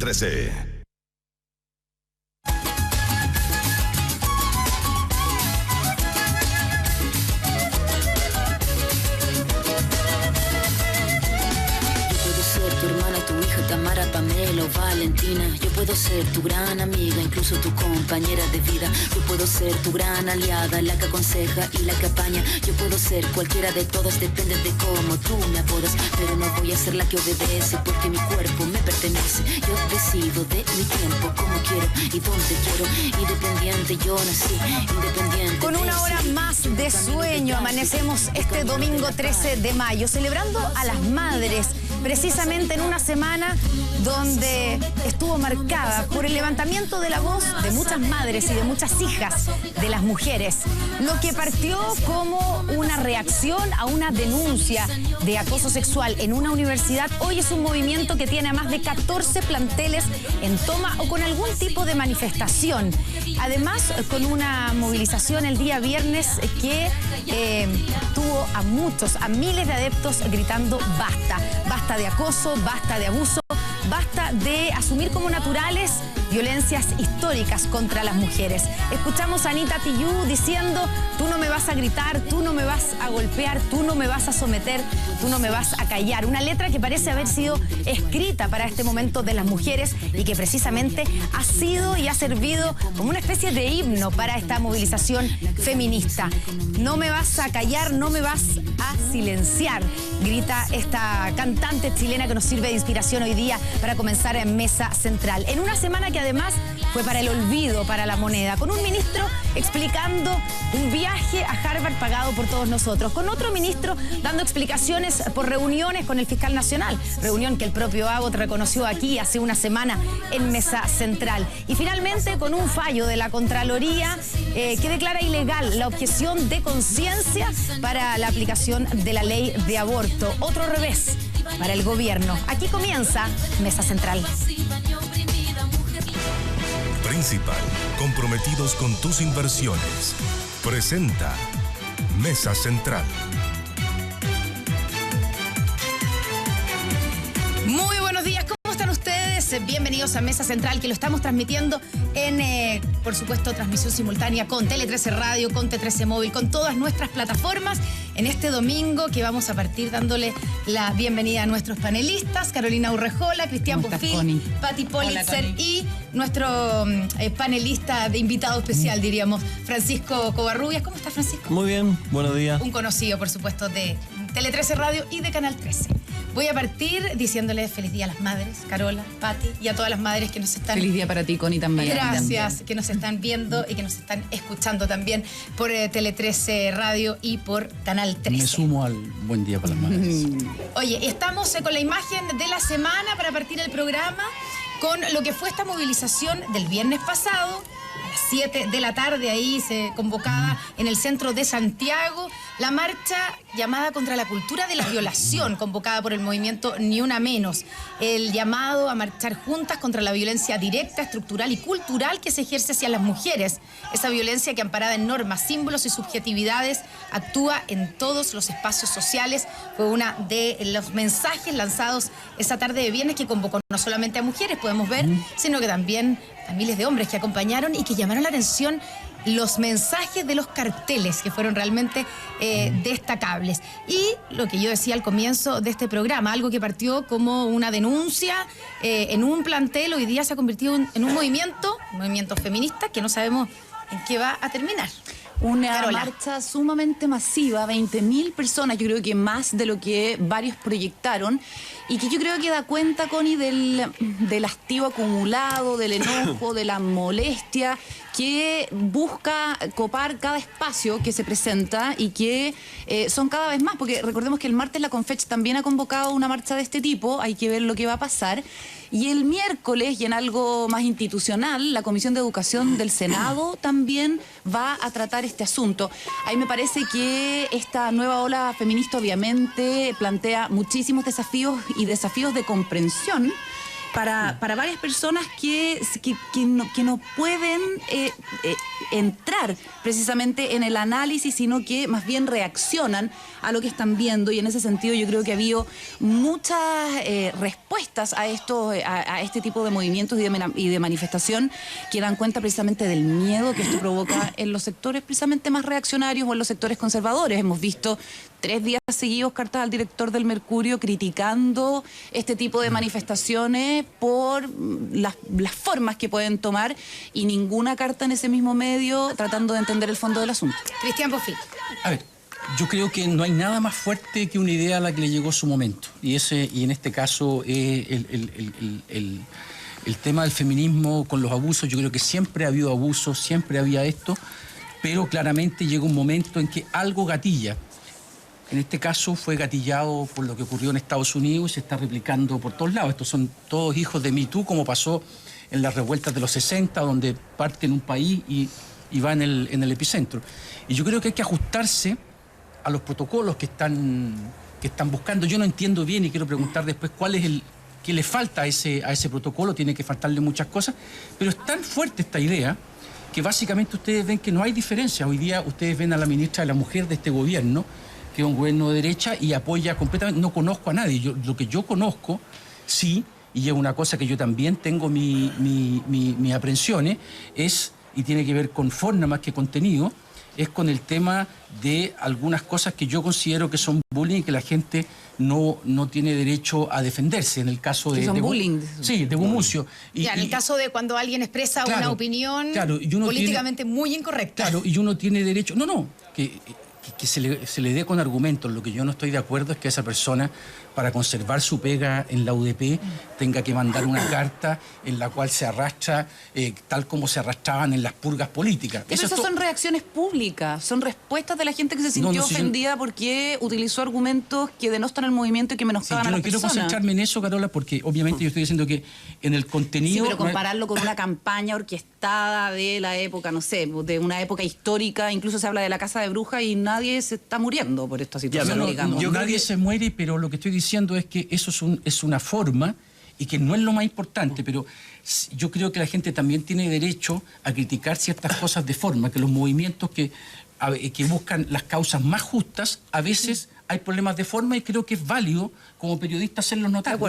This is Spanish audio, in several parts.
13. Tamara, Pamela o Valentina. Yo puedo ser tu gran amiga, incluso tu compañera de vida. Yo puedo ser tu gran aliada, la que aconseja y la que apaña. Yo puedo ser cualquiera de todas, depende de cómo tú me apodas. Pero no voy a ser la que obedece, porque mi cuerpo me pertenece. Yo decido de mi tiempo, como quiero y donde quiero. Independiente, yo nací independiente. Con una hora más de sueño, amanecemos este domingo 13 de mayo, celebrando a las madres, precisamente en una semana donde estuvo marcada por el levantamiento de la voz de muchas madres y de muchas hijas de las mujeres. Lo que partió como una reacción a una denuncia de acoso sexual en una universidad, hoy es un movimiento que tiene a más de 14 planteles en toma o con algún tipo de manifestación. Además, con una movilización el día viernes que tuvo a miles de adeptos gritando basta. Basta de acoso, basta de abuso, basta de asumir como naturales violencias históricas contra las mujeres. Escuchamos a Anita Tijoux diciendo: tú no me vas a gritar, tú no me vas a golpear, tú no me vas a someter, tú no me vas a callar. Una letra que parece haber sido escrita para este momento de las mujeres y que precisamente ha sido y ha servido como una especie de himno para esta movilización feminista. No me vas a callar, no me vas a silenciar, grita esta cantante chilena que nos sirve de inspiración hoy día para comenzar en Mesa Central. En una semana que además fue para el olvido, para la moneda, con un ministro explicando un viaje a Harvard pagado por todos nosotros, con otro ministro dando explicaciones por reuniones con el fiscal nacional, reunión que el propio Abbott reconoció aquí hace una semana en Mesa Central, y finalmente con un fallo de la Contraloría que declara ilegal la objeción de conciencia para la aplicación de la ley de aborto. Otro revés para el gobierno. Aquí comienza Mesa Central. Principal, comprometidos con tus inversiones. Presenta Mesa Central. Muy buenos días, ¿cómo están ustedes? Bienvenidos a Mesa Central, que lo estamos transmitiendo en, por supuesto, transmisión simultánea con Tele 13 Radio, con T13 Móvil, con todas nuestras plataformas, en este domingo que vamos a partir dándole la bienvenida a nuestros panelistas: Carolina Urrejola, Cristian Pofil, Patti Politzer y nuestro panelista de invitado especial, diríamos, Francisco Covarrubias. ¿Cómo estás, Francisco? Muy bien, buenos días. Un conocido, por supuesto, de Tele 13 Radio y de Canal 13. Voy a partir diciéndoles feliz día a las madres, Carola, Patti, y a todas las madres que nos están... Feliz día para ti, Connie, también. Gracias, que nos están viendo y que nos están escuchando también por Tele 13 Radio y por Canal 13. Me sumo al buen día para las madres. Oye, estamos con la imagen de la semana para partir el programa con lo que fue esta movilización del viernes pasado. A las 7 de la tarde ahí se convocaba en el centro de Santiago la marcha llamada contra la cultura de la violación, convocada por el movimiento Ni Una Menos. El llamado a marchar juntas contra la violencia directa, estructural y cultural que se ejerce hacia las mujeres. Esa violencia que, amparada en normas, símbolos y subjetividades, actúa en todos los espacios sociales. Fue uno de los mensajes lanzados esa tarde de viernes, que convocó no solamente a mujeres, podemos ver, sino que también a miles de hombres que acompañaron y que llamaron la atención los mensajes de los carteles, que fueron realmente destacables. Y lo que yo decía al comienzo de este programa, algo que partió como una denuncia en un plantel, hoy día se ha convertido en un movimiento feminista que no sabemos en qué va a terminar. Una Carola. marcha sumamente masiva, 20.000 personas, yo creo que más de lo que varios proyectaron, y que yo creo que da cuenta, Connie, del hastío acumulado, del enojo, de la molestia, que busca copar cada espacio que se presenta y que son cada vez más, porque recordemos que el martes la Confech también ha convocado una marcha de este tipo, hay que ver lo que va a pasar. Y el miércoles, y en algo más institucional, la Comisión de Educación del Senado también va a tratar este asunto. Ahí me parece que esta nueva ola feminista obviamente plantea muchísimos desafíos y desafíos de comprensión, para varias personas que no pueden entrar precisamente en el análisis, sino que más bien reaccionan a lo que están viendo, y en ese sentido yo creo que ha habido muchas respuestas a este tipo de movimientos y de manifestación que dan cuenta precisamente del miedo que esto provoca en los sectores precisamente más reaccionarios o en los sectores conservadores. Hemos visto 3 días seguidos cartas al director del Mercurio criticando este tipo de manifestaciones por las formas que pueden tomar, y ninguna carta en ese mismo medio tratando de entender el fondo del asunto. Cristian Poffi. A ver, yo creo que no hay nada más fuerte que una idea a la que le llegó su momento. Y en este caso, el tema del feminismo con los abusos, yo creo que siempre ha habido abusos, siempre había esto, pero claramente llega un momento en que algo gatilla. En este caso fue gatillado por lo que ocurrió en Estados Unidos y se está replicando por todos lados. Estos son todos hijos de Me Too, como pasó en las revueltas de los 60, donde parte en un país y va en el epicentro. Y yo creo que hay que ajustarse a los protocolos que están buscando. Yo no entiendo bien y quiero preguntar después qué le falta a ese protocolo. Tiene que faltarle muchas cosas, pero es tan fuerte esta idea que básicamente ustedes ven que no hay diferencia. Hoy día ustedes ven a la ministra de la Mujer de este gobierno, que es un gobierno de derecha y apoya completamente. No conozco a nadie. Lo que yo conozco, sí, y es una cosa que yo también tengo mis aprensiones, y tiene que ver con forma más que contenido, es con el tema de algunas cosas que yo considero que son bullying y que la gente no tiene derecho a defenderse. En el caso de... son bullying. Sí, de Gumucio. En el caso de cuando alguien expresa una opinión políticamente muy incorrecta. Claro, y uno tiene derecho... Que se le dé con argumentos. Lo que yo no estoy de acuerdo es que esa persona, para conservar su pega en la UDP, tenga que mandar una carta en la cual se arrastra tal como se arrastraban en las purgas políticas. Pero esas son reacciones públicas, son respuestas de la gente que se sintió ofendida porque utilizó argumentos que denostan el movimiento y que menoscaban a las personas. Yo no quiero concentrarme en eso, Carola, porque obviamente yo estoy diciendo que en el contenido... Sí, pero compararlo con una campaña orquestada de la época, no sé, de una época histórica, incluso se habla de la Casa de Brujas y nadie se está muriendo por esta situación, digamos. Nadie se muere, pero lo que estoy diciendo es que eso es una forma y que no es lo más importante, pero yo creo que la gente también tiene derecho a criticar ciertas cosas de forma, que los movimientos que buscan las causas más justas, a veces hay problemas de forma y creo que es válido como periodista hacerlos notar.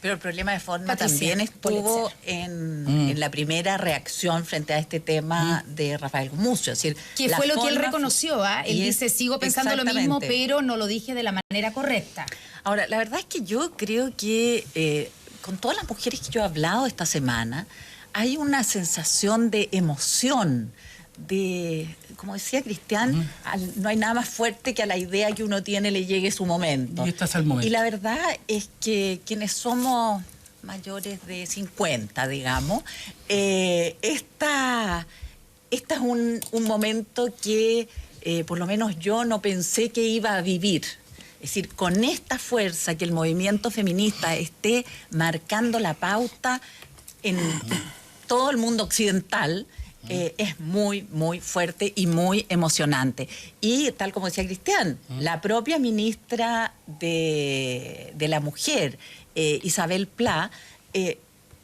Pero el problema de forma también estuvo en la primera reacción frente a este tema de Rafael Gumucio. Es decir, que fue lo que él reconoció, él dice, sigo pensando lo mismo, pero no lo dije de la manera correcta. Ahora, la verdad es que yo creo que con todas las mujeres que yo he hablado esta semana, hay una sensación de emoción, de, como decía Cristian, no hay nada más fuerte que a la idea que uno tiene le llegue su momento. Y este es el momento. Y la verdad es que quienes somos mayores de 50, digamos, esta es un momento que por lo menos yo no pensé que iba a vivir. Es decir, con esta fuerza que el movimiento feminista esté marcando la pauta en todo el mundo occidental, es muy, muy fuerte y muy emocionante. Y tal como decía Cristian, la propia ministra de la Mujer, Isabel Pla,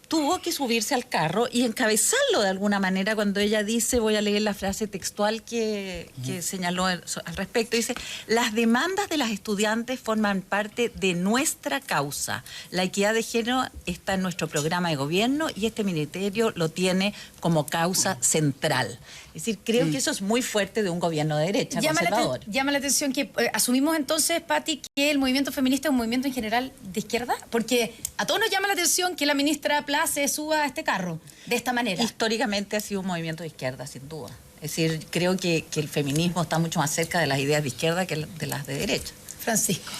tuvo que subirse al carro y encabezarlo de alguna manera cuando ella dice, voy a leer la frase textual que señaló al respecto, dice, las demandas de las estudiantes forman parte de nuestra causa. La equidad de género está en nuestro programa de gobierno y este ministerio lo tiene como causa central. Es decir, creo que eso es muy fuerte de un gobierno de derecha, conservador. Llama la atención que asumimos entonces, Pati, que el movimiento feminista es un movimiento en general de izquierda, porque a todos nos llama la atención que la ministra Pla se suba a este carro de esta manera. Históricamente ha sido un movimiento de izquierda, sin duda. Es decir, creo que el feminismo está mucho más cerca de las ideas de izquierda que de las de derecha. Francisco.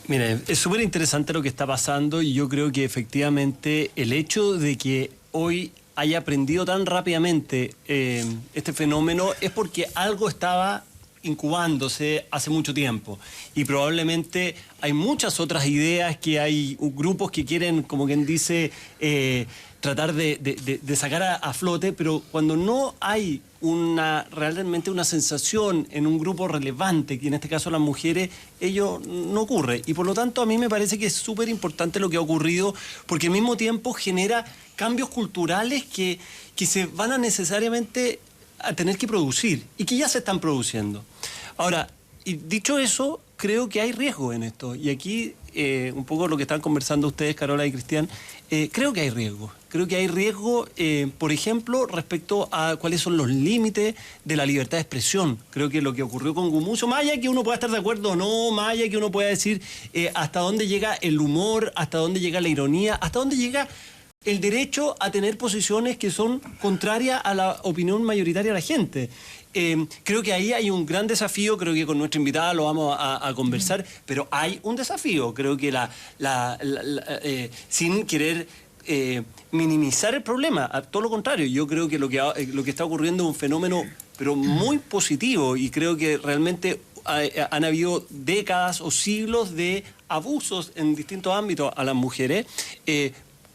Mira, es súper interesante lo que está pasando y yo creo que efectivamente el hecho de que hoy haya aprendido tan rápidamente este fenómeno es porque algo estaba incubándose hace mucho tiempo. Y probablemente hay muchas otras ideas que hay grupos que quieren, como quien dice, tratar de sacar a flote, pero cuando no hay realmente una sensación en un grupo relevante, que en este caso las mujeres, ello no ocurre. Y por lo tanto a mí me parece que es súper importante lo que ha ocurrido, porque al mismo tiempo genera cambios culturales que se van a necesariamente a tener que producir y que ya se están produciendo. Ahora, y dicho eso, creo que hay riesgo en esto. Y aquí, un poco lo que están conversando ustedes, Carola y Cristian, creo que hay riesgo. Creo que hay riesgo, por ejemplo, respecto a cuáles son los límites de la libertad de expresión. Creo que lo que ocurrió con Gumucio, más allá que uno pueda estar de acuerdo o no, más allá que uno pueda decir hasta dónde llega el humor, hasta dónde llega la ironía, hasta dónde llega el derecho a tener posiciones que son contrarias a la opinión mayoritaria de la gente. Creo que ahí hay un gran desafío, creo que con nuestra invitada lo vamos a conversar, pero hay un desafío. Creo que sin querer minimizar el problema, a todo lo contrario, yo creo que lo que está ocurriendo es un fenómeno pero muy positivo, y creo que realmente han habido décadas o siglos de abusos en distintos ámbitos a las mujeres.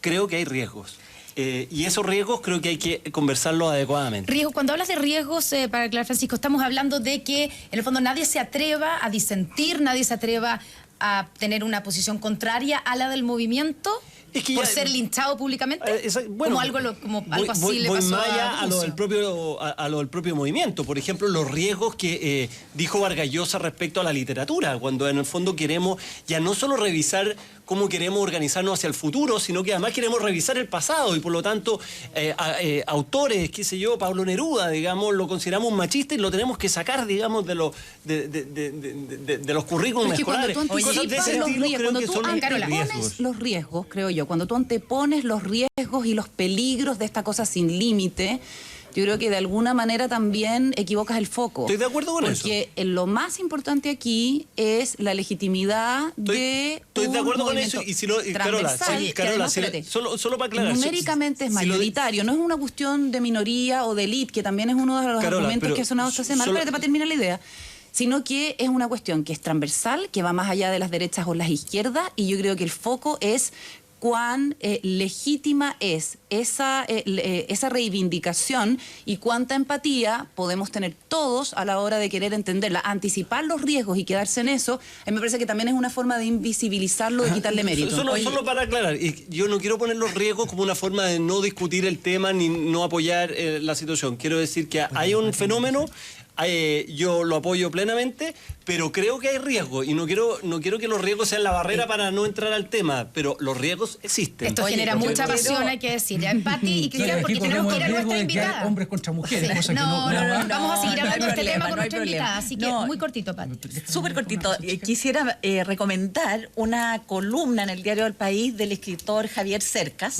Creo que hay riesgos. Y esos riesgos creo que hay que conversarlos adecuadamente. Riesgos, cuando hablas de riesgos, para aclarar, Francisco, estamos hablando de que en el fondo nadie se atreva a disentir, nadie se atreva a tener una posición contraria a la del movimiento. Es que por ser linchado públicamente, bueno, como algo así le pasó más allá a lo del propio movimiento. Por ejemplo, los riesgos que dijo Vargas Llosa respecto a la literatura, cuando en el fondo queremos ya no solo revisar cómo queremos organizarnos hacia el futuro, sino que además queremos revisar el pasado, y por lo tanto autores, qué sé yo, Pablo Neruda, digamos, lo consideramos machista y lo tenemos que sacar, digamos, de los currículums escolares. Cuando tú antepones los riesgos, creo yo, cuando tú antepones los riesgos y los peligros de esta cosa sin límite, yo creo que de alguna manera también equivocas el foco. Estoy de acuerdo con eso. Porque lo más importante aquí es la legitimidad de Estoy de acuerdo con eso. Y si lo, Carola, solo para aclarar. Numéricamente es mayoritario. No es una cuestión de minoría o de élite, que también es uno de los argumentos que ha sonado esta semana. Espérate para terminar la idea. Sino que es una cuestión que es transversal, que va más allá de las derechas o las izquierdas, y yo creo que el foco es cuán legítima es esa reivindicación y cuánta empatía podemos tener todos a la hora de querer entenderla. Anticipar los riesgos y quedarse en eso, a mí me parece que también es una forma de invisibilizarlo, de quitarle mérito. Solo para aclarar, yo no quiero poner los riesgos como una forma de no discutir el tema ni no apoyar la situación. Quiero decir que hay un fenómeno. Yo lo apoyo plenamente, pero creo que hay riesgos, y no quiero que los riesgos sean la barrera para no entrar al tema, pero los riesgos existen. Esto genera mucha pasión, hay que decir. Pati y Cristian, porque tenemos que ir a nuestra invitada. Hombres contra mujeres. Sí. No, vamos a seguir hablando de este tema con nuestra invitada, así que muy cortito, Pati. Súper cortito. Quisiera recomendar una columna en el Diario del País del escritor Javier Cercas,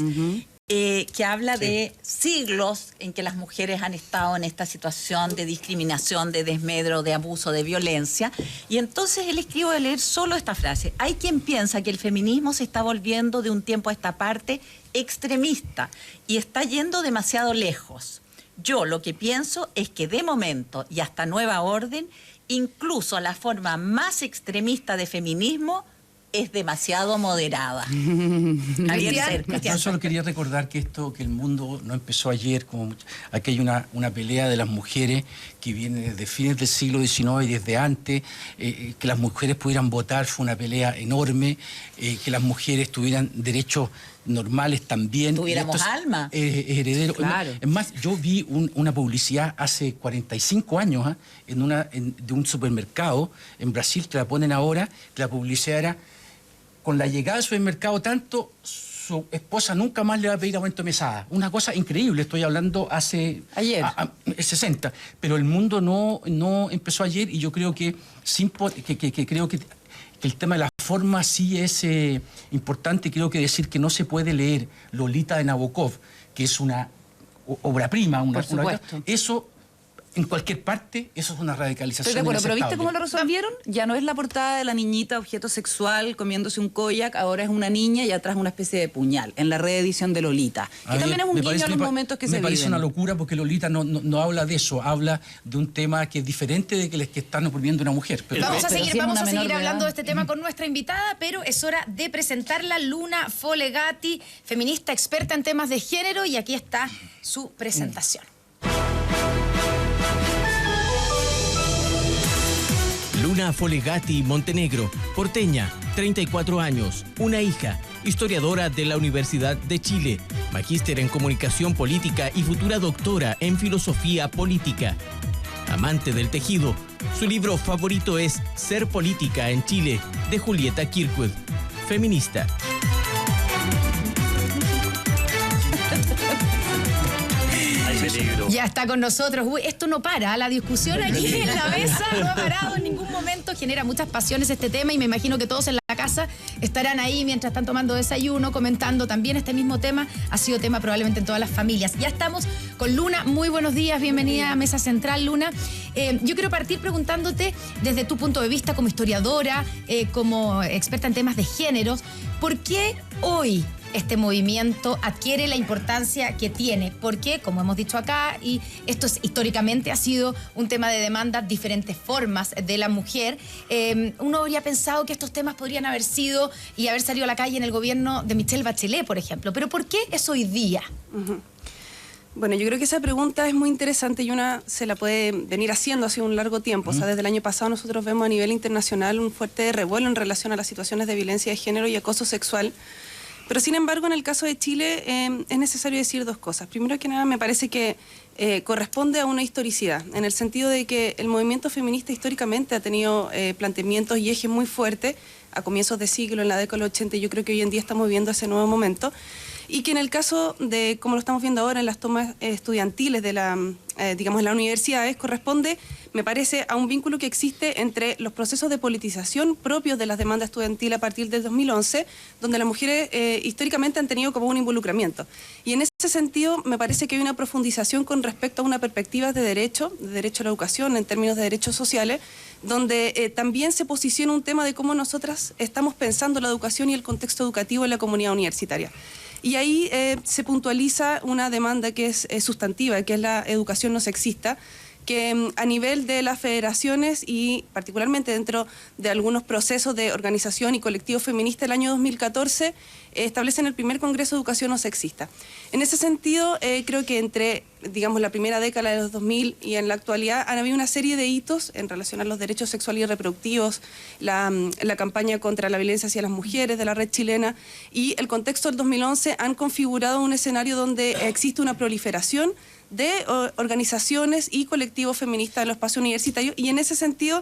que habla de siglos en que las mujeres han estado en esta situación de discriminación, de desmedro, de abuso, de violencia. Y entonces él escribe de leer solo esta frase: hay quien piensa que el feminismo se está volviendo de un tiempo a esta parte extremista y está yendo demasiado lejos. Yo lo que pienso es que de momento y hasta nueva orden, incluso la forma más extremista de feminismo es demasiado moderada. Yo solo quería recordar que el mundo no empezó ayer, aquí hay una pelea de las mujeres que viene desde fines del siglo XIX y desde antes. Que las mujeres pudieran votar fue una pelea enorme, que las mujeres tuvieran derechos normales también. Tuviéramos alma. Heredero. Claro. Es más, yo vi una publicidad hace 45 años de un supermercado en Brasil, que la ponen ahora, que la publicidad era: con la llegada del supermercado tanto, su esposa nunca más le va a pedir aumento de mesada. Una cosa increíble, estoy hablando hace... Ayer. 60. Pero el mundo no empezó ayer, y yo creo que creo que el tema de la forma sí es importante. Creo que decir que no se puede leer Lolita de Nabokov, que es una obra prima, Por supuesto. eso en cualquier parte, eso es una radicalización. Estoy de acuerdo, pero ¿viste inaceptable. cómo lo resolvieron? Ya no es la portada de la niñita objeto sexual comiéndose un koyak, ahora es una niña y atrás una especie de puñal, en la reedición de Lolita. A Que ver, también es un me guiño parece- a los me pa- momentos que se Me viven. parece una locura porque Lolita no habla de eso, habla de un tema que es diferente de que les que están oprimiendo a una mujer. Pero- Vamos a Pero seguir, si es vamos una a seguir menor de hablando edad. de este tema con nuestra invitada, pero es hora de presentarla, Luna Folegatti, feminista experta en temas de género, y aquí está su presentación. Luna Folegatti Montenegro, porteña, 34 años, una hija, historiadora de la Universidad de Chile, magíster en comunicación política y futura doctora en filosofía política. Amante del tejido, su libro favorito es Ser política en Chile, de Julieta Kirkwood, feminista. Hay peligro. Ya está con nosotros. Uy, esto no para, la discusión aquí en la mesa no ha parado en ningún momento, genera muchas pasiones este tema y me imagino que todos en la casa estarán ahí mientras están tomando desayuno, comentando también este mismo tema. Ha sido tema probablemente en todas las familias. Ya estamos con Luna. Muy buenos días, bienvenida a Mesa Central, Luna. Yo quiero partir preguntándote desde tu punto de vista como historiadora, como experta en temas de géneros, ¿por qué hoy este movimiento adquiere la importancia que tiene? Porque, como hemos dicho acá, y esto es, históricamente ha sido un tema de demanda, diferentes formas de la mujer. Uno habría pensado que estos temas podrían haber sido y haber salido a la calle en el gobierno de Michelle Bachelet, por ejemplo. Pero ¿por qué es hoy día? Bueno, yo creo que esa pregunta es muy interesante y una se la puede venir haciendo hace un largo tiempo. O sea, desde el año pasado nosotros vemos a nivel internacional un fuerte revuelo en relación a las situaciones de violencia de género y acoso sexual. Pero sin embargo, en el caso de Chile es necesario decir dos cosas. Primero que nada, me parece que corresponde a una historicidad, en el sentido de que el movimiento feminista históricamente ha tenido planteamientos y ejes muy fuertes a comienzos de siglo, en la década del 80, y yo creo que hoy en día estamos viviendo ese nuevo momento. Y que en el caso de, como lo estamos viendo ahora en las tomas estudiantiles de la, digamos, en las universidades, corresponde, me parece, a un vínculo que existe entre los procesos de politización propios de las demandas estudiantiles a partir del 2011, donde las mujeres históricamente han tenido como un involucramiento. Y en ese sentido, me parece que hay una profundización con respecto a una perspectiva de derecho a la educación en términos de derechos sociales, donde también se posiciona un tema de cómo nosotras estamos pensando la educación y el contexto educativo en la comunidad universitaria. Y ahí se puntualiza una demanda que es sustantiva, que es la educación no sexista, que a nivel de las federaciones y particularmente dentro de algunos procesos de organización y colectivo feminista, el año 2014 establecen el primer Congreso de Educación No Sexista. En ese sentido, creo que entre, digamos, la primera década de los 2000 y en la actualidad han habido una serie de hitos en relación a los derechos sexuales y reproductivos, la campaña contra la violencia hacia las mujeres de la red chilena y el contexto del 2011 han configurado un escenario donde existe una proliferación de organizaciones y colectivos feministas en los espacios universitarios y en ese sentido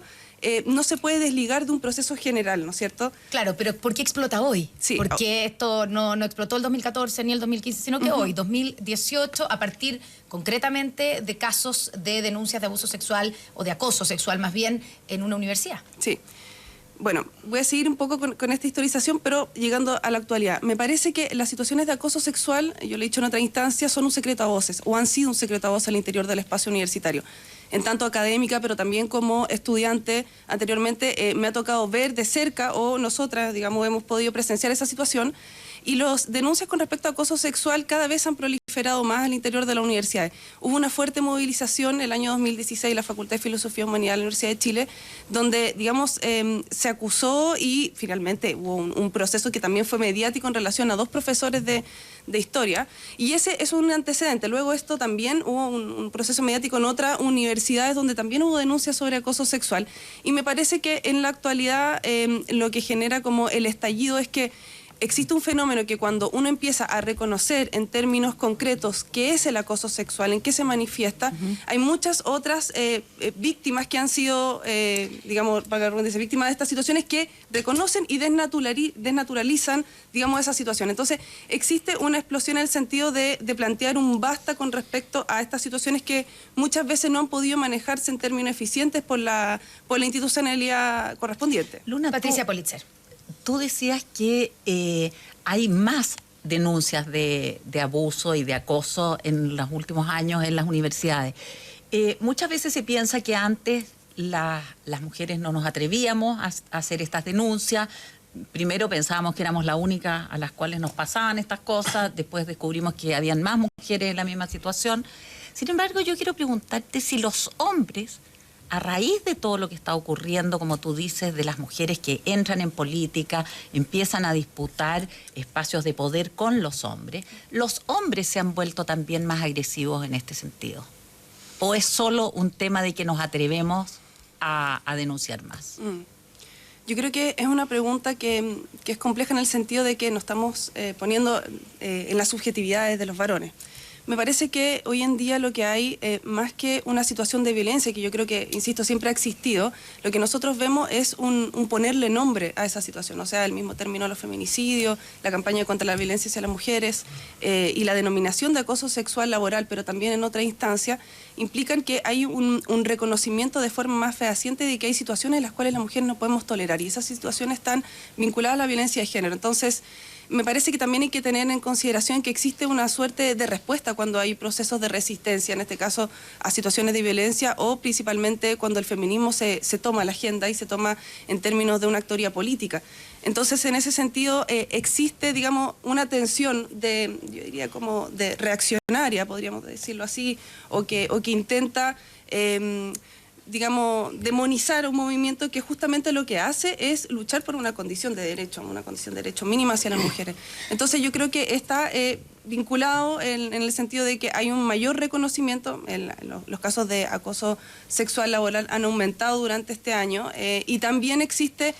no se puede desligar de un proceso general, ¿no es cierto? Claro, pero ¿por qué explota hoy? Sí. Porque esto no explotó el 2014 ni el 2015, sino que hoy, 2018, a partir concretamente de casos de denuncias de abuso sexual o de acoso sexual más bien en una universidad. Sí. Bueno, voy a seguir un poco con esta historización, pero llegando a la actualidad. Me parece que las situaciones de acoso sexual, yo lo he dicho en otra instancia, son un secreto a voces, o han sido un secreto a voces al interior del espacio universitario. En tanto académica, pero también como estudiante, anteriormente me ha tocado ver de cerca, o nosotras, digamos, hemos podido presenciar esa situación, y las denuncias con respecto a acoso sexual cada vez han proliferado más al interior de la universidad. Hubo una fuerte movilización el año 2016 en la Facultad de Filosofía y Humanidad de la Universidad de Chile, donde, digamos, se acusó y finalmente hubo un proceso que también fue mediático en relación a dos profesores de historia, y ese es un antecedente. Luego esto también hubo un proceso mediático en otras universidades donde también hubo denuncias sobre acoso sexual, y me parece que en la actualidad lo que genera como el estallido es que existe un fenómeno que cuando uno empieza a reconocer en términos concretos qué es el acoso sexual, en qué se manifiesta, hay muchas otras víctimas que han sido, digamos, víctimas de estas situaciones que reconocen y desnaturalizan, digamos, esa situación. Entonces, existe una explosión en el sentido de plantear un basta con respecto a estas situaciones que muchas veces no han podido manejarse en términos eficientes por la institucionalidad correspondiente. Luna, Patricia Politzer. Tú decías que hay más denuncias de abuso y de acoso en los últimos años en las universidades. Muchas veces se piensa que antes las mujeres no nos atrevíamos a hacer estas denuncias. Primero pensábamos que éramos la única a las cuales nos pasaban estas cosas, después descubrimos que habían más mujeres en la misma situación. Sin embargo, yo quiero preguntarte si los hombres, a raíz de todo lo que está ocurriendo, como tú dices, de las mujeres que entran en política, empiezan a disputar espacios de poder con los hombres se han vuelto también más agresivos en este sentido. ¿O es solo un tema de que nos atrevemos a denunciar más? Yo creo que es una pregunta que es compleja en el sentido de que nos estamos poniendo en las subjetividades de los varones. Me parece que hoy en día lo que hay, más que una situación de violencia, que yo creo que, insisto, siempre ha existido, lo que nosotros vemos es un ponerle nombre a esa situación. O sea, el mismo término de los feminicidios, la campaña contra la violencia hacia las mujeres y la denominación de acoso sexual laboral, pero también en otra instancia, implican que hay un reconocimiento de forma más fehaciente de que hay situaciones en las cuales las mujeres no podemos tolerar, y esas situaciones están vinculadas a la violencia de género. Entonces, me parece que también hay que tener en consideración que existe una suerte de respuesta cuando hay procesos de resistencia, en este caso a situaciones de violencia, o principalmente cuando el feminismo se toma la agenda y se toma en términos de una actoría política. Entonces, en ese sentido, existe, digamos, una tensión yo diría como de reaccionaria, podríamos decirlo así, o que intenta digamos, demonizar un movimiento que justamente lo que hace es luchar por una condición de derecho mínima hacia las mujeres. Entonces yo creo que está vinculado en el sentido de que hay un mayor reconocimiento, los casos de acoso sexual laboral han aumentado durante este año, y también existe,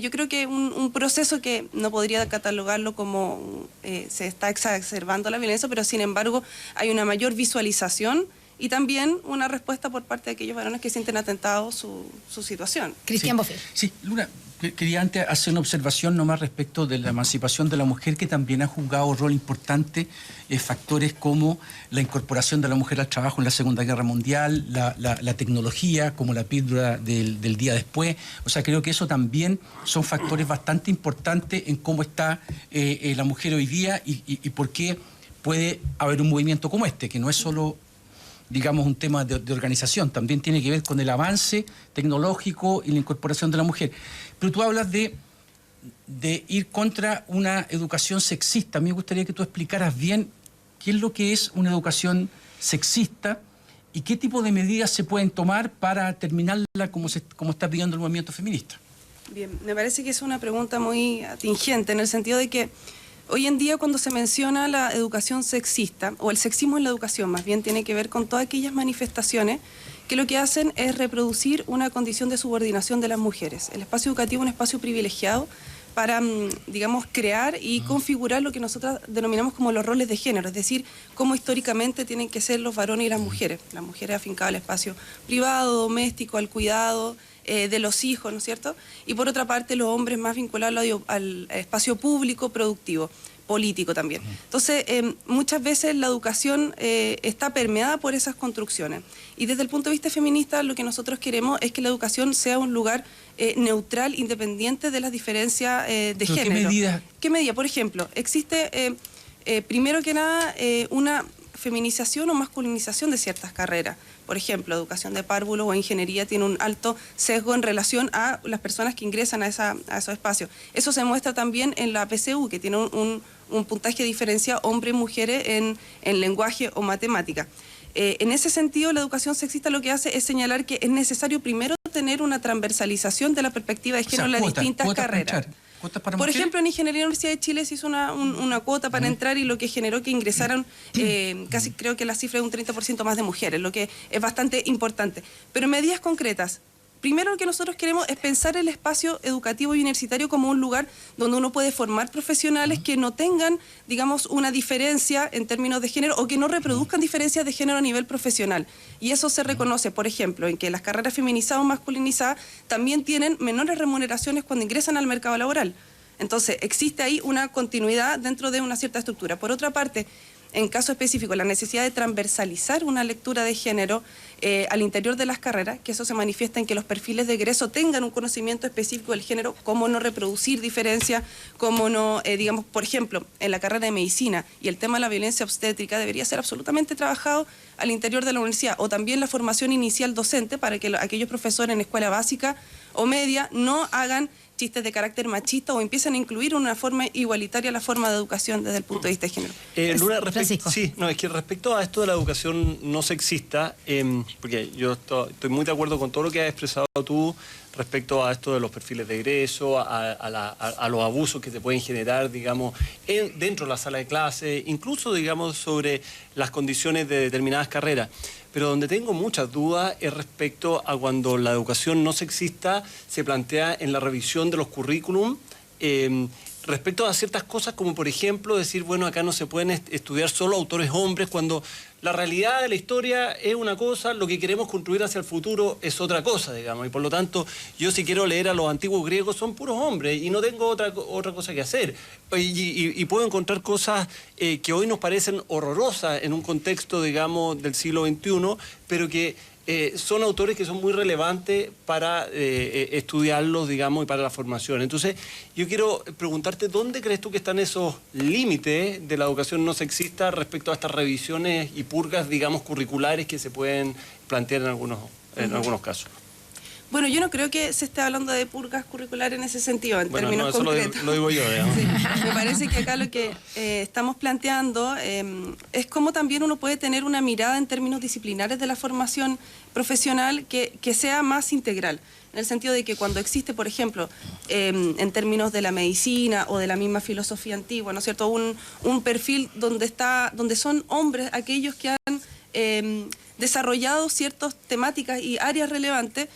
yo creo que un proceso que no podría catalogarlo como se está exacerbando la violencia, pero sin embargo hay una mayor visualización y también una respuesta por parte de aquellos varones que sienten atentado su situación. Cristian Bofill. Sí, Luna, quería antes hacer una observación nomás respecto de la emancipación de la mujer, que también ha jugado un rol importante factores como la incorporación de la mujer al trabajo en la Segunda Guerra Mundial, la tecnología, como la píldora del día después. O sea, creo que eso también son factores bastante importantes en cómo está la mujer hoy día y por qué puede haber un movimiento como este, que no es solo, digamos, un tema de organización, también tiene que ver con el avance tecnológico y la incorporación de la mujer. Pero tú hablas de ir contra una educación sexista. A mí me gustaría que tú explicaras bien qué es lo que es una educación sexista y qué tipo de medidas se pueden tomar para terminarla como está pidiendo el movimiento feminista. Bien, me parece que es una pregunta muy atingente en el sentido de que hoy en día, cuando se menciona la educación sexista, o el sexismo en la educación, más bien tiene que ver con todas aquellas manifestaciones que lo que hacen es reproducir una condición de subordinación de las mujeres. El espacio educativo es un espacio privilegiado para, digamos, crear y configurar lo que nosotros denominamos como los roles de género, es decir, cómo históricamente tienen que ser los varones y las mujeres afincadas al espacio privado, doméstico, al cuidado de los hijos, ¿no es cierto? Y por otra parte, los hombres más vinculados al espacio público, productivo, político también. Entonces, muchas veces la educación está permeada por esas construcciones. Y desde el punto de vista feminista, lo que nosotros queremos es que la educación sea un lugar neutral, independiente de las diferencias de género. ¿Qué medida? Por ejemplo, existe, primero que nada, una feminización o masculinización de ciertas carreras. Por ejemplo, educación de párvulo o ingeniería tiene un alto sesgo en relación a las personas que ingresan a esos espacios. Eso se muestra también en la PSU, que tiene un puntaje diferenciado hombres y mujeres en lenguaje o matemática. En ese sentido, la educación sexista lo que hace es señalar que es necesario primero tener una transversalización de la perspectiva de género en las distintas carreras. Por ejemplo, en Ingeniería de la Universidad de Chile se hizo una cuota para entrar y lo que generó que ingresaran casi, creo que la cifra es un 30% más de mujeres, lo que es bastante importante. Pero en medidas concretas, primero lo que nosotros queremos es pensar el espacio educativo y universitario como un lugar donde uno puede formar profesionales que no tengan, digamos, una diferencia en términos de género o que no reproduzcan diferencias de género a nivel profesional. Y eso se reconoce, por ejemplo, en que las carreras feminizadas o masculinizadas también tienen menores remuneraciones cuando ingresan al mercado laboral. Entonces, existe ahí una continuidad dentro de una cierta estructura. Por otra parte, en caso específico, la necesidad de transversalizar una lectura de género al interior de las carreras, que eso se manifiesta en que los perfiles de egreso tengan un conocimiento específico del género, cómo no reproducir diferencias, cómo no, digamos, por ejemplo, en la carrera de medicina y el tema de la violencia obstétrica debería ser absolutamente trabajado al interior de la universidad, o también la formación inicial docente para que aquellos profesores en escuela básica o media no hagan chistes de carácter machista o empiezan a incluir una forma igualitaria la forma de educación desde el punto de vista de género. Luna, Francisco. sí, no, es que respecto a esto de la educación no sexista, porque yo estoy muy de acuerdo con todo lo que has expresado tú respecto a esto de los perfiles de egreso, a los abusos que se pueden generar, digamos, dentro de la sala de clase, incluso, digamos, sobre las condiciones de determinadas carreras. Pero donde tengo muchas dudas es respecto a cuando la educación no sexista se plantea en la revisión de los currículum, respecto a ciertas cosas como, por ejemplo, decir, bueno, acá no se pueden estudiar solo autores hombres, cuando la realidad de la historia es una cosa, lo que queremos construir hacia el futuro es otra cosa, digamos, y por lo tanto, yo si quiero leer a los antiguos griegos son puros hombres y no tengo otra cosa que hacer. Y puedo encontrar cosas que hoy nos parecen horrorosas en un contexto, digamos, del siglo XXI, pero que son autores que son muy relevantes para estudiarlos, digamos, y para la formación. Entonces, yo quiero preguntarte, ¿dónde crees tú que están esos límites de la educación no sexista respecto a estas revisiones y purgas, digamos, curriculares que se pueden plantear en algunos casos? Bueno, yo no creo que se esté hablando de purgas curriculares en ese sentido, en términos eso concretos. lo digo yo, digamos. Sí, me parece que acá lo que estamos planteando es cómo también uno puede tener una mirada en términos disciplinares de la formación profesional que sea más integral. En el sentido de que cuando existe, por ejemplo, en términos de la medicina o de la misma filosofía antigua, ¿no es cierto?, un perfil donde son hombres aquellos que han desarrollado ciertas temáticas y áreas relevantes,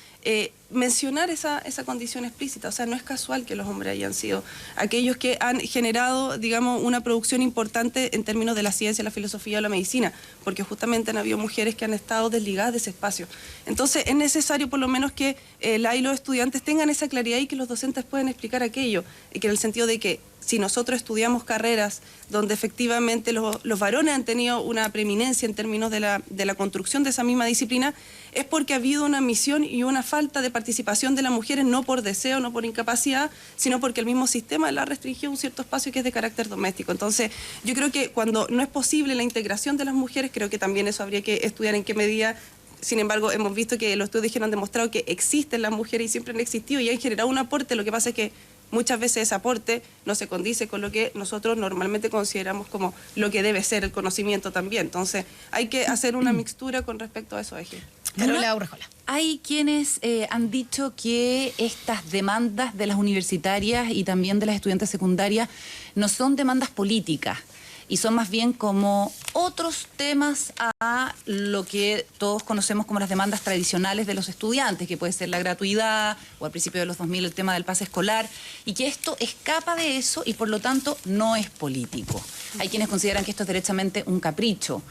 mencionar esa condición explícita. O sea, no es casual que los hombres hayan sido aquellos que han generado, digamos, una producción importante en términos de la ciencia, la filosofía o la medicina, porque justamente han habido mujeres que han estado desligadas de ese espacio. Entonces, es necesario por lo menos que los estudiantes tengan esa claridad y que los docentes puedan explicar aquello, y que en el sentido de que si nosotros estudiamos carreras donde efectivamente los varones han tenido una preeminencia en términos de la construcción de esa misma disciplina, es porque ha habido una misión y una falta de participación de las mujeres, no por deseo, no por incapacidad, sino porque el mismo sistema la restringió a un cierto espacio que es de carácter doméstico. Entonces, yo creo que cuando no es posible la integración de las mujeres, creo que también eso habría que estudiar en qué medida. Sin embargo, hemos visto que los estudios han demostrado que existen las mujeres y siempre han existido y han generado un aporte. Lo que pasa es que muchas veces ese aporte no se condice con lo que nosotros normalmente consideramos como lo que debe ser el conocimiento también. Entonces, hay que hacer una mixtura con respecto a esos ejes. Carola Urrejola. Hay quienes han dicho que estas demandas de las universitarias y también de las estudiantes secundarias no son demandas políticas y son más bien como otros temas a lo que todos conocemos como las demandas tradicionales de los estudiantes, que puede ser la gratuidad o al principio de los 2000 el tema del pase escolar, y que esto escapa de eso y por lo tanto no es político. Hay quienes consideran que esto es derechamente un capricho,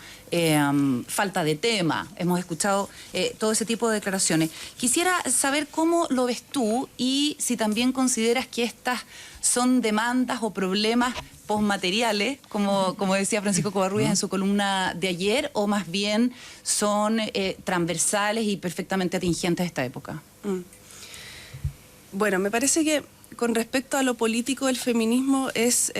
falta de tema. Hemos escuchado todo ese tipo de declaraciones. Quisiera saber cómo lo ves tú y si también consideras que estas son demandas o problemas postmateriales, como decía Francisco Covarrubias en su columna de ayer, o más bien son transversales y perfectamente atingentes a esta época. Bueno, me parece que con respecto a lo político, el feminismo es,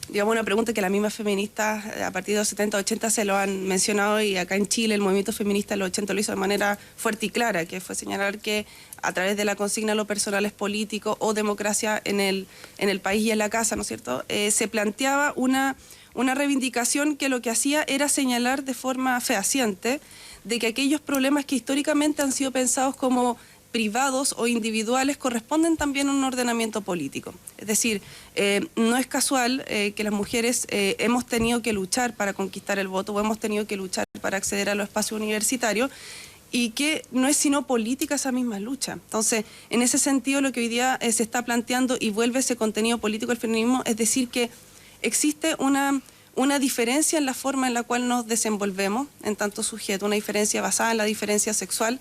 digamos, una pregunta que las mismas feministas a partir de los 70, 80 se lo han mencionado, y acá en Chile el movimiento feminista en los 80 lo hizo de manera fuerte y clara, que fue señalar que a través de la consigna lo personal es político o democracia en el país y en la casa, ¿no es cierto? Se planteaba una reivindicación que lo que hacía era señalar de forma fehaciente de que aquellos problemas que históricamente han sido pensados como privados o individuales corresponden también a un ordenamiento político. Es decir, no es casual que las mujeres hemos tenido que luchar para conquistar el voto o hemos tenido que luchar para acceder a los espacios universitarios, y que no es sino política esa misma lucha. Entonces, en ese sentido, lo que hoy día se está planteando y vuelve ese contenido político del feminismo, es decir, que existe una diferencia en la forma en la cual nos desenvolvemos en tanto sujeto, una diferencia basada en la diferencia sexual,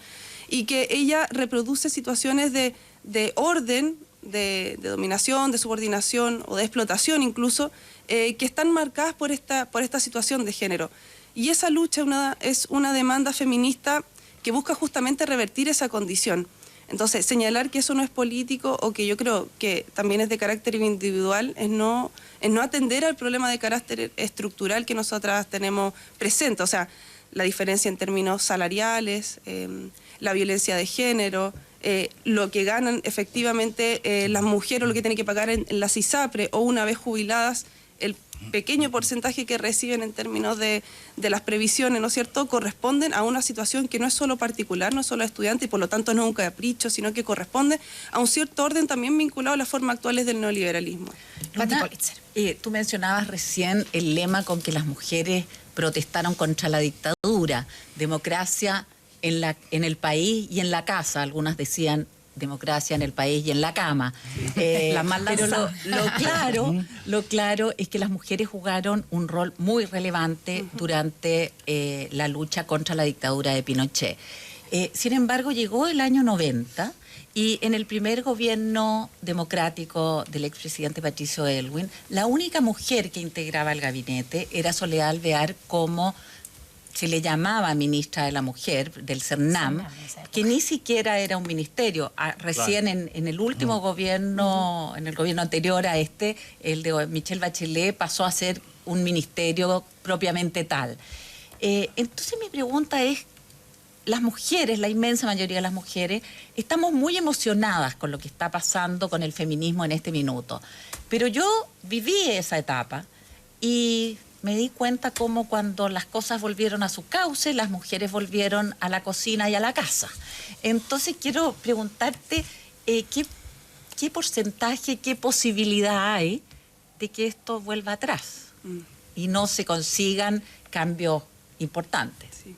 y que ella reproduce situaciones de orden de dominación, de subordinación o de explotación incluso, que están marcadas por esta situación de género. Y esa lucha es una demanda feminista que busca justamente revertir esa condición. Entonces, señalar que eso no es político o que yo creo que también es de carácter individual es no atender al problema de carácter estructural que nosotras tenemos presente. O sea, la diferencia en términos salariales, la violencia de género, lo que ganan efectivamente las mujeres o lo que tienen que pagar en las ISAPRE o una vez jubiladas, el pequeño porcentaje que reciben en términos de las previsiones, ¿no es cierto?, corresponden a una situación que no es solo particular, no es solo estudiante y por lo tanto no es un capricho, sino que corresponde a un cierto orden también vinculado a las formas actuales del neoliberalismo. Luna, tú mencionabas recién el lema con que las mujeres protestaron contra la dictadura, democracia en el país y en la casa. Algunas decían democracia en el país y en la cama. Pero lo claro es que las mujeres jugaron un rol muy relevante durante la lucha contra la dictadura de Pinochet. Sin embargo, llegó el año 90 y en el primer gobierno democrático del expresidente Patricio Aylwin, la única mujer que integraba el gabinete era Soledad Alvear, como se le llamaba ministra de la Mujer, del CERNAM, que ni siquiera era un ministerio. Recién en el último gobierno, en el gobierno anterior a este, el de Michelle Bachelet, pasó a ser un ministerio propiamente tal. Entonces mi pregunta es, las mujeres, la inmensa mayoría de las mujeres, estamos muy emocionadas con lo que está pasando con el feminismo en este minuto. Pero yo viví esa etapa y me di cuenta cómo cuando las cosas volvieron a su cauce, las mujeres volvieron a la cocina y a la casa. Entonces quiero preguntarte qué porcentaje, qué posibilidad hay de que esto vuelva atrás y no se consigan cambios importantes. Sí.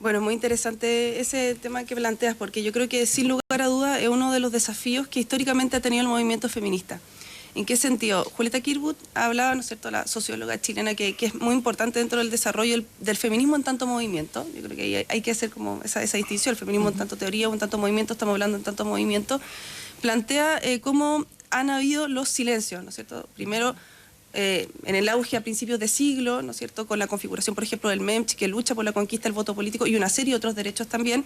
Bueno, muy interesante ese tema que planteas, porque yo creo que sin lugar a duda es uno de los desafíos que históricamente ha tenido el movimiento feminista. ¿En qué sentido? Julieta Kirwood hablaba, ¿no es cierto?, la socióloga chilena, que es muy importante dentro del desarrollo del feminismo en tanto movimiento. Yo creo que hay que hacer como esa distinción, el feminismo en tanto teoría o en tanto movimiento, estamos hablando en tanto movimiento. Plantea cómo han habido los silencios, ¿no es cierto? Primero, en el auge a principios de siglo, ¿no es cierto?, con la configuración, por ejemplo, del MEMCH, que lucha por la conquista del voto político y una serie de otros derechos también.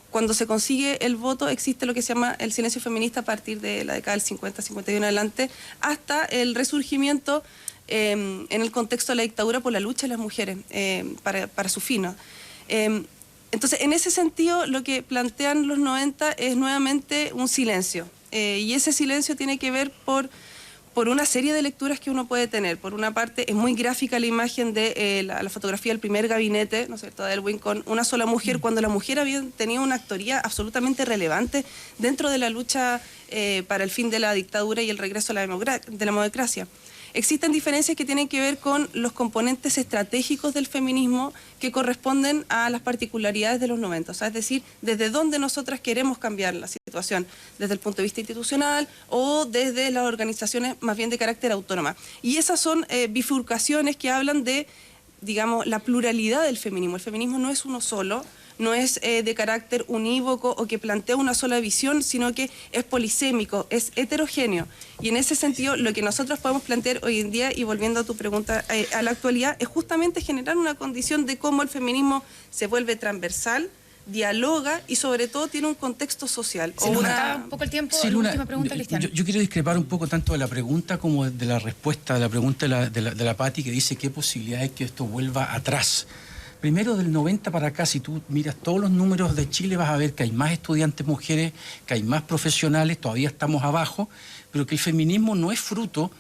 Cuando se consigue el voto, existe lo que se llama el silencio feminista a partir de la década del 50, 51 en adelante, hasta el resurgimiento en el contexto de la dictadura por la lucha de las mujeres para su fin, ¿no? Entonces, en ese sentido, lo que plantean los 90 es nuevamente un silencio. Y ese silencio tiene que ver por una serie de lecturas que uno puede tener. Por una parte, es muy gráfica la imagen de la fotografía del primer gabinete, ¿no es cierto?, de Aylwin, con una sola mujer, cuando la mujer había tenido una actoría absolutamente relevante dentro de la lucha para el fin de la dictadura y el regreso a la democracia. Existen diferencias que tienen que ver con los componentes estratégicos del feminismo que corresponden a las particularidades de los 90, o sea, es decir, desde dónde nosotras queremos cambiar la situación, desde el punto de vista institucional o desde las organizaciones más bien de carácter autónoma. Y esas son bifurcaciones que hablan de, digamos, la pluralidad del feminismo. El feminismo no es uno solo, no es de carácter unívoco o que plantea una sola visión, sino que es polisémico, es heterogéneo. Y en ese sentido, lo que nosotros podemos plantear hoy en día, y volviendo a tu pregunta a la actualidad, es justamente generar una condición de cómo el feminismo se vuelve transversal, dialoga y sobre todo tiene un contexto social. Se nos acaba un poco el tiempo. Sí, la Luna, última pregunta, Cristian. Yo quiero discrepar un poco tanto de la pregunta como de la respuesta, de la pregunta de la Pati, que dice qué posibilidad hay que esto vuelva atrás. Primero, del 90 para acá, si tú miras todos los números de Chile, vas a ver que hay más estudiantes mujeres, que hay más profesionales, todavía estamos abajo, pero que el feminismo no es fruto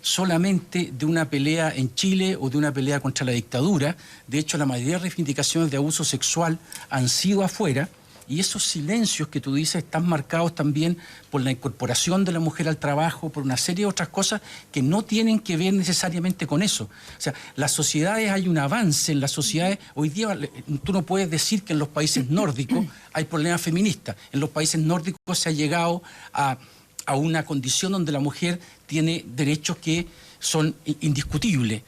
solamente de una pelea en Chile o de una pelea contra la dictadura. De hecho, la mayoría de reivindicaciones de abuso sexual han sido afuera, y esos silencios que tú dices están marcados también por la incorporación de la mujer al trabajo, por una serie de otras cosas que no tienen que ver necesariamente con eso. O sea, las sociedades, hay un avance en las sociedades. Hoy día tú no puedes decir que en los países nórdicos hay problemas feministas. En los países nórdicos se ha llegado a una condición donde la mujer tiene derechos que son indiscutibles.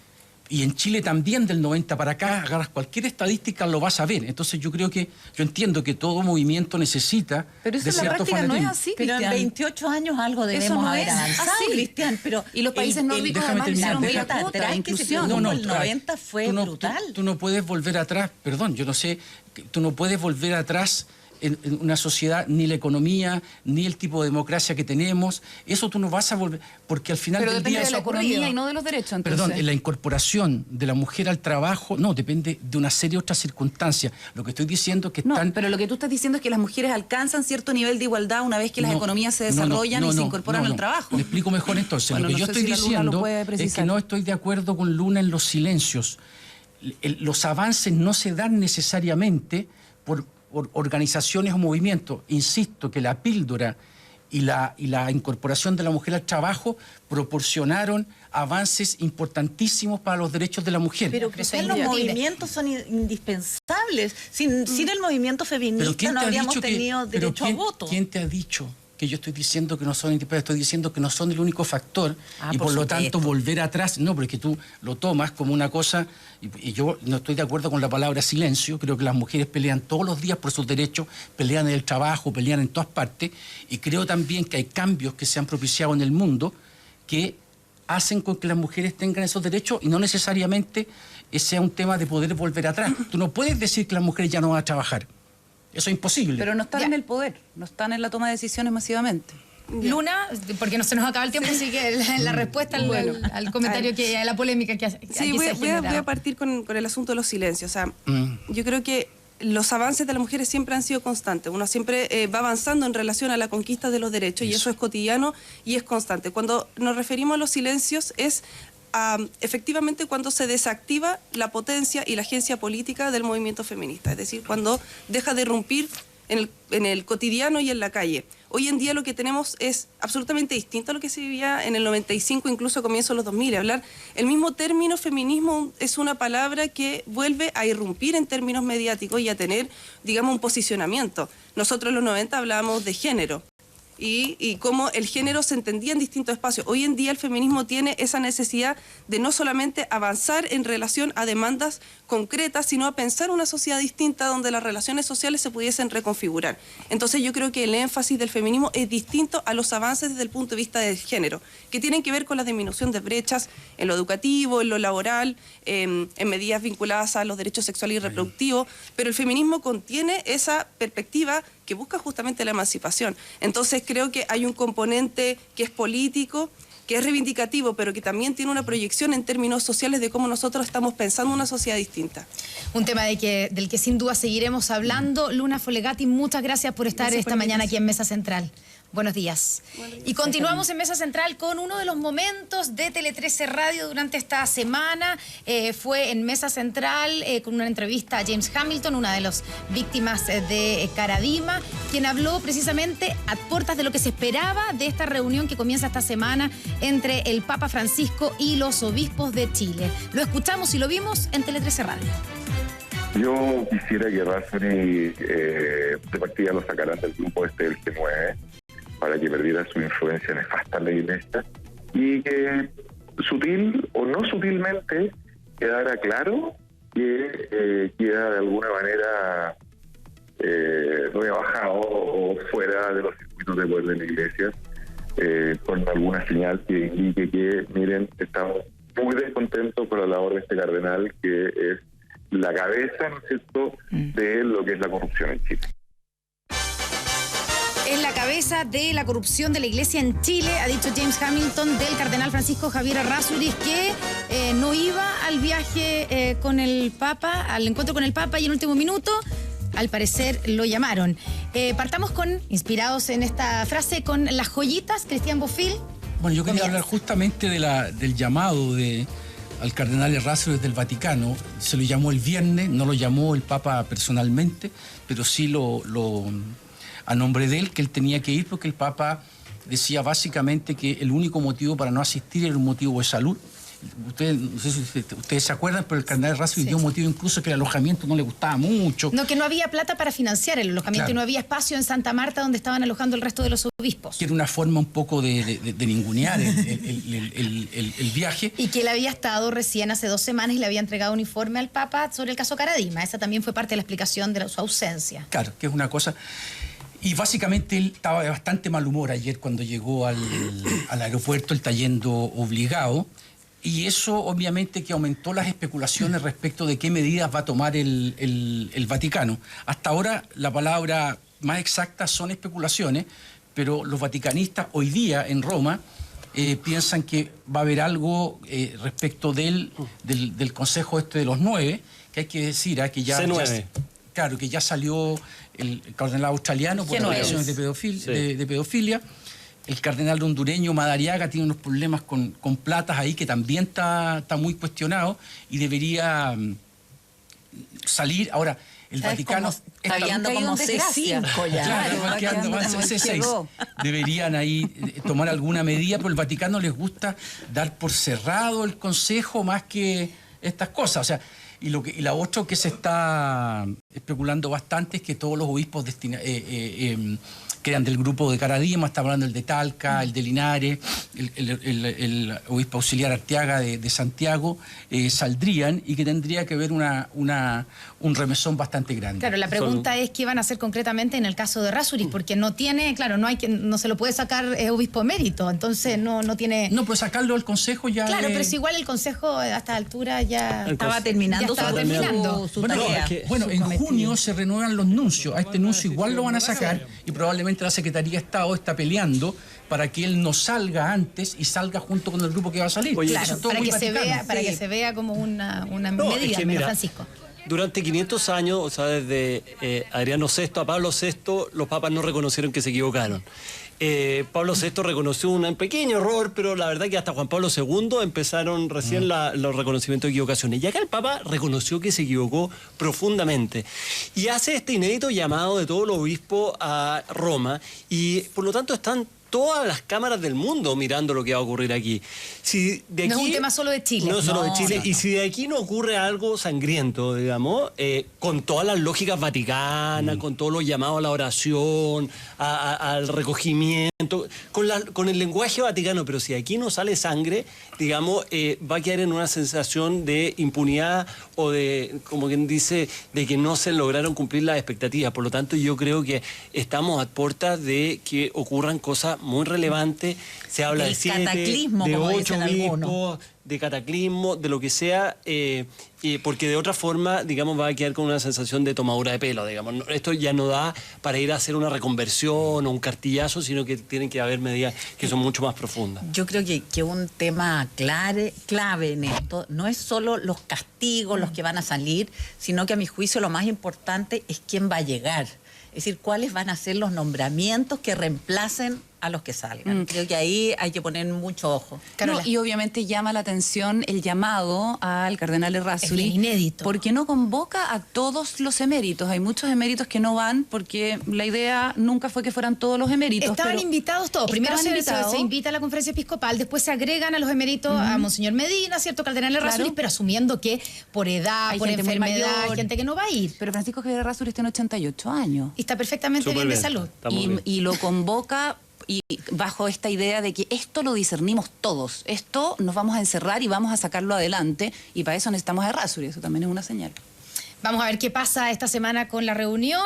Y en Chile también del 90 para acá, agarras cualquier estadística, lo vas a ver. Entonces yo entiendo que todo movimiento necesita pero eso de en la cierto práctica no es fanatismo. así, Pero en Cristian. 28 años algo Eso debemos no haber es avanzado, así. Cristian. Pero Y los países nórdicos déjame además terminar, hicieron déjame- vía cuota, inclusión. el 90 fue brutal. Tú no puedes volver atrás, perdón, yo no sé, tú no puedes volver atrás en una sociedad, ni la economía, ni el tipo de democracia que tenemos. Eso tú no vas a volver, porque al final Pero del depende día de la eso ha economía ocurrido. y no de los derechos, entonces. Perdón, en la incorporación de la mujer al trabajo, no, depende de una serie de otras circunstancias. Lo que estoy diciendo es que No, están... pero lo que tú estás diciendo es que las mujeres alcanzan cierto nivel de igualdad una vez que las No, economías se no, desarrollan y se incorporan no. al trabajo. Me explico mejor entonces. Bueno, Lo que no yo sé estoy si la Luna lo diciendo puede es que precisar. no estoy de acuerdo con Luna en los silencios. Los avances no se dan necesariamente por organizaciones o movimientos. Insisto que la píldora y la incorporación de la mujer al trabajo proporcionaron avances importantísimos para los derechos de la mujer. Pero Cristian, los movimientos son indispensables. Sin el movimiento ¿Pero feminista quién no te ha habríamos dicho tenido pero derecho a voto. ¿Quién te ha dicho que yo estoy diciendo que no son indispensables? Estoy diciendo que no son el único factor y por lo tanto volver atrás, no, porque tú lo tomas como una cosa, y yo no estoy de acuerdo con la palabra silencio. Creo que las mujeres pelean todos los días por sus derechos, pelean en el trabajo, pelean en todas partes, y creo también que hay cambios que se han propiciado en el mundo que hacen con que las mujeres tengan esos derechos y no necesariamente sea un tema de poder volver atrás. Tú no puedes decir que las mujeres ya no van a trabajar. Eso es imposible. Pero no están en el poder, no están en la toma de decisiones masivamente. Luna, porque no se nos acaba el tiempo, así que la respuesta al comentario, a la polémica que hace. Sí, voy a partir con el asunto de los silencios. O sea, yo creo que los avances de las mujeres siempre han sido constantes. Uno siempre va avanzando en relación a la conquista de los derechos y eso es cotidiano y es constante. Cuando nos referimos a los silencios es efectivamente cuando se desactiva la potencia y la agencia política del movimiento feminista, es decir, cuando deja de irrumpir en el cotidiano y en la calle. Hoy en día lo que tenemos es absolutamente distinto a lo que se vivía en el 95, incluso a comienzos de los 2000. Hablar el mismo término feminismo es una palabra que vuelve a irrumpir en términos mediáticos y a tener, digamos, un posicionamiento. Nosotros en los 90 hablábamos de género. Y cómo el género se entendía en distintos espacios. Hoy en día el feminismo tiene esa necesidad de no solamente avanzar en relación a demandas concretas, sino a pensar una sociedad distinta donde las relaciones sociales se pudiesen reconfigurar. Entonces yo creo que el énfasis del feminismo es distinto a los avances desde el punto de vista del género, que tienen que ver con la disminución de brechas en lo educativo, en lo laboral, en medidas vinculadas a los derechos sexuales y reproductivos, pero el feminismo contiene esa perspectiva que busca justamente la emancipación. Entonces creo que hay un componente que es político, que es reivindicativo, pero que también tiene una proyección en términos sociales de cómo nosotros estamos pensando una sociedad distinta. Un tema del que sin duda seguiremos hablando. Luna Folegatti, muchas gracias por estar esta mañana aquí en Mesa Central. Buenos días. Y continuamos en Mesa Central con uno de los momentos de Tele 13 Radio durante esta semana. Fue en Mesa Central con una entrevista a James Hamilton, una de las víctimas de Caradima, quien habló precisamente a puertas de lo que se esperaba de esta reunión que comienza esta semana entre el Papa Francisco y los obispos de Chile. Lo escuchamos y lo vimos en Tele 13 Radio. Yo quisiera que Razzoli de partida lo sacaran del grupo del G9 para que perdiera su influencia nefasta en la Iglesia y que sutil o no sutilmente quedara claro que queda de alguna manera rebajado o fuera de los circuitos de poder de la Iglesia con alguna señal que indique que, miren, estamos muy descontentos con la labor de este cardenal que es la cabeza, ¿no es cierto?, de lo que es la corrupción en Chile. Es la cabeza de la corrupción de la Iglesia en Chile, ha dicho James Hamilton del cardenal Francisco Javier Errázuriz, que no iba al viaje con el Papa, al encuentro con el Papa, y en último minuto, al parecer, lo llamaron. Partamos inspirados en esta frase, con las joyitas, Cristian Bofill. Bueno, yo quería hablar justamente del llamado al cardenal Errázuriz del Vaticano. Se lo llamó el viernes, no lo llamó el Papa personalmente, pero sí a nombre de él, que él tenía que ir porque el Papa decía básicamente que el único motivo para no asistir era un motivo de salud. no sé si ustedes se acuerdan, pero el cardenal Errázuriz dio un motivo incluso que el alojamiento no le gustaba mucho. No, que no había plata para financiar el alojamiento, claro, y no había espacio en Santa Marta donde estaban alojando el resto de los obispos. Que era una forma un poco de ningunear el viaje. Y que él había estado recién hace 2 semanas y le había entregado un informe al Papa sobre el caso Caradima. Esa también fue parte de la explicación de su ausencia. Claro, que es una cosa... Y básicamente él estaba de bastante mal humor ayer cuando llegó al aeropuerto, él está yendo obligado, y eso obviamente que aumentó las especulaciones respecto de qué medidas va a tomar el Vaticano. Hasta ahora la palabra más exacta son especulaciones, pero los vaticanistas hoy día en Roma piensan que va a haber algo respecto del Consejo de los 9, que hay que decir que ya... C9. Claro, que ya salió el cardenal australiano por alegaciones de pedofilia. El cardenal hondureño Madariaga tiene unos problemas con platas ahí que también está muy cuestionado y debería salir. Ahora, el Vaticano... Está viendo como C5 ya. Claro, va quedando más C6. Deberían ahí tomar alguna medida, pero el Vaticano les gusta dar por cerrado el Consejo más que estas cosas. O sea, y la otra que se está especulando bastante es que todos los obispos que eran del grupo de Caradima, está hablando el de Talca, el de Linares, el obispo auxiliar Arteaga de Santiago, saldrían, y que tendría que haber un remesón bastante grande. Claro, la pregunta es qué van a hacer concretamente en el caso de Errázuriz, porque no tiene, claro, no se lo puede sacar obispo emérito, entonces no tiene... No, pues sacarlo del Consejo ya... Claro, pero es igual el Consejo a esta altura ya estaba terminando su tarea. Bueno, en junio se renuevan los nuncios. A este nuncio igual lo van a sacar y probablemente la Secretaría de Estado está peleando para que él no salga antes y salga junto con el grupo que va a salir. Oye, claro, para que se vea como una medida, es que, mira, Francisco. Durante 500 años, o sea, desde Adriano VI a Pablo VI, los papas no reconocieron que se equivocaron. Pablo VI reconoció un pequeño error, pero la verdad que hasta Juan Pablo II empezaron recién los reconocimientos de equivocaciones. Y acá el Papa reconoció que se equivocó profundamente. Y hace este inédito llamado de todos los obispos a Roma, y por lo tanto están todas las cámaras del mundo mirando lo que va a ocurrir aquí. Si de aquí no es un tema solo de Chile. No solo de Chile. No. Y si de aquí no ocurre algo sangriento, digamos, con todas las lógicas vaticanas, con todos los llamados a la oración, al recogimiento, con el lenguaje vaticano, pero si de aquí no sale sangre, digamos, va a quedar en una sensación de impunidad o de, como quien dice, de que no se lograron cumplir las expectativas. Por lo tanto, yo creo que estamos a puertas de que ocurran cosas muy relevantes. Se habla de 7, de 8 obispos, de cataclismo, de lo que sea, porque de otra forma, digamos, va a quedar con una sensación de tomadura de pelo, digamos. Esto ya no da para ir a hacer una reconversión o un cartillazo, sino que tienen que haber medidas que son mucho más profundas. Yo creo que un tema clave en esto no es solo los castigos, los que van a salir, sino que a mi juicio lo más importante es quién va a llegar. Es decir, cuáles van a ser los nombramientos que reemplacen a los que salgan. Creo que ahí hay que poner mucho ojo. No, y obviamente llama la atención el llamado al cardenal Errázuriz, inédito, porque no convoca a todos los eméritos. Hay muchos eméritos que no van porque la idea nunca fue que fueran todos los eméritos. Estaban invitados todos. Primero se invita a la conferencia episcopal, después se agregan a los eméritos a Monseñor Medina, ¿cierto? Cardenal Errázuriz, pero asumiendo que por edad, por enfermedad, hay gente que no va a ir. Pero Francisco Javier Errázuriz tiene 88 años. Y está perfectamente bien de salud. Y lo convoca y bajo esta idea de que esto lo discernimos todos, esto nos vamos a encerrar y vamos a sacarlo adelante, y para eso necesitamos a Errázuriz, eso también es una señal. Vamos a ver qué pasa esta semana con la reunión,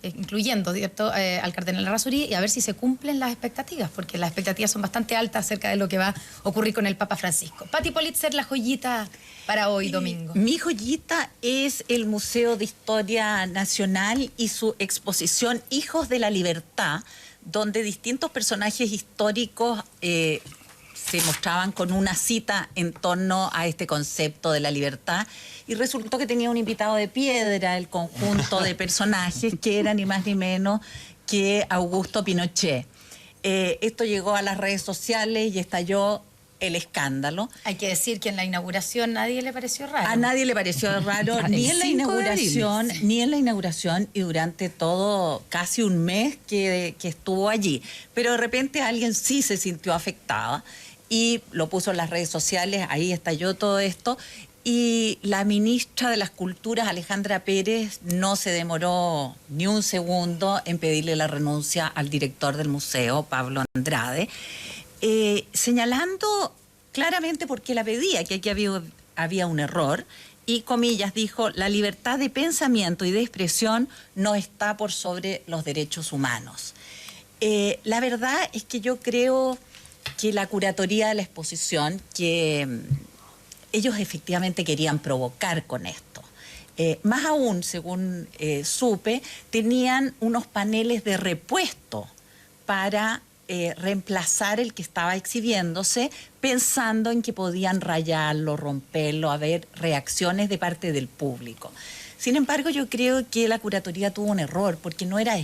incluyendo, ¿cierto?, al cardenal Errázuriz, y a ver si se cumplen las expectativas, porque las expectativas son bastante altas acerca de lo que va a ocurrir con el Papa Francisco. Pati Politzer, la joyita para hoy domingo. Mi joyita es el Museo de Historia Nacional y su exposición Hijos de la Libertad, donde distintos personajes históricos se mostraban con una cita en torno a este concepto de la libertad, y resultó que tenía un invitado de piedra, el conjunto de personajes que era ni más ni menos que Augusto Pinochet. Esto llegó a las redes sociales y estalló el escándalo. Hay que decir que en la inauguración nadie le pareció raro. A nadie le pareció raro, ni en la inauguración, y durante todo casi un mes que estuvo allí. Pero de repente alguien sí se sintió afectada y lo puso en las redes sociales, ahí estalló todo esto. Y la ministra de las Culturas, Alejandra Pérez, no se demoró ni un segundo en pedirle la renuncia al director del museo, Pablo Andrade, señalando claramente por qué la pedía, que aquí había un error, y comillas dijo, la libertad de pensamiento y de expresión no está por sobre los derechos humanos. La verdad es que yo creo que la curatoría de la exposición, que ellos efectivamente querían provocar con esto. Más aún, según supe, tenían unos paneles de repuesto para reemplazar el que estaba exhibiéndose, pensando en que podían rayarlo, romperlo, haber reacciones de parte del público. Sin embargo, yo creo que la curatoría tuvo un error, porque no era...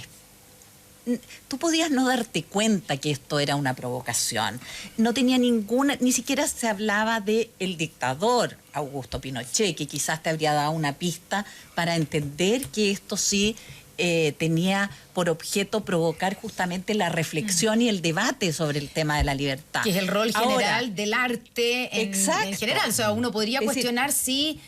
Tú podías no darte cuenta que esto era una provocación. No tenía ninguna, ni siquiera se hablaba de el dictador Augusto Pinochet, que quizás te habría dado una pista para entender que esto sí tenía por objeto provocar justamente la reflexión y el debate sobre el tema de la libertad. Que es el rol general del arte en general. O sea, uno podría cuestionar si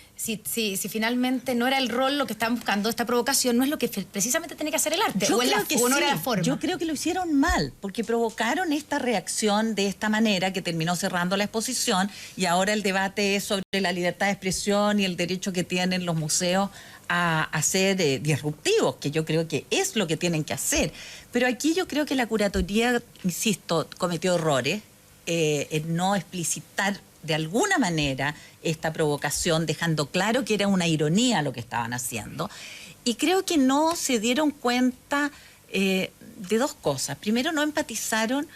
finalmente no era el rol lo que estaban buscando, esta provocación no es lo que precisamente tiene que hacer el arte, o no era la forma. Yo creo que lo hicieron mal, porque provocaron esta reacción de esta manera que terminó cerrando la exposición, y ahora el debate es sobre la libertad de expresión y el derecho que tienen los museos a ser disruptivos, que yo creo que es lo que tienen que hacer. Pero aquí yo creo que la curatoría, insisto, cometió errores en no explicitar de alguna manera esta provocación, dejando claro que era una ironía lo que estaban haciendo. Y creo que no se dieron cuenta de dos cosas. Primero, no empatizaron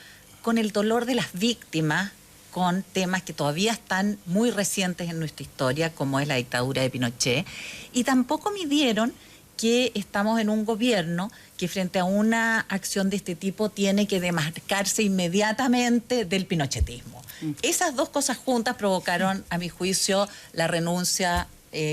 con el dolor de las víctimas, con temas que todavía están muy recientes en nuestra historia, como es la dictadura de Pinochet, y tampoco midieron que estamos en un gobierno que frente a una acción de este tipo tiene que demarcarse inmediatamente del pinochetismo. Esas dos cosas juntas provocaron, a mi juicio, la renuncia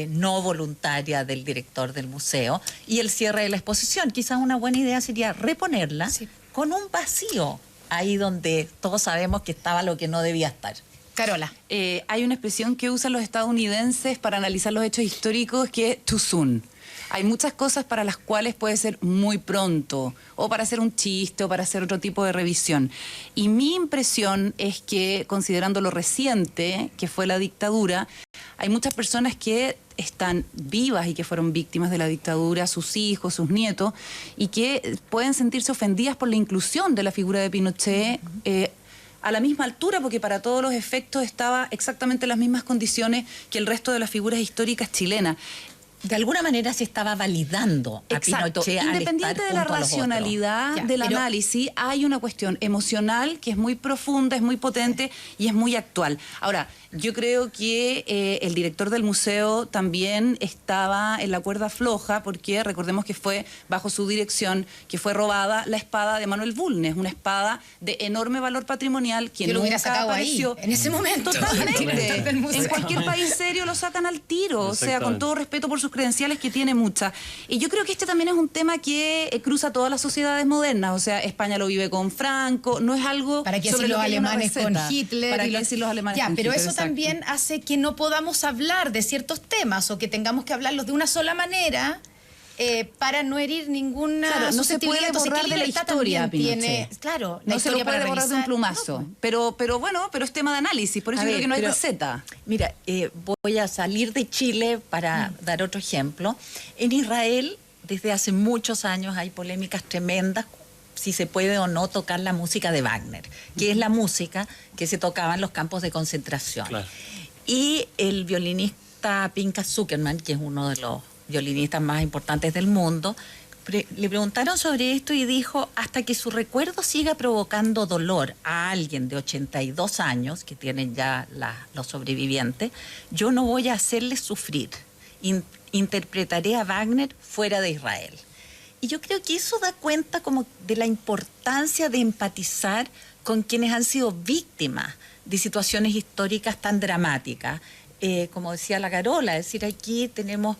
no voluntaria del director del museo y el cierre de la exposición. Quizás una buena idea sería reponerla con un vacío, ahí donde todos sabemos que estaba lo que no debía estar. Carola. Hay una expresión que usan los estadounidenses para analizar los hechos históricos que es too soon. Hay muchas cosas para las cuales puede ser muy pronto, o para hacer un chiste, o para hacer otro tipo de revisión. Y mi impresión es que, considerando lo reciente que fue la dictadura, hay muchas personas que están vivas y que fueron víctimas de la dictadura, sus hijos, sus nietos, y que pueden sentirse ofendidas por la inclusión de la figura de Pinochet a la misma altura, porque para todos los efectos estaba exactamente en las mismas condiciones que el resto de las figuras históricas chilenas. De alguna manera se estaba validando a Pinochet. Independiente de la racionalidad del análisis, hay una cuestión emocional que es muy profunda, es muy potente y es muy actual. Ahora, yo creo que el director del museo también estaba en la cuerda floja, porque recordemos que fue bajo su dirección que fue robada la espada de Manuel Bulnes, una espada de enorme valor patrimonial que yo lo hubiera nunca sacado apareció. Ahí, en ese momento. Totalmente. En cualquier país serio lo sacan al tiro, o sea, con todo respeto por sus credenciales, que tiene muchas. Y yo creo que este también es un tema que cruza todas las sociedades modernas. O sea, España lo vive con Franco, no es algo... ¿Para qué decir los alemanes con Hitler? ¿Para qué decir los alemanes con pero Hitler? eso también hace que no podamos hablar de ciertos temas, o que tengamos que hablarlos de una sola manera, para no herir ninguna... Claro, no se puede borrar de la historia, tiene, claro, no se lo puede borrar de un plumazo. No. Pero es tema de análisis, por eso creo que no hay receta. Mira, voy a salir de Chile para dar otro ejemplo. En Israel, desde hace muchos años, hay polémicas tremendas si se puede o no tocar la música de Wagner, que es la música que se tocaba en los campos de concentración. Claro. Y el violinista Pinchas Zuckerman, que es uno de los violinistas más importantes del mundo, le preguntaron sobre esto y dijo: hasta que su recuerdo siga provocando dolor a alguien de 82 años, que tienen ya los sobrevivientes, yo no voy a hacerles sufrir. Interpretaré a Wagner fuera de Israel. Y yo creo que eso da cuenta como de la importancia de empatizar con quienes han sido víctimas de situaciones históricas tan dramáticas. Como decía la Carola, es decir, aquí tenemos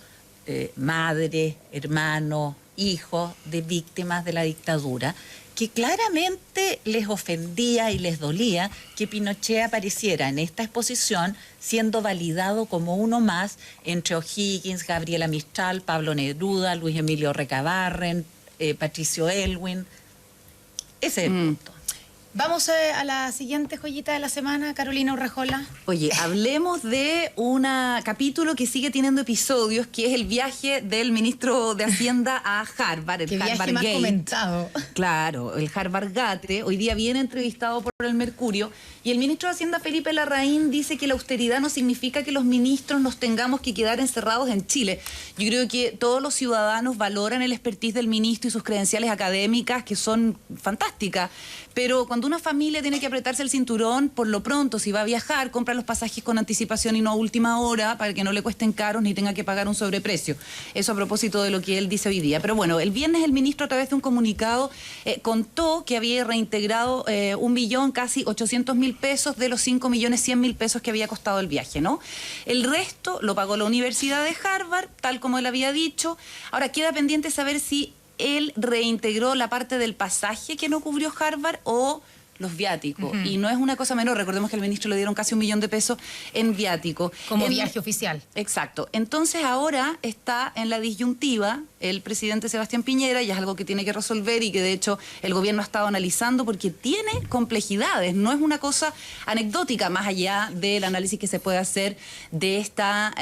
madres, hermanos, hijos de víctimas de la dictadura, que claramente les ofendía y les dolía que Pinochet apareciera en esta exposición siendo validado como uno más entre O'Higgins, Gabriela Mistral, Pablo Neruda, Luis Emilio Recabarren, Patricio Elwin. Ese es el punto. Vamos a la siguiente joyita de la semana, Carolina Urrejola. Oye, hablemos de un capítulo que sigue teniendo episodios, que es el viaje del ministro de Hacienda a Harvard, el Qué viaje Harvard más Gate. comentado. Claro, el Harvard Gate. Hoy día viene entrevistado por el Mercurio y el ministro de Hacienda, Felipe Larraín, dice que la austeridad no significa que los ministros nos tengamos que quedar encerrados en Chile. Yo creo que todos los ciudadanos valoran el expertise del ministro y sus credenciales académicas, que son fantásticas, pero cuando una familia tiene que apretarse el cinturón, por lo pronto, si va a viajar, compra los pasajes con anticipación y no a última hora para que no le cuesten caros ni tenga que pagar un sobreprecio. Eso a propósito de lo que él dice hoy día. Pero bueno, el viernes el ministro, a través de un comunicado, contó que había reintegrado 1.800.000 pesos de los 5.100.000 pesos que había costado el viaje, ¿no? El resto lo pagó la Universidad de Harvard, tal como él había dicho. Ahora queda pendiente saber si él reintegró la parte del pasaje que no cubrió Harvard o los viáticos. Y no es una cosa menor. Recordemos que al ministro le dieron casi 1 millón de pesos en viático. Como viaje oficial. Exacto. Entonces ahora está en la disyuntiva el presidente Sebastián Piñera, y es algo que tiene que resolver y que de hecho el gobierno ha estado analizando porque tiene complejidades. No es una cosa anecdótica, más allá del análisis que se puede hacer de esta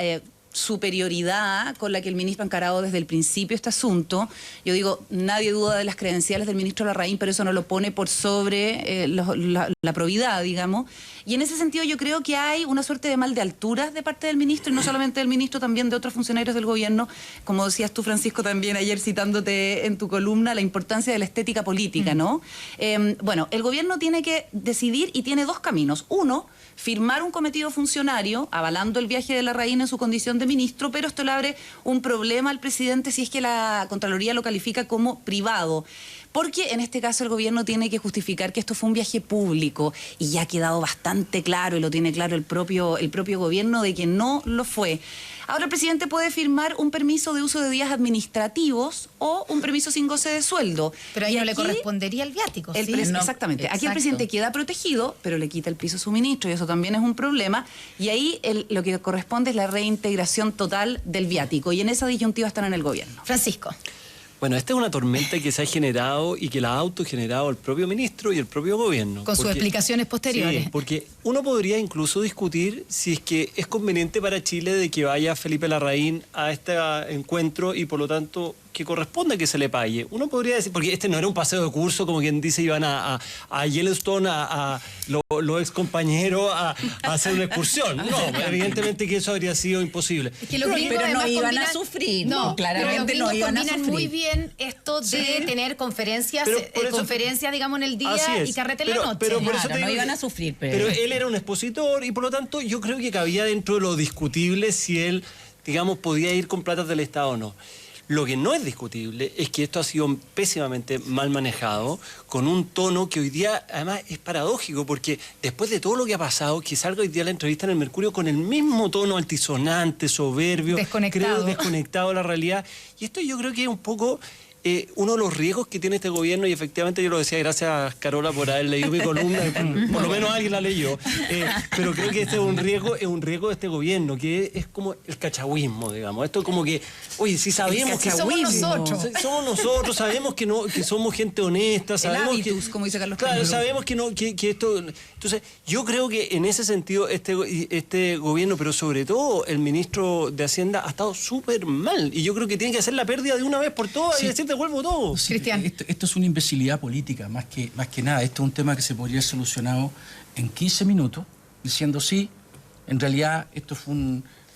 superioridad con la que el ministro ha encarado desde el principio este asunto. Yo digo, nadie duda de las credenciales del ministro Larraín, pero eso no lo pone por sobre la probidad, digamos. Y en ese sentido yo creo que hay una suerte de mal de alturas de parte del ministro, y no solamente del ministro, también de otros funcionarios del gobierno, como decías tú, Francisco, también ayer citándote en tu columna, la importancia de la estética política, ¿no? Bueno, el gobierno tiene que decidir y tiene dos caminos. Uno, firmar un cometido funcionario avalando el viaje de Larraín en su condición de ministro, pero esto le abre un problema al presidente si es que la Contraloría lo califica como privado. Porque en este caso el gobierno tiene que justificar que esto fue un viaje público, y ya ha quedado bastante claro, y lo tiene claro el propio gobierno, de que no lo fue. Ahora el presidente puede firmar un permiso de uso de días administrativos o un permiso sin goce de sueldo. Pero ahí y no le aquí correspondería el viático, ¿sí? Exactamente. Aquí el presidente queda protegido, pero le quita el piso a su ministro, y eso también es un problema. Y ahí lo que corresponde es la reintegración total del viático. Y en esa disyuntiva están en el gobierno. Francisco. Bueno, esta es una tormenta que se ha generado y que la ha autogenerado el propio ministro y el propio gobierno. Con sus explicaciones posteriores. Sí, porque uno podría incluso discutir si es que es conveniente para Chile de que vaya Felipe Larraín a este encuentro y por lo tanto que corresponde que se le pague. Uno podría decir, porque este no era un paseo de curso, como quien dice, iban a Yellowstone, a los ex compañeros a hacer una excursión. No, evidentemente que eso habría sido imposible. Es que los gringos pero no además iban combinan, a sufrir, no, claramente pero los no iban a combinan sufrir. muy bien esto de tener conferencias, conferencias, digamos, en el día y carrete en la noche. Pero por eso Claro, te no digo, iban a sufrir. Pero él era un expositor y por lo tanto yo creo que cabía dentro de lo discutible si él, digamos, podía ir con platas del Estado o no. Lo que no es discutible es que esto ha sido pésimamente mal manejado, con un tono que hoy día, además, es paradójico, porque después de todo lo que ha pasado, que salga hoy día la entrevista en el Mercurio con el mismo tono altisonante, soberbio, desconectado de la realidad. Y esto yo creo que es un poco uno de los riesgos que tiene este gobierno, y efectivamente yo lo decía, gracias Carola por haber leído mi columna, por lo menos alguien la leyó, pero creo que este es un riesgo de este gobierno, que es como el cachagüismo, digamos. Esto como que, oye, si sabemos que somos nosotros, sabemos que somos gente honesta, sabemos el hábitus, como dice Carlos. Claro, sabemos que esto... Entonces, yo creo que en ese sentido este gobierno, pero sobre todo el ministro de Hacienda, ha estado súper mal, y yo creo que tiene que hacer la pérdida de una vez por todas, y decir devuelvo todo. Sí, Cristian. Esto es una imbecilidad política, más que nada. Esto es un tema que se podría haber solucionado en 15 minutos, diciendo sí, en realidad esto fue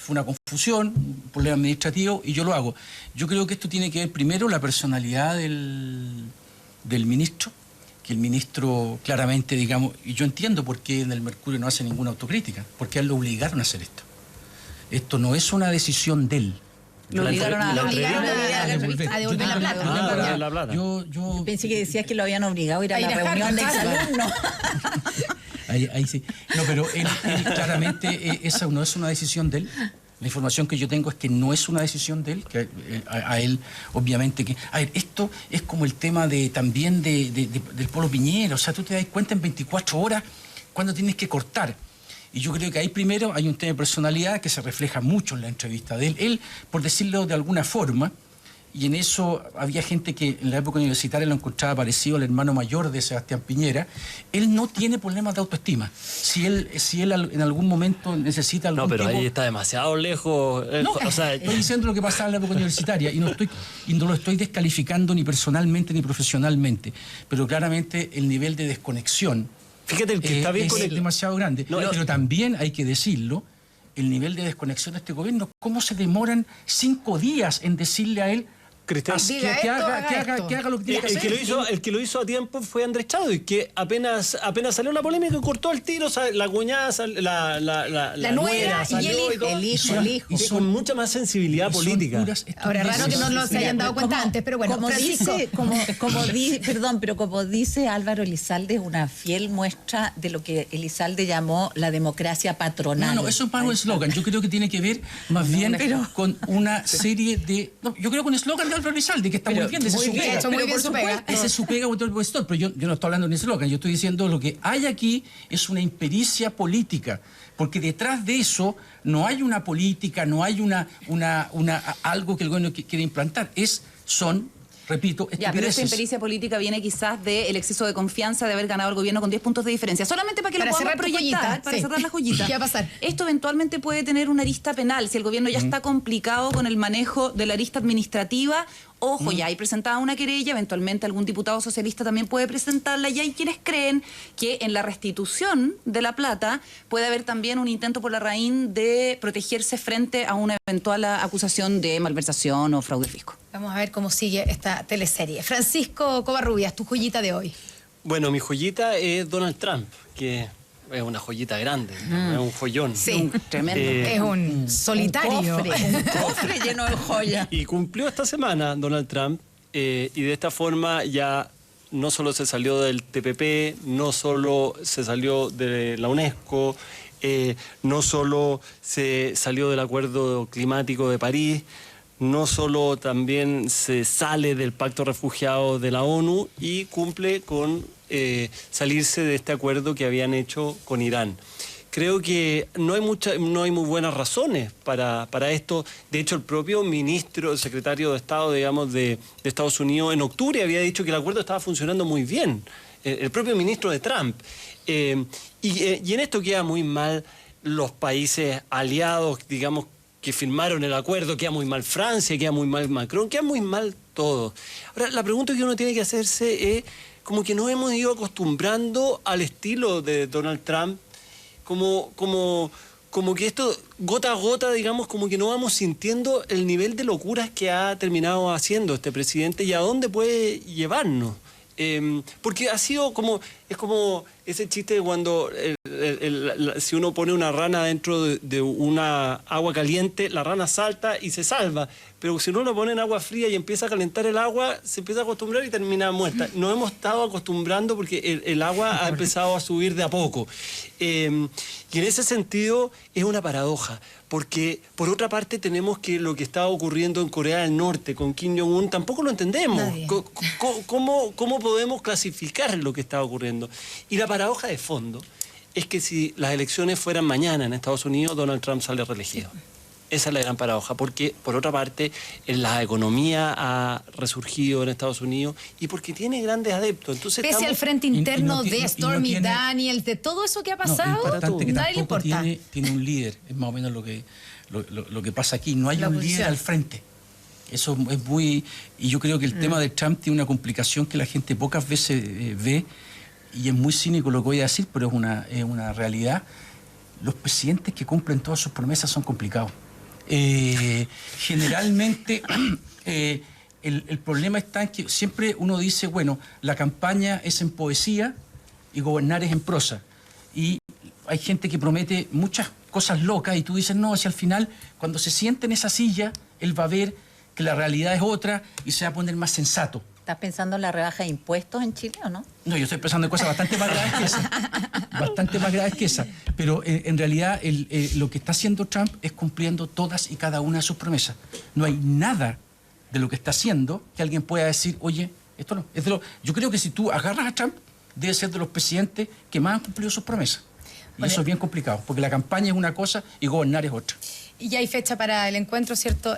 una confusión, un problema administrativo, y yo lo hago. Yo creo que esto tiene que ver primero la personalidad del ministro, que el ministro claramente, digamos, y yo entiendo por qué en el Mercurio no hace ninguna autocrítica, porque a él lo obligaron a hacer esto. Esto no es una decisión de él. Lo obligaron a devolver la plata. Yo pensé que decías que lo habían obligado a ir a la reunión de exalumnos. Ahí sí. No, pero él claramente, esa no es una decisión de él. La información que yo tengo es que no es una decisión de él, que a él, obviamente, que... A ver, esto es como el tema también del Polo Piñera, o sea, tú te das cuenta en 24 horas cuando tienes que cortar. Y yo creo que ahí primero hay un tema de personalidad que se refleja mucho en la entrevista de él. Él, por decirlo de alguna forma, y en eso había gente que en la época universitaria lo encontraba parecido al hermano mayor de Sebastián Piñera, él no tiene problemas de autoestima. Si él en algún momento necesita algún No, pero tipo... ahí está demasiado lejos. No, o sea, estoy diciendo lo que pasaba en la época universitaria y no lo estoy descalificando ni personalmente ni profesionalmente, pero claramente el nivel de desconexión fíjate, el que está bien es demasiado grande. No, pero también hay que decirlo, el nivel de desconexión de este gobierno, cómo se demoran 5 días en decirle a él Cristian, que haga lo que tiene que hacer. El que lo hizo a tiempo fue Andrés Chadwick, y que apenas salió la polémica, cortó el tiro, la cuñada, la nuera salió y todo. el hijo. Y con mucha más sensibilidad política. Ahora, es raro que no se hayan dado cuenta antes, pero bueno, como dice Álvaro Elizalde, es una fiel muestra de lo que Elizalde llamó la democracia patronal. No, eso es para un eslogan. Yo creo que tiene que ver más bien con una serie de... No, yo creo que un eslogan de Álvaro Elizalde, que está muy bien, ese es su pega como opositor, pero yo no estoy hablando de un eslogan, yo estoy diciendo lo que hay aquí es una impericia política, porque detrás de eso no hay una política, no hay algo que el gobierno quiere implantar, repito, ya, pero esta impericia política viene quizás del exceso de confianza de haber ganado el gobierno con 10 puntos de diferencia. Solamente para que lo podamos proyectar, para cerrar la joyita. ¿Qué va a pasar? Esto eventualmente puede tener una arista penal. Si el gobierno ya está complicado con el manejo de la arista administrativa, ojo, ya hay presentada una querella, eventualmente algún diputado socialista también puede presentarla, y hay quienes creen que en la restitución de la plata puede haber también un intento por la RAIN de protegerse frente a una eventual acusación de malversación o fraude fisco. Vamos a ver cómo sigue esta teleserie. Francisco Covarrubias, tu joyita de hoy. Bueno, mi joyita es Donald Trump, que es una joyita grande, es un joyón. Sí, tremendo. Es un solitario. Un cofre lleno de joyas. Y cumplió esta semana Donald Trump, y de esta forma ya no solo se salió del TPP, no solo se salió de la UNESCO, no solo se salió del Acuerdo Climático de París, no solo también se sale del Pacto de Refugiados de la ONU y cumple con salirse de este acuerdo que habían hecho con Irán. Creo que no hay muy buenas razones para esto. De hecho, el propio secretario de Estado, digamos, de Estados Unidos, en octubre había dicho que el acuerdo estaba funcionando muy bien. El propio ministro de Trump. Y en esto queda muy mal los países aliados, digamos, que firmaron el acuerdo, queda muy mal Francia, queda muy mal Macron, queda muy mal todo. Ahora, la pregunta que uno tiene que hacerse es, como que nos hemos ido acostumbrando al estilo de Donald Trump, como que esto, gota a gota, digamos, como que no vamos sintiendo el nivel de locuras que ha terminado haciendo este presidente y a dónde puede llevarnos. Porque ha sido es como ese chiste de cuando si uno pone una rana dentro de una agua caliente, la rana salta y se salva, pero si uno lo pone en agua fría y empieza a calentar el agua, se empieza a acostumbrar y termina muerta. Nos hemos estado acostumbrando porque el agua ha empezado a subir de a poco, y en ese sentido es una paradoja, porque por otra parte tenemos que lo que está ocurriendo en Corea del Norte con Kim Jong-un tampoco lo entendemos. ¿Cómo podemos clasificar lo que está ocurriendo? Y la paradoja de fondo es que si las elecciones fueran mañana en Estados Unidos, Donald Trump sale reelegido. Esa es la gran paradoja, porque por otra parte la economía ha resurgido en Estados Unidos y porque tiene grandes adeptos. Entonces pese al frente interno de Stormy Daniels, de todo eso que ha pasado, nadie le importa. Tiene un líder, es más o menos lo que pasa aquí. No hay un líder al frente. Eso es muy... Y yo creo que el tema de Trump tiene una complicación que la gente pocas veces ve, y es muy cínico lo que voy a decir, pero es una realidad. Los presidentes que cumplen todas sus promesas son complicados. Generalmente el problema está en que siempre uno dice, bueno, la campaña es en poesía y gobernar es en prosa. Y hay gente que promete muchas cosas locas y tú dices, no, si al final, cuando se siente en esa silla, él va a ver que la realidad es otra y se va a poner más sensato. ¿Estás pensando en la rebaja de impuestos en Chile o no? No, yo estoy pensando en cosas bastante más graves que esa. Bastante más graves que esa. Pero en realidad lo que está haciendo Trump es cumpliendo todas y cada una de sus promesas. No hay nada de lo que está haciendo que alguien pueda decir, oye, esto no. Yo creo que si tú agarras a Trump, debe ser de los presidentes que más han cumplido sus promesas. Y eso es bien complicado, porque la campaña es una cosa y gobernar es otra. Y ya hay fecha para el encuentro, ¿cierto?,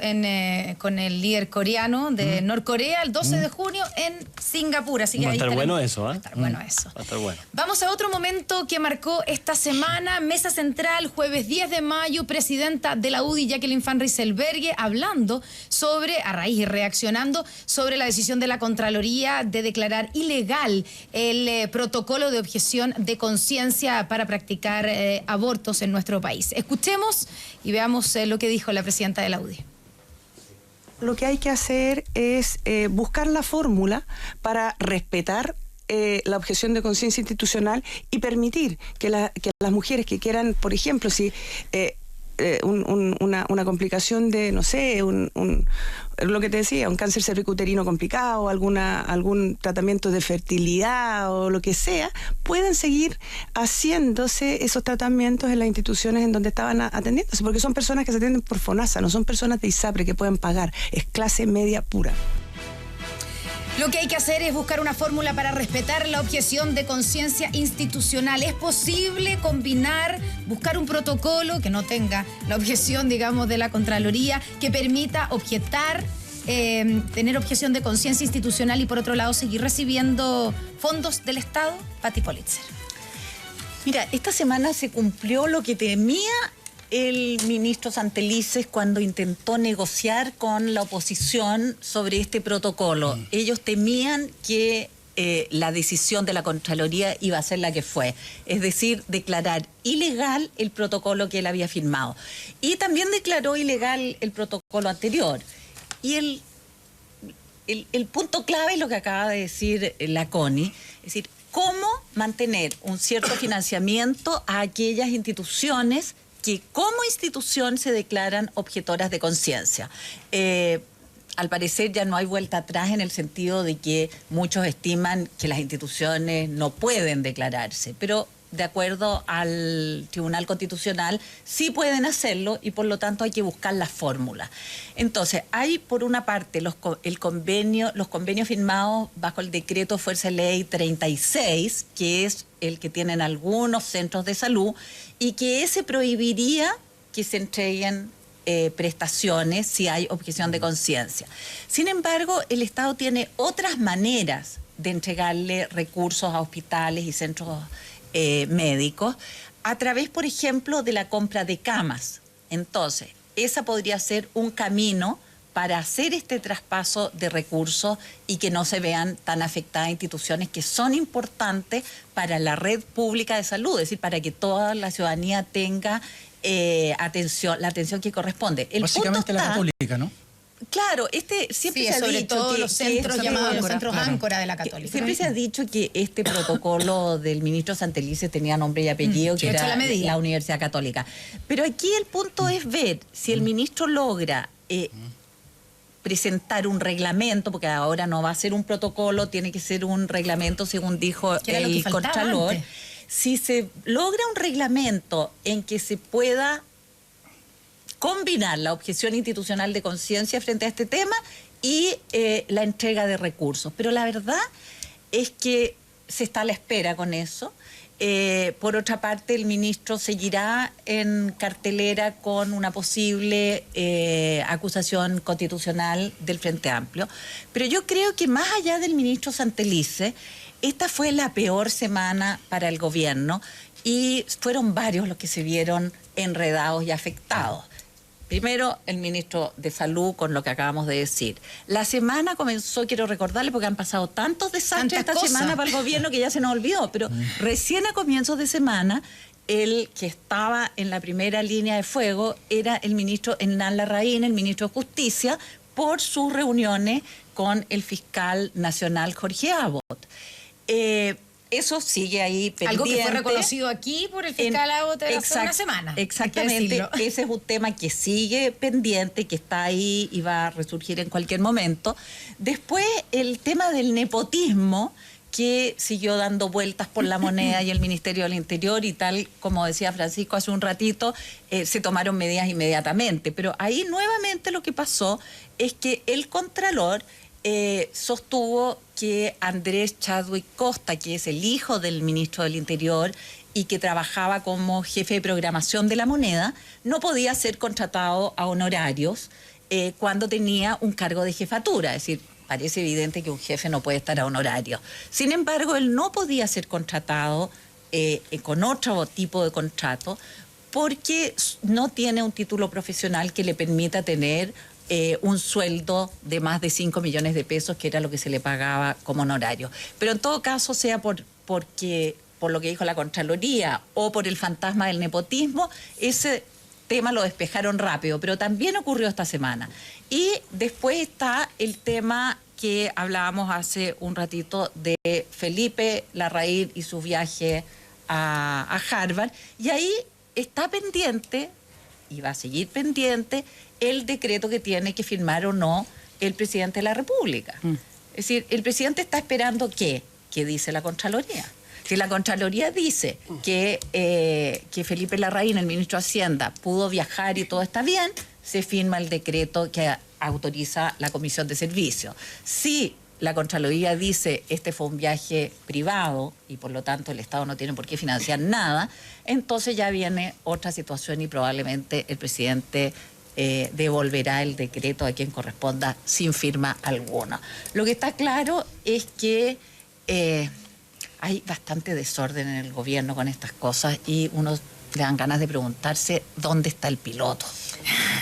con el líder coreano de Norcorea, el 12 de junio en Singapur. Así que va a estar bueno Va eso, a estar bueno eso. Va a estar bueno. Vamos a otro momento que marcó esta semana. Mesa Central, jueves 10 de mayo, presidenta de la UDI, Jacqueline Van Rysselberghe, hablando sobre, a raíz y reaccionando, sobre la decisión de la Contraloría de declarar ilegal el protocolo de objeción de conciencia para practicar abortos en nuestro país. Escuchemos y veamos lo que dijo la presidenta de la UDI. Lo que hay que hacer es buscar la fórmula para respetar la objeción de conciencia institucional y permitir que las mujeres que quieran, por ejemplo, si una complicación de, no sé, lo que te decía, un cáncer cervicuterino complicado, algún tratamiento de fertilidad o lo que sea, pueden seguir haciéndose esos tratamientos en las instituciones en donde estaban atendiéndose, porque son personas que se atienden por FONASA, no son personas de ISAPRE que pueden pagar, es clase media pura. Lo que hay que hacer es buscar una fórmula para respetar la objeción de conciencia institucional. ¿Es posible buscar un protocolo que no tenga la objeción, digamos, de la Contraloría, que permita objetar, tener objeción de conciencia institucional y, por otro lado, seguir recibiendo fondos del Estado? Pati Politzer. Mira, esta semana se cumplió lo que temía el ministro Santelices cuando intentó negociar con la oposición sobre este protocolo. Ellos temían que la decisión de la Contraloría iba a ser la que fue, es decir, declarar ilegal el protocolo que él había firmado. Y también declaró ilegal el protocolo anterior. Y el punto clave es lo que acaba de decir la Connie, es decir, cómo mantener un cierto financiamiento a aquellas instituciones que como institución se declaran objetoras de conciencia. Al parecer ya no hay vuelta atrás en el sentido de que muchos estiman que las instituciones no pueden declararse, pero de acuerdo al Tribunal Constitucional sí pueden hacerlo y por lo tanto hay que buscar la fórmula. Entonces, hay por una parte los convenios firmados bajo el decreto Fuerza Ley 36, que es el que tienen algunos centros de salud y que ese prohibiría que se entreguen prestaciones si hay objeción de conciencia. Sin embargo, el Estado tiene otras maneras de entregarle recursos a hospitales y centros médicos a través, por ejemplo, de la compra de camas. Entonces, esa podría ser un camino para hacer este traspaso de recursos y que no se vean tan afectadas instituciones que son importantes para la red pública de salud, es decir, para que toda la ciudadanía tenga la atención que corresponde. Básicamente la católica, ¿no? Claro, siempre se ha sobre dicho todo que los centros llamados los centros claro, áncora de la Católica. Siempre se ha dicho que este protocolo del ministro Santelices tenía nombre y apellido, que era la Universidad Católica. Pero aquí el punto es ver si el ministro logra presentar un reglamento, porque ahora no va a ser un protocolo, tiene que ser un reglamento, según dijo el Contralor. Si se logra un reglamento en que se pueda combinar la objeción institucional de conciencia frente a este tema y la entrega de recursos. Pero la verdad es que se está a la espera con eso. Por otra parte, el ministro seguirá en cartelera con una posible acusación constitucional del Frente Amplio. Pero yo creo que más allá del ministro Santelices, esta fue la peor semana para el gobierno y fueron varios los que se vieron enredados y afectados. Primero, el ministro de Salud, con lo que acabamos de decir. La semana comenzó, quiero recordarle, porque han pasado tantos desastres esta semana para el gobierno que ya se nos olvidó, pero recién a comienzos de semana, el que estaba en la primera línea de fuego era el ministro Hernán Larraín, el ministro de Justicia, por sus reuniones con el fiscal nacional Jorge Abbott. eso sigue ahí pendiente. Algo que fue reconocido aquí por el fiscal Agote hace una semana. Exactamente. Ese es un tema que sigue pendiente, que está ahí y va a resurgir en cualquier momento. Después, el tema del nepotismo, que siguió dando vueltas por la moneda y el Ministerio del Interior, y tal como decía Francisco hace un ratito, se tomaron medidas inmediatamente. Pero ahí nuevamente lo que pasó es que el Contralor sostuvo que Andrés Chadwick Costa, que es el hijo del ministro del Interior y que trabajaba como jefe de programación de la moneda, no podía ser contratado a honorarios cuando tenía un cargo de jefatura, es decir, parece evidente que un jefe no puede estar a honorario. Sin embargo, él no podía ser contratado con otro tipo de contrato porque no tiene un título profesional que le permita tener un sueldo de más de 5 millones de pesos, que era lo que se le pagaba como honorario. Pero en todo caso, sea por lo que dijo la Contraloría o por el fantasma del nepotismo, ese tema lo despejaron rápido, pero también ocurrió esta semana. Y después está el tema que hablábamos hace un ratito de Felipe Larraín y su viaje a Harvard, y ahí está pendiente, y va a seguir pendiente, el decreto que tiene que firmar o no el presidente de la República. Es decir, el presidente está esperando ¿qué dice la Contraloría? Si la Contraloría dice que Felipe Larraín, el ministro de Hacienda, pudo viajar y todo está bien, se firma el decreto que autoriza la Comisión de Servicios. Si la Contraloría dice este fue un viaje privado y por lo tanto el Estado no tiene por qué financiar nada, entonces ya viene otra situación y probablemente el presidente devolverá el decreto a quien corresponda sin firma alguna. Lo que está claro es que hay bastante desorden en el gobierno con estas cosas y uno le dan ganas de preguntarse dónde está el piloto.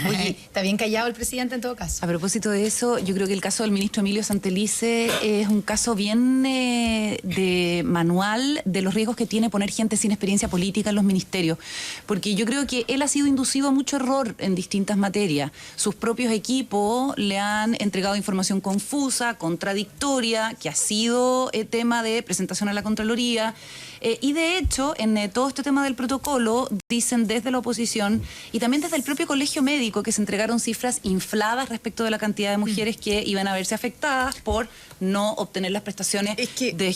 Oye, está bien callado el presidente en todo caso. A propósito de eso, yo creo que el caso del ministro Emilio Santelice es un caso bien de manual de los riesgos que tiene poner gente sin experiencia política en los ministerios. Porque yo creo que él ha sido inducido a mucho error en distintas materias. Sus propios equipos le han entregado información confusa, contradictoria, que ha sido tema de presentación a la Contraloría. Y de hecho, en todo este tema del protocolo, dicen desde la oposición y también desde el propio colegio médico que se entregaron cifras infladas respecto de la cantidad de mujeres que iban a verse afectadas por no obtener las prestaciones de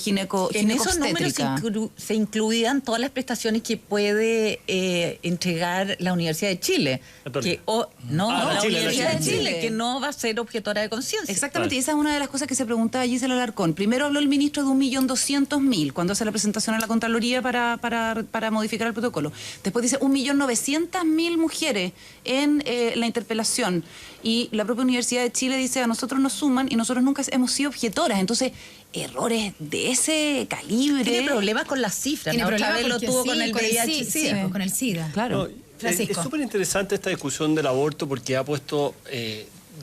en esos números se incluían todas las prestaciones que puede entregar la Universidad de Chile. La Universidad de Chile, que no va a ser objetora de conciencia. Exactamente, y esa es una de las cosas que se preguntaba Gisela Alarcón. Primero habló el ministro de 1.200.000 cuando hace la presentación a la Contraloría para modificar el protocolo. Después dice 1.900.000 mujeres en la interpelación. Y la propia Universidad de Chile dice a nosotros nos suman y nosotros nunca hemos sido objetoras. Entonces, errores de ese calibre. Tiene problemas con las cifras. Tiene problemas lo tuvo con el VIH-Sida. Con el SIDA. Claro. Es súper interesante esta discusión del aborto porque ha puesto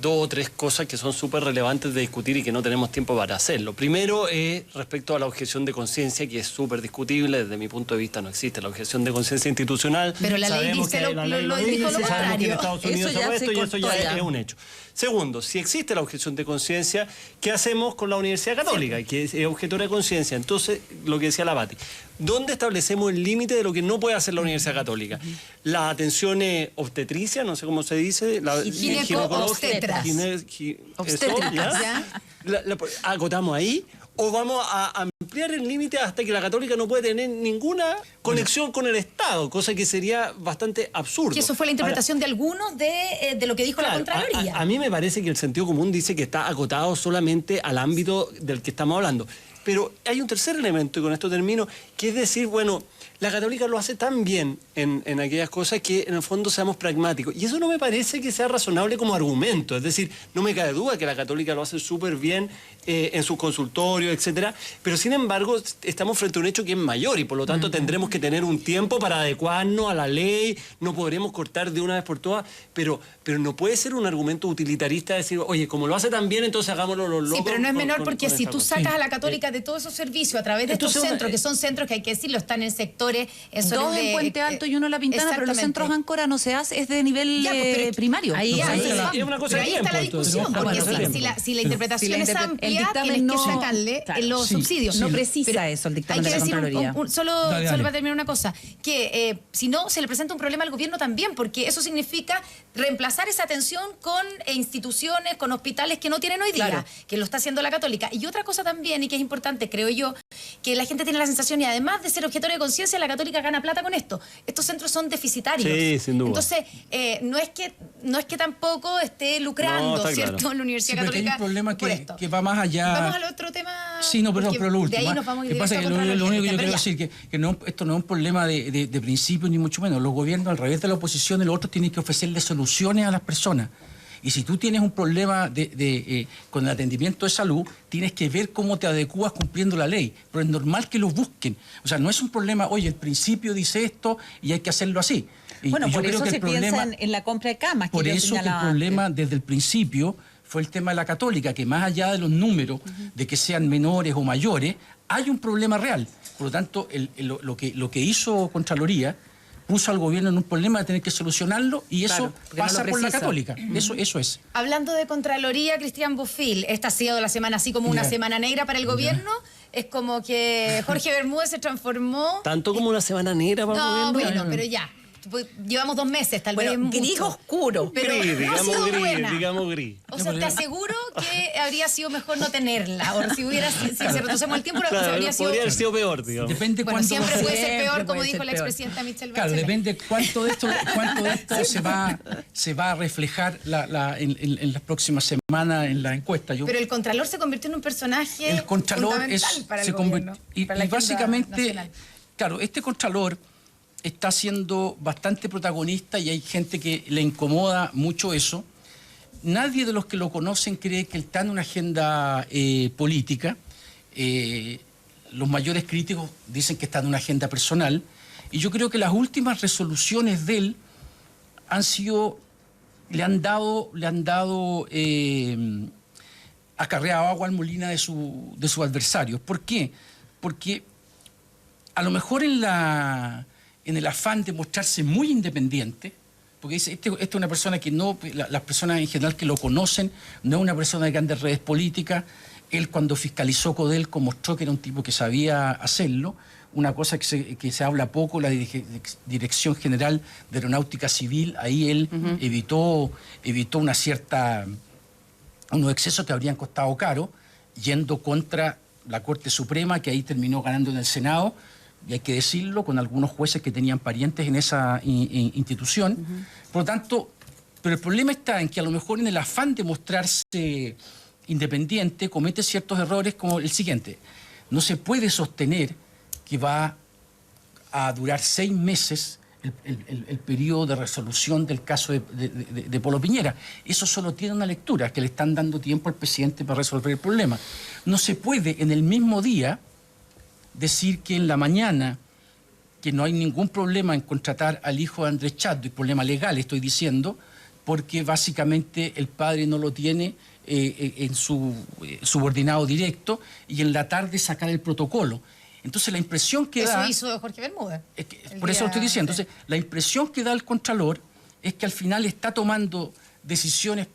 dos o tres cosas que son súper relevantes de discutir y que no tenemos tiempo para hacerlo. Primero es respecto a la objeción de conciencia, que es súper discutible. Desde mi punto de vista no existe la objeción de conciencia institucional. Pero la ley dice lo contrario. Sabemos que en Estados Unidos eso ya se y eso ya es un hecho. Segundo, si existe la objeción de conciencia, ¿qué hacemos con la Universidad Católica, que es objetora de conciencia? Entonces, lo que decía la Bati, ¿dónde establecemos el límite de lo que no puede hacer la Universidad Católica? La atención obstetricia, no sé cómo se dice, la ginecológica. ¿Acotamos ahí? ¿O vamos a ampliar el límite hasta que la Católica no puede tener ninguna conexión con el Estado? Cosa que sería bastante absurdo. Que eso fue la interpretación de algunos de lo que dijo la Contraloría. A mí me parece que el sentido común dice que está acotado solamente al ámbito del que estamos hablando. Pero hay un tercer elemento, y con esto termino, que es decir, bueno, la Católica lo hace tan bien en aquellas cosas que en el fondo seamos pragmáticos. Y eso no me parece que sea razonable como argumento. Es decir, no me cabe duda que la Católica lo hace súper bien en sus consultorios, etcétera. Pero sin embargo, estamos frente a un hecho que es mayor y por lo tanto tendremos que tener un tiempo para adecuarnos a la ley. No podremos cortar de una vez por todas. Pero no puede ser un argumento utilitarista decir, oye, como lo hace tan bien, entonces hagámoslo los locos. Sí, pero no es menor porque si tú sacas a la Católica de todos esos servicios a través de estos centros, que son centros que hay que decirlo, están en el sector sectores en zonas Dos en Puente Alto y uno en La Pintana, pero los centros áncora no se hace, es de nivel Ya, pues, pero primario. Ahí, No, ahí, es una cosa pero de ahí está la tiempo, discusión, entonces, porque bueno, si la interpretación es el amplia, dictamen tienes no- que sacarle claro. los Sí, subsidios. No sí. precisa Pero eso el hay dictamen que de la decir Contraloría. solo Dale. para terminar una cosa, que si no se le presenta un problema al gobierno también, porque eso significa reemplazar esa atención con instituciones, con hospitales que no tienen hoy día, Claro. que lo está haciendo la Católica. Y otra cosa también, y que es importante, creo yo, que la gente tiene la sensación, y además de ser objetor de conciencia, la Católica gana plata con esto. Estos centros son deficitarios. Sí, sin duda. Entonces, no es que tampoco esté lucrando, No, está ¿cierto?, claro. la Universidad Sí, pero que hay Católica un problema por esto. que va más allá. Vamos al otro tema. Sí, no, porque pero lo último. de ahí nos vamos que pasa directo que a lo único que yo Contraloría, quiero ya. decir que no, esto no es un problema de principio ni mucho menos. Los gobiernos, al revés de la oposición, y los otros tienen que ofrecerle soluciones a las personas. Y si tú tienes un problema con el atendimiento de salud, tienes que ver cómo te adecuas cumpliendo la ley. Pero es normal que lo busquen. O sea, no es un problema, oye, el principio dice esto y hay que hacerlo así. Y Bueno, yo por creo eso que se el problema, piensa en la compra de camas. por yo eso que el señalaba problema antes. desde el principio fue el tema de la Católica, que más allá de los números, de que sean menores o mayores, hay un problema real. Por lo tanto, lo que hizo Contraloría puso al gobierno en un problema de tener que solucionarlo, y eso Claro, porque no pasa lo por la precisa. Católica. Eso es. Hablando de Contraloría, Cristian Bufil, esta ha sido la semana así como una Ya. semana negra para el gobierno. Es como que Jorge Bermúdez se transformó. Tanto como una semana negra para el No, gobierno. bueno, pero ya. Llevamos 2 meses, tal vez. Bueno, gris mucho. oscuro. Pero Gris, no ha digamos sido gris, buena. digamos gris. O sea, te aseguro que habría sido mejor no tenerla. O si retrocedemos el tiempo, Claro, habría sido. podría haber sido peor, digamos. Depende Bueno, cuánto siempre va a puede ser. ser peor, como puede dijo ser la peor. expresidenta Michelle Claro, Bachelet. depende cuánto de esto se va a reflejar en las próximas semanas en la encuesta. Pero el Contralor se convirtió en un personaje El Contralor fundamental para el se gobierno, y para la agenda básicamente, nacional. claro, este Contralor está siendo bastante protagonista y hay gente que le incomoda mucho eso. Nadie de los que lo conocen cree que él está en una agenda política. Los mayores críticos dicen que está en una agenda personal. Y yo creo que las últimas resoluciones de él le han dado acarreado agua al molino de sus adversarios. ¿Por qué? Porque a lo mejor en el afán de mostrarse muy independiente, porque dice, este es una persona que no, las personas en general que lo conocen, no es una persona de grandes redes políticas. Él, cuando fiscalizó Codelco, mostró que era un tipo que sabía hacerlo. Una cosa que se habla poco, la Dirección General de Aeronáutica Civil, ahí él evitó unos excesos que habrían costado caro, yendo contra la Corte Suprema, que ahí terminó ganando en el Senado, y hay que decirlo, con algunos jueces que tenían parientes en esa institución. Por lo tanto, pero el problema está en que a lo mejor en el afán de mostrarse independiente comete ciertos errores como el siguiente. No se puede sostener que va a durar 6 meses el periodo de resolución del caso de Polo Piñera. Eso solo tiene una lectura, que le están dando tiempo al presidente para resolver el problema. No se puede en el mismo día decir que en la mañana que no hay ningún problema en contratar al hijo de Andrés Chadwick, problema legal estoy diciendo, porque básicamente el padre no lo tiene en su subordinado directo, y en la tarde sacar el protocolo. Entonces la impresión que da... Eso hizo Jorge Bermúdez. Por eso lo estoy diciendo. Entonces la impresión que da el Contralor es que al final está tomando decisiones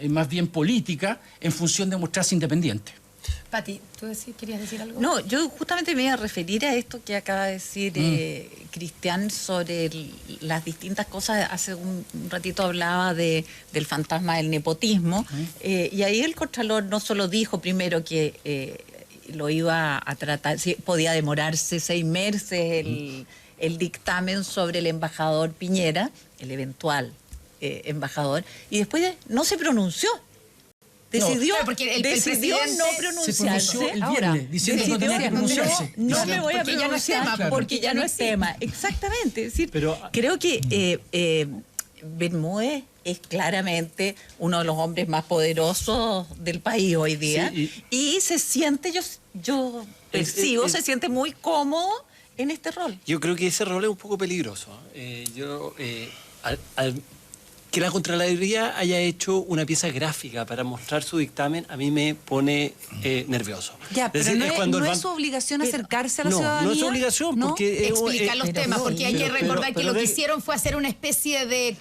más bien políticas en función de mostrarse independiente. Pati, ¿tú querías decir algo? No, yo justamente me iba a referir a esto que acaba de decir Cristian sobre las distintas cosas. Hace un ratito hablaba del fantasma del nepotismo, y ahí el Contralor no solo dijo primero que lo iba a tratar, si podía demorarse 6 meses el dictamen sobre el embajador Piñera, el eventual embajador, y después no se pronunció. Decidió, claro, porque el decidió presidente no se pronunciarse. pronunció el Ahora, viernes, diciendo que no tenía que pronunciarse. No me voy a Porque ya no es tema, pronunciar porque ya no es tema. Exactamente. Es decir, Pero- creo que Bermúdez es claramente uno de los hombres más poderosos del país hoy día. Sí, y se siente, yo percibo, se siente muy cómodo en este rol. Yo creo que ese rol es un poco peligroso. Que la Contraloría haya hecho una pieza gráfica para mostrar su dictamen a mí me pone nervioso. Ya, pero decir, no es su obligación acercarse a la ciudadanía. No es su obligación, porque... explicar los temas, porque hay que recordar que lo que hicieron fue hacer una especie de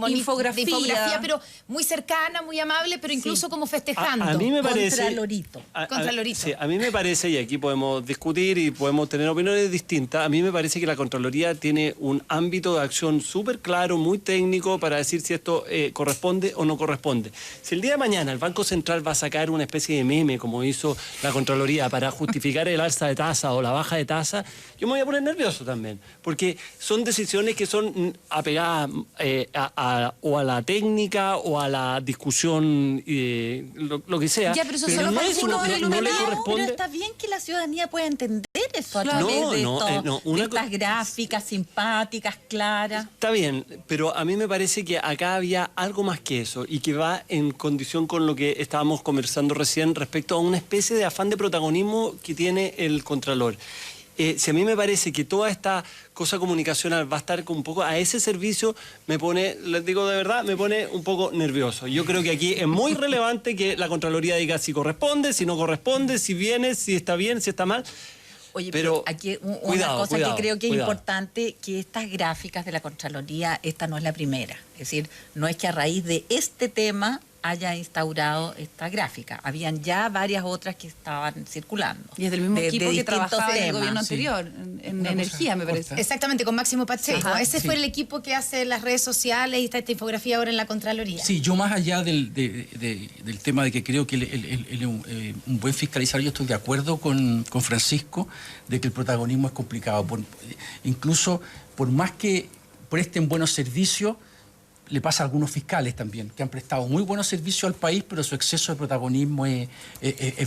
infografía, pero muy cercana, muy amable, pero incluso como festejando. A mí me parece... Contralorito. Contralorito. Sí, a mí me parece, y aquí podemos discutir y podemos tener opiniones distintas, a mí me parece que la Contraloría tiene un ámbito de acción súper claro, muy técnico, para decir si esto corresponde o no corresponde. Si el día de mañana el Banco Central va a sacar una especie de meme, como hizo la Contraloría, para justificar el alza de tasa o la baja de tasa, yo me voy a poner nervioso también, porque son decisiones que son apegadas o a la técnica o a la discusión, lo que sea. Ya, pero eso pero solo no, para es uno una, del no le iluminado, corresponde. Pero está bien que la ciudadanía pueda entender eso a Claro. través de, una estas gráficas simpáticas, claras. Está bien, pero a mí me parece que acá había algo más que eso y que va en condición con lo que estábamos conversando recién respecto a una especie de afán de protagonismo que tiene el Contralor. Si a mí me parece que toda esta cosa comunicacional va a estar un poco a ese servicio, me pone, les digo de verdad, me pone un poco nervioso. Yo creo que aquí es muy relevante que la Contraloría diga si corresponde, si no corresponde, si viene, si está bien, si está mal. Oye, pero aquí una cosa que creo que es importante, que estas gráficas de la Contraloría, esta no es la primera. Es decir, no es que a raíz de este tema haya instaurado esta gráfica. Habían ya varias otras que estaban circulando. Y es del mismo equipo que trabajaba en el temas. gobierno anterior, en energía, me parece. Exactamente, con Máximo Pacheco. Ajá, Ese fue el equipo que hace las redes sociales y está esta infografía ahora en la Contraloría. Sí, yo más allá del tema de que creo que un buen fiscalizador, yo estoy de acuerdo con Francisco de que el protagonismo es complicado. Incluso por más que presten buenos servicios, le pasa a algunos fiscales también, que han prestado muy buenos servicios al país, pero su exceso de protagonismo es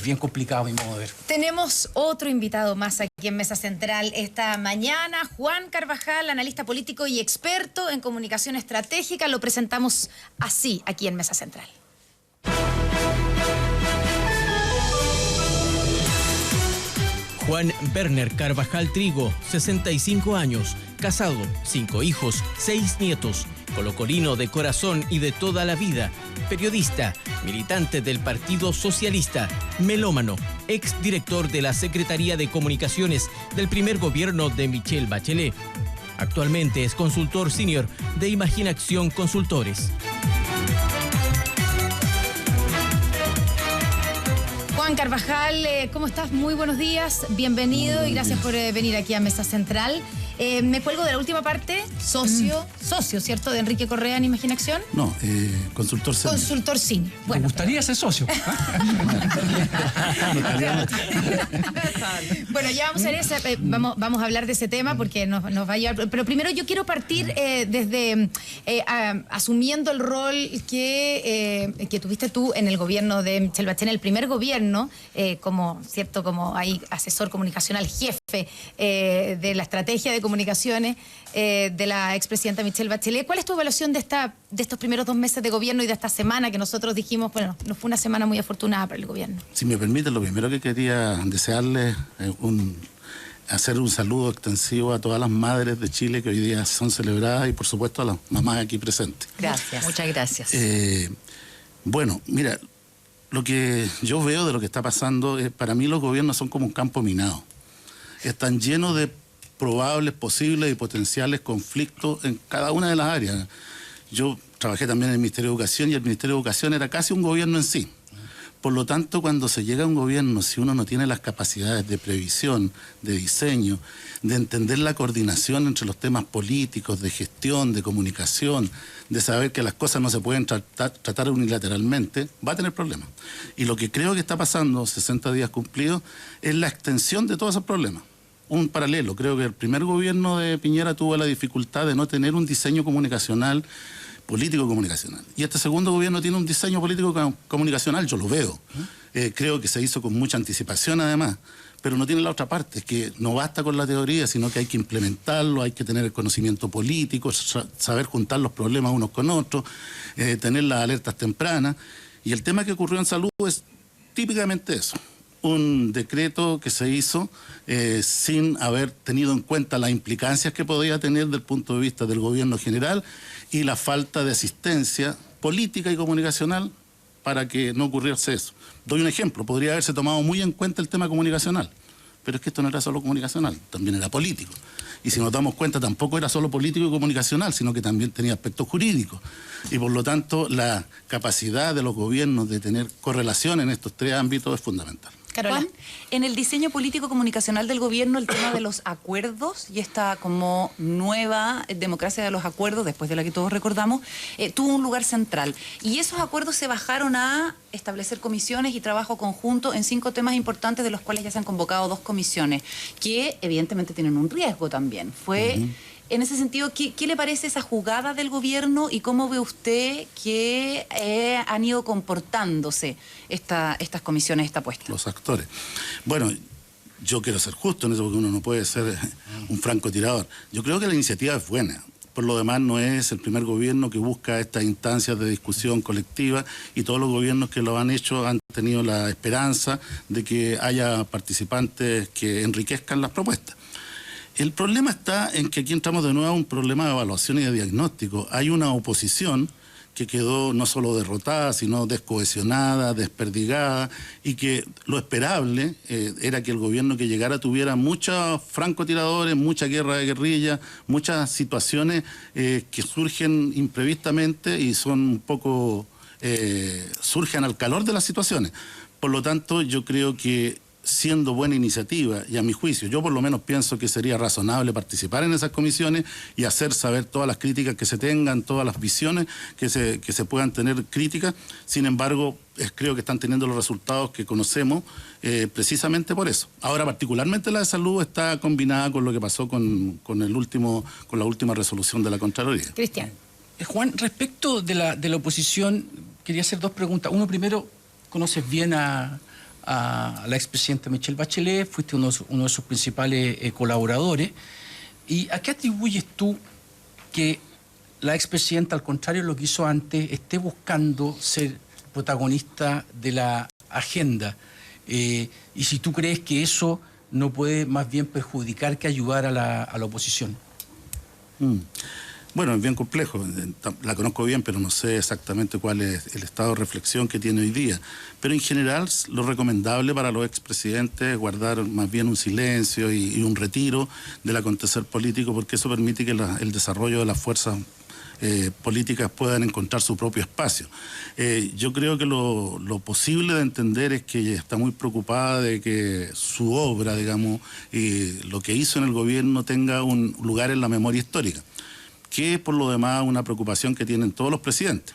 bien complicado a mi modo de ver. Tenemos otro invitado más aquí en Mesa Central esta mañana, Juan Carvajal, analista político y experto en comunicación estratégica. Lo presentamos así aquí en Mesa Central. Juan Werner Carvajal Trigo, 65 años, casado, 5 hijos, 6 nietos, colocolino de corazón y de toda la vida, periodista, militante del Partido Socialista, melómano, exdirector de la Secretaría de Comunicaciones del primer gobierno de Michelle Bachelet. Actualmente es consultor senior de Imaginación Consultores. Juan Carvajal, ¿cómo estás? Muy buenos días, bienvenido y gracias por venir aquí a Mesa Central. Me cuelgo de la última parte, socio, ¿cierto? De Enrique Correa en Imaginación. No, consultor senior. Consultor senior. Bueno, me gustaría ser socio. Bueno, ya vamos a ver vamos a hablar de ese tema porque nos va a llevar. Pero primero yo quiero partir desde asumiendo el rol que tuviste tú en el gobierno de Michelle Bachelet, el primer gobierno, como ahí asesor comunicacional jefe de la estrategia de comunicaciones de la expresidenta Michelle Bachelet. ¿Cuál es tu evaluación de estos primeros 2 meses de gobierno y de esta semana que nosotros dijimos, bueno, no fue una semana muy afortunada para el gobierno? Si me permite, lo primero que quería desearle hacer un saludo extensivo a todas las madres de Chile que hoy día son celebradas y por supuesto a las mamás aquí presentes. Gracias, muchas gracias. Bueno, mira, lo que yo veo de lo que está pasando, para mí los gobiernos son como un campo minado. Están llenos de probables, posibles y potenciales conflictos en cada una de las áreas. Yo trabajé también en el Ministerio de Educación y el Ministerio de Educación era casi un gobierno en sí. Por lo tanto, cuando se llega a un gobierno, si uno no tiene las capacidades de previsión, de diseño, de entender la coordinación entre los temas políticos, de gestión, de comunicación, de saber que las cosas no se pueden tratar unilateralmente, va a tener problemas. Y lo que creo que está pasando, 60 días cumplidos, es la extensión de todos esos problemas. Un paralelo, creo que el primer gobierno de Piñera tuvo la dificultad de no tener un diseño comunicacional, político-comunicacional. Y este segundo gobierno tiene un diseño político-comunicacional, yo lo veo. Creo que se hizo con mucha anticipación además, pero no tiene la otra parte, es que no basta con la teoría, sino que hay que implementarlo, hay que tener el conocimiento político, saber juntar los problemas unos con otros, tener las alertas tempranas. Y el tema que ocurrió en salud es típicamente eso. un decreto que se hizo sin haber tenido en cuenta las implicancias que podía tener desde el punto de vista del gobierno general y la falta de asistencia política y comunicacional para que no ocurriese eso. Doy un ejemplo, podría haberse tomado muy en cuenta el tema comunicacional, pero es que esto no era solo comunicacional, también era político. Y si nos damos cuenta, tampoco era solo político y comunicacional, sino que también tenía aspectos jurídicos. Y por lo tanto, la capacidad de los gobiernos de tener correlación en estos tres ámbitos es fundamental. Juan, en el diseño político comunicacional del gobierno, el tema de los acuerdos y esta como nueva democracia de los acuerdos, después de la que todos recordamos, tuvo un lugar central. Y esos acuerdos se bajaron a establecer comisiones y trabajo conjunto en 5 temas importantes, de los cuales ya se han convocado 2 comisiones, que evidentemente tienen un riesgo también. En ese sentido, ¿qué le parece esa jugada del gobierno y cómo ve usted que han ido comportándose estas comisiones, esta apuesta? Los actores. Bueno, yo quiero ser justo en eso porque uno no puede ser un francotirador. Yo creo que la iniciativa es buena. Por lo demás, no es el primer gobierno que busca estas instancias de discusión colectiva y todos los gobiernos que lo han hecho han tenido la esperanza de que haya participantes que enriquezcan las propuestas. El problema está en que aquí entramos de nuevo a un problema de evaluación y de diagnóstico. Hay una oposición que quedó no solo derrotada, sino descohesionada, desperdigada, y que lo esperable era que el gobierno que llegara tuviera muchos francotiradores, mucha guerra de guerrilla, muchas situaciones que surgen imprevistamente y son un poco, surgen al calor de las situaciones. Por lo tanto, yo creo que siendo buena iniciativa, y a mi juicio, yo por lo menos pienso que sería razonable participar en esas comisiones y hacer saber todas las críticas que se tengan, todas las visiones que se puedan tener críticas. Sin embargo, creo que están teniendo los resultados que conocemos precisamente por eso. Ahora, particularmente la de salud está combinada con lo que pasó con la última resolución de la Contraloría. Cristian. Juan, respecto de la oposición, quería hacer 2 preguntas. Uno, primero, conoces bien a la expresidenta Michelle Bachelet, fuiste uno de sus principales colaboradores. ¿Y a qué atribuyes tú que la expresidenta, al contrario de lo que hizo antes, esté buscando ser protagonista de la agenda? Y si tú crees que eso no puede más bien perjudicar que ayudar a la oposición. Bueno, es bien complejo, la conozco bien, pero no sé exactamente cuál es el estado de reflexión que tiene hoy día. Pero en general, lo recomendable para los expresidentes es guardar más bien un silencio y un retiro del acontecer político, porque eso permite que el desarrollo de las fuerzas políticas puedan encontrar su propio espacio. Yo creo que lo posible de entender es que ella está muy preocupada de que su obra, digamos, y lo que hizo en el gobierno tenga un lugar en la memoria histórica, que es por lo demás una preocupación que tienen todos los presidentes.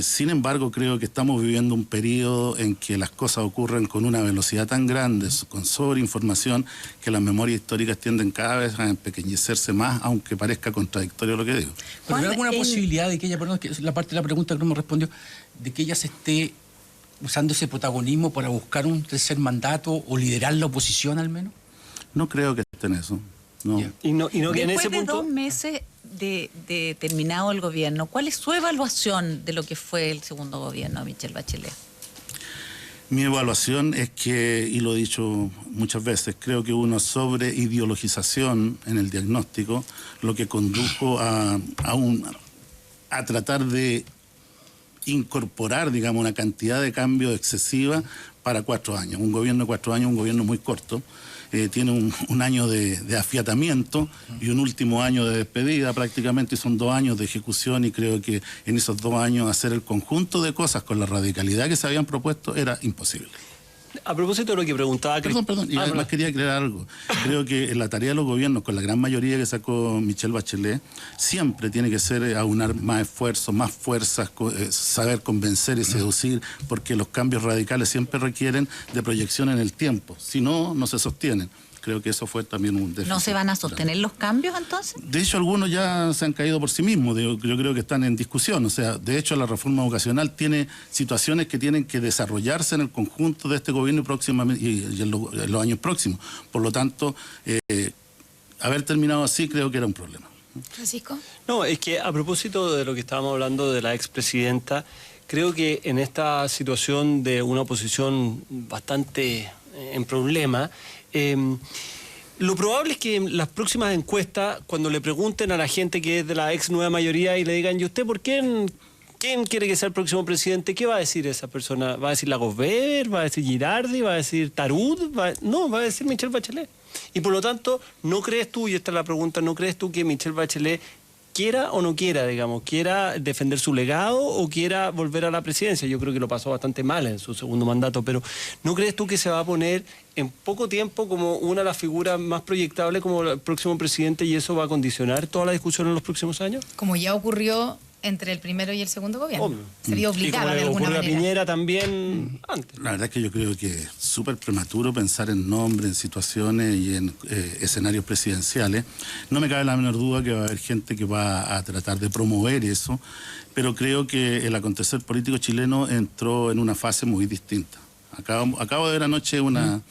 Sin embargo, creo que estamos viviendo un periodo en que las cosas ocurren con una velocidad tan grande, con sobreinformación, que las memorias históricas tienden cada vez a empequeñecerse más, aunque parezca contradictorio lo que digo. ¿Pero hay alguna posibilidad de que ella, perdón, que es la parte de la pregunta que no me respondió, de que ella se esté usando ese protagonismo para buscar un tercer mandato o liderar la oposición al menos? No creo que esté en eso. No. Y no que en ese Después de punto... 2 meses de terminado el gobierno, ¿cuál es su evaluación de lo que fue el segundo gobierno de Michelle Bachelet? Mi evaluación es que, y lo he dicho muchas veces, creo que hubo una sobreideologización en el diagnóstico, lo que condujo a tratar de incorporar, digamos, una cantidad de cambios excesiva para 4 años. Un gobierno de 4 años, un gobierno muy corto. Tiene un año de afiatamiento y un último año de despedida prácticamente, y son 2 años de ejecución, y creo que en esos 2 años hacer el conjunto de cosas con la radicalidad que se habían propuesto era imposible. A propósito de lo que preguntaba... Perdón, y además quería aclarar algo. Creo que en la tarea de los gobiernos, con la gran mayoría que sacó Michelle Bachelet, siempre tiene que ser aunar más esfuerzos, más fuerzas, saber convencer y seducir, porque los cambios radicales siempre requieren de proyección en el tiempo. Si no, no se sostienen. Creo que eso fue también un déficit. ¿No se van a sostener los cambios entonces? De hecho, algunos ya se han caído por sí mismos. Yo creo que están en discusión. O sea, de hecho, la reforma educacional tiene situaciones que tienen que desarrollarse en el conjunto de este gobierno próximamente y en los años próximos. Por lo tanto, haber terminado así creo que era un problema. Francisco. No, es que a propósito de lo que estábamos hablando de la expresidenta, creo que en esta situación de una oposición bastante en problema, lo probable es que en las próximas encuestas, cuando le pregunten a la gente que es de la ex nueva mayoría y le digan, ¿y usted por quién quiere que sea el próximo presidente? ¿Qué va a decir esa persona? ¿Va a decir Lagos Weber? ¿Va a decir Girardi? ¿Va a decir Tarud? No, va a decir Michelle Bachelet. Y por lo tanto, ¿no crees tú, y esta es la pregunta, ¿no crees tú que Michelle Bachelet quiera o no quiera, digamos, quiera defender su legado o quiera volver a la presidencia? Yo creo que lo pasó bastante mal en su segundo mandato, pero ¿no crees tú que se va a poner en poco tiempo como una de las figuras más proyectables como el próximo presidente y eso va a condicionar toda la discusión en los próximos años? Como ya ocurrió entre el primero y el segundo gobierno. Obvio. Sería obligada de alguna manera. A Piñera también antes. La verdad es que yo creo que es súper prematuro pensar en nombres, en situaciones y en escenarios presidenciales. No me cabe la menor duda que va a haber gente que va a tratar de promover eso, pero creo que el acontecer político chileno entró en una fase muy distinta. Acabo de ver anoche una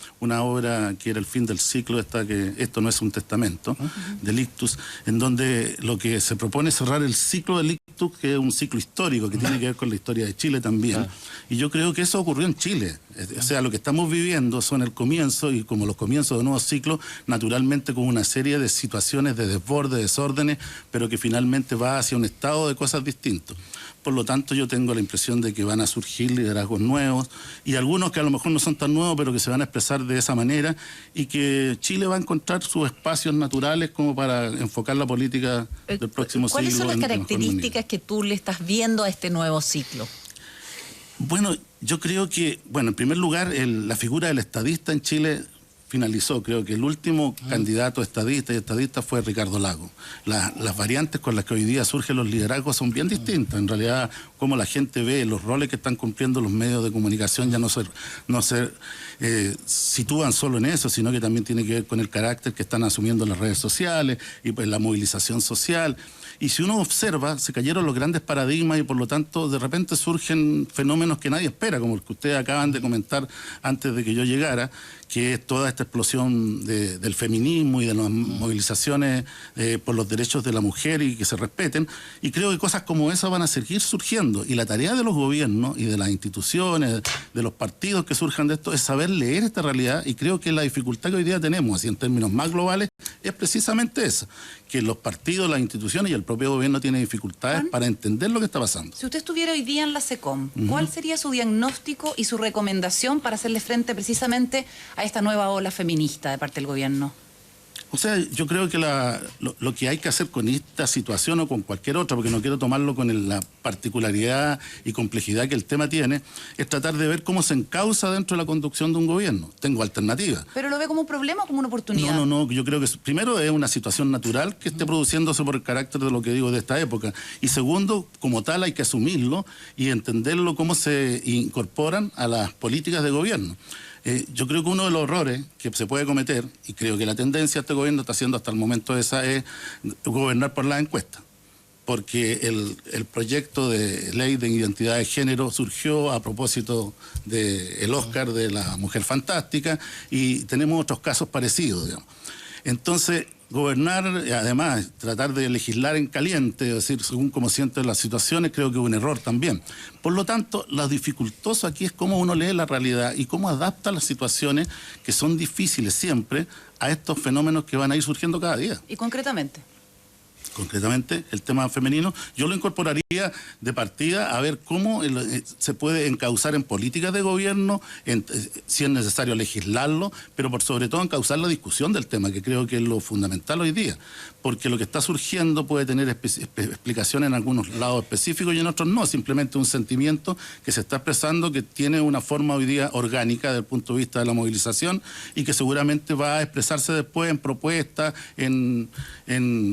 obra que era el fin del ciclo, que esto no es un testamento, del ictus, en donde lo que se propone es cerrar el ciclo del ictus, que es un ciclo histórico, que tiene que ver con la historia de Chile también. Y yo creo que eso ocurrió en Chile. O sea, lo que estamos viviendo son el comienzo, y como los comienzos de nuevos ciclos, naturalmente con una serie de situaciones de desborde, desórdenes, pero que finalmente va hacia un estado de cosas distintos. Por lo tanto, yo tengo la impresión de que van a surgir liderazgos nuevos y algunos que a lo mejor no son tan nuevos, pero que se van a expresar de esa manera y que Chile va a encontrar sus espacios naturales como para enfocar la política del próximo siglo. ¿Cuáles son las características que tú le estás viendo a este nuevo ciclo? Bueno, yo creo que, en primer lugar, la figura del estadista en Chile finalizó. Creo que el último candidato estadista fue Ricardo Lagos. Las variantes con las que hoy día surgen los liderazgos son bien distintas. En realidad, cómo la gente ve los roles que están cumpliendo los medios de comunicación ya no se sitúan solo en eso, sino que también tiene que ver con el carácter que están asumiendo las redes sociales y pues la movilización social. Y si uno observa, se cayeron los grandes paradigmas y por lo tanto de repente surgen fenómenos que nadie espera, como el que ustedes acaban de comentar antes de que yo llegara, que es toda esta explosión del feminismo y de las movilizaciones por los derechos de la mujer y que se respeten. Y creo que cosas como esas van a seguir surgiendo. Y la tarea de los gobiernos y de las instituciones, de los partidos que surjan de esto, es saber leer esta realidad. Y creo que la dificultad que hoy día tenemos, así en términos más globales, es precisamente esa, que los partidos, las instituciones y el propio gobierno tienen dificultades para entender lo que está pasando. Si usted estuviera hoy día en la SECOM, ¿cuál sería su diagnóstico y su recomendación para hacerle frente precisamente a esta nueva ola feminista de parte del gobierno? O sea, yo creo que lo que hay que hacer con esta situación o con cualquier otra, porque no quiero tomarlo con la particularidad y complejidad que el tema tiene, es tratar de ver cómo se encausa dentro de la conducción de un gobierno. Tengo alternativas. ¿Pero lo ve como un problema o como una oportunidad? No, yo creo que primero es una situación natural que esté produciéndose por el carácter de lo que digo de esta época. Y segundo, como tal hay que asumirlo y entenderlo cómo se incorporan a las políticas de gobierno. Yo creo que uno de los errores que se puede cometer, y creo que la tendencia de este gobierno está haciendo hasta el momento esa, es gobernar por las encuestas. Porque el proyecto de ley de identidad de género surgió a propósito del Oscar de la Mujer Fantástica y tenemos otros casos parecidos, digamos. Entonces, gobernar, además, tratar de legislar en caliente, es decir, según como sienten las situaciones, creo que es un error también. Por lo tanto, lo dificultoso aquí es cómo uno lee la realidad y cómo adapta las situaciones que son difíciles siempre a estos fenómenos que van a ir surgiendo cada día. ¿Y concretamente? Concretamente, el tema femenino, yo lo incorporaría de partida a ver cómo se puede encauzar en políticas de gobierno, si es necesario legislarlo, pero por sobre todo encauzar la discusión del tema, que creo que es lo fundamental hoy día, porque lo que está surgiendo puede tener explicaciones en algunos lados específicos y en otros no, simplemente un sentimiento que se está expresando que tiene una forma hoy día orgánica desde el punto de vista de la movilización y que seguramente va a expresarse después en propuestas, en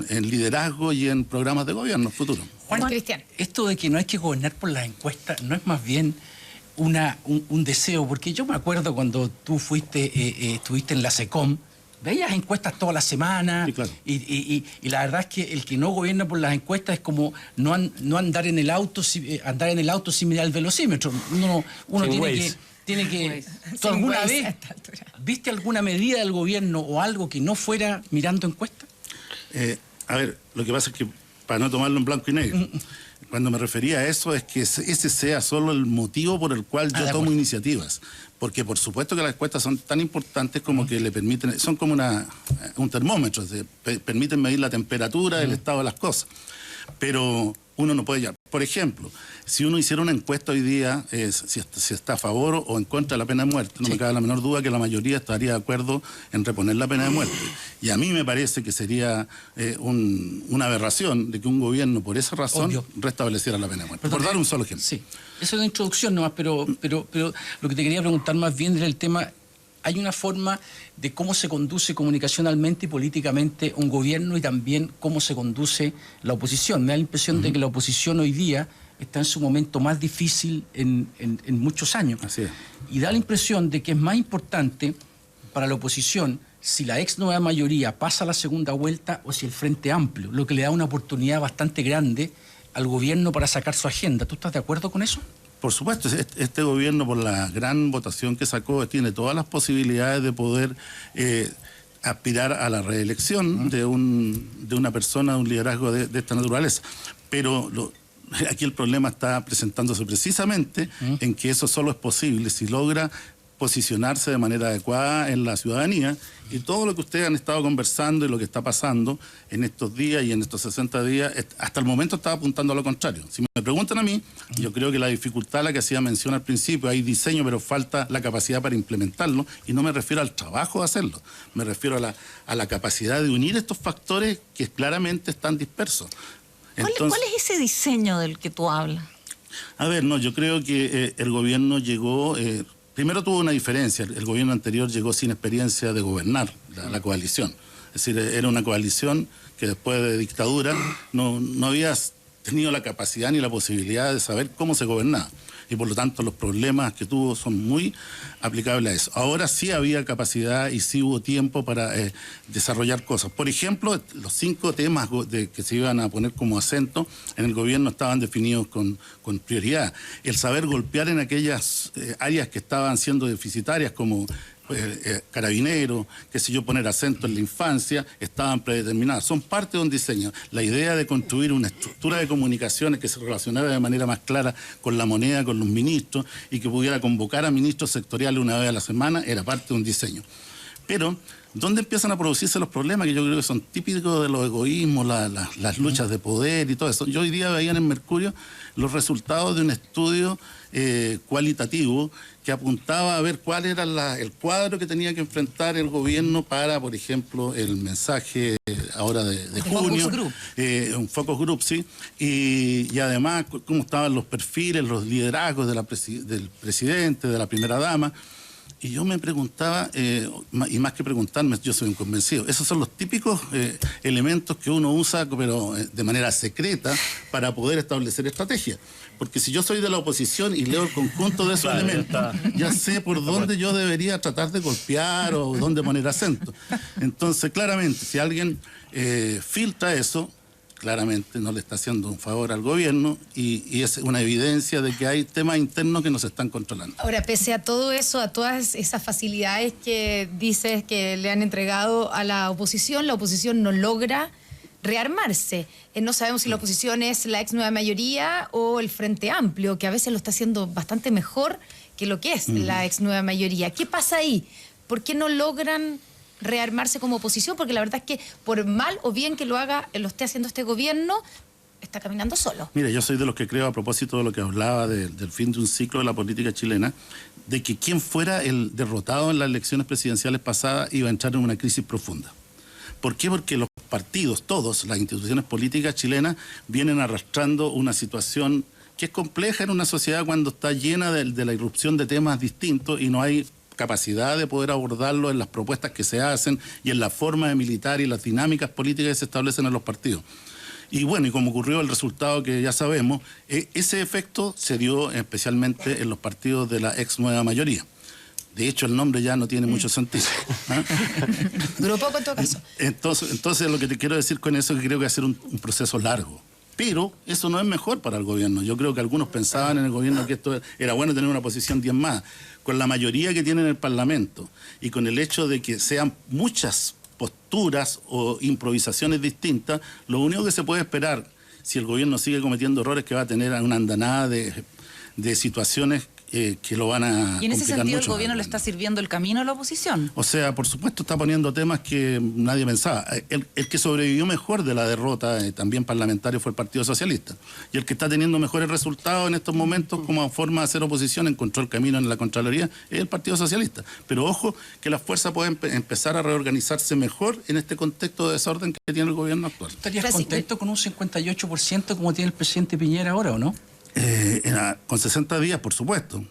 liderazgo y en programas de gobierno futuro. Juan Cristian, esto de que no hay que gobernar por las encuestas no es más bien un deseo, porque yo me acuerdo cuando tú estuviste en la SECOM, veías encuestas toda la semana, sí, claro. y la verdad es que el que no gobierna por las encuestas es como no andar en el auto sin mirar el velocímetro. Uno tiene que ¿tú alguna vez viste alguna medida del gobierno o algo que no fuera mirando encuestas? A ver, lo que pasa es que para no tomarlo en blanco y negro. Cuando me refería a eso es que ese sea solo el motivo por el cual yo tomo iniciativas. Porque por supuesto que las encuestas son tan importantes como que le permiten, son como un termómetro, permiten medir la temperatura, el estado de las cosas. Pero uno no puede ya. Por ejemplo, si uno hiciera una encuesta hoy día, si está a favor o en contra de la pena de muerte, no me cabe la menor duda que la mayoría estaría de acuerdo en reponer la pena de muerte. Y a mí me parece que sería una aberración de que un gobierno, por esa razón, restableciera la pena de muerte. Por dar un solo ejemplo. Sí, eso es una introducción nomás, pero lo que te quería preguntar más bien era el tema. Hay una forma de cómo se conduce comunicacionalmente y políticamente un gobierno y también cómo se conduce la oposición. Me da la impresión de que la oposición hoy día está en su momento más difícil en muchos años. Así es. Y da la impresión de que es más importante para la oposición si la ex nueva mayoría pasa a la segunda vuelta o si el Frente Amplio, lo que le da una oportunidad bastante grande al gobierno para sacar su agenda. ¿Tú estás de acuerdo con eso? Por supuesto, este gobierno, por la gran votación que sacó, tiene todas las posibilidades de poder aspirar a la reelección de una persona, de un liderazgo de esta naturaleza. Pero aquí el problema está presentándose precisamente en que eso solo es posible si logra posicionarse de manera adecuada en la ciudadanía, y todo lo que ustedes han estado conversando y lo que está pasando en estos días y en estos 60 días, hasta el momento está apuntando a lo contrario. Si me preguntan a mí, yo creo que la dificultad a la que hacía mención al principio, hay diseño, pero falta la capacidad para implementarlo, y no me refiero al trabajo de hacerlo, me refiero a la capacidad de unir estos factores que claramente están dispersos. Entonces, ¿cuál es ese diseño del que tú hablas? A ver, no, yo creo que el gobierno llegó... Primero tuvo una diferencia, el gobierno anterior llegó sin experiencia de gobernar la coalición. Es decir, era una coalición que después de dictadura no había tenido la capacidad ni la posibilidad de saber cómo se gobernaba. Y por lo tanto los problemas que tuvo son muy aplicables a eso. Ahora sí había capacidad y sí hubo tiempo para desarrollar cosas. Por ejemplo, los 5 temas que se iban a poner como acento en el gobierno estaban definidos con prioridad. El saber golpear en aquellas áreas que estaban siendo deficitarias, como carabineros, qué sé yo, poner acento en la infancia, estaban predeterminadas. Son parte de un diseño. La idea de construir una estructura de comunicaciones que se relacionara de manera más clara con la moneda, con los ministros, y que pudiera convocar a ministros sectoriales una vez a la semana, era parte de un diseño. Pero, ¿dónde empiezan a producirse los problemas? Que yo creo que son típicos de los egoísmos, las luchas de poder y todo eso. Yo hoy día veía en Mercurio los resultados de un estudio cualitativo que apuntaba a ver cuál era el cuadro que tenía que enfrentar el gobierno para, por ejemplo, el mensaje ahora de junio, un focus group, sí, y además cómo estaban los perfiles, los liderazgos del presidente, de la primera dama. Y yo me preguntaba, y más que preguntarme, yo soy un convencido, esos son los típicos elementos que uno usa, pero de manera secreta, para poder establecer estrategias. Porque si yo soy de la oposición y leo el conjunto de esos elementos, ya sé por dónde yo debería tratar de golpear o dónde poner acento. Entonces, claramente, si alguien filtra eso, claramente no le está haciendo un favor al gobierno, y es una evidencia de que hay temas internos que nos están controlando. Ahora, pese a todo eso, a todas esas facilidades que dices que le han entregado a la oposición no logra rearmarse. No sabemos si la oposición es la ex nueva mayoría o el Frente Amplio, que a veces lo está haciendo bastante mejor que lo que es la ex nueva mayoría. ¿Qué pasa ahí? ¿Por qué no logran rearmarse como oposición? Porque la verdad es que por mal o bien que lo esté haciendo este gobierno, está caminando solo. Mira, yo soy de los que creo, a propósito de lo que hablaba del fin de un ciclo de la política chilena, de que quien fuera el derrotado en las elecciones presidenciales pasadas iba a entrar en una crisis profunda. ¿Por qué? Porque los partidos, todos, las instituciones políticas chilenas, vienen arrastrando una situación que es compleja en una sociedad cuando está llena de la irrupción de temas distintos y no hay capacidad de poder abordarlo en las propuestas que se hacen y en la forma de militar y las dinámicas políticas que se establecen en los partidos. Y bueno, y como ocurrió el resultado que ya sabemos, ese efecto se dio especialmente en los partidos de la ex nueva mayoría. De hecho, el nombre ya no tiene mucho sentido. Duró poco en todo caso. Entonces, lo que te quiero decir con eso es que creo que va a ser un proceso largo. Pero eso no es mejor para el gobierno. Yo creo que algunos pensaban en el gobierno que esto era bueno tener una posición 10 más. Con la mayoría que tiene en el Parlamento y con el hecho de que sean muchas posturas o improvisaciones distintas, lo único que se puede esperar si el gobierno sigue cometiendo errores, que va a tener una andanada de situaciones que lo van a complicar mucho. Y en ese sentido el gobierno le está sirviendo el camino a la oposición. O sea, por supuesto está poniendo temas que nadie pensaba. El que sobrevivió mejor de la derrota, también parlamentario, fue el Partido Socialista. Y el que está teniendo mejores resultados en estos momentos como forma de hacer oposición, encontró el camino en la Contraloría, es el Partido Socialista. Pero ojo, que las fuerzas pueden empezar a reorganizarse mejor en este contexto de desorden que tiene el gobierno actual. ¿Estarías contento con un 58% como tiene el presidente Piñera ahora o no? Con 60 días, por supuesto.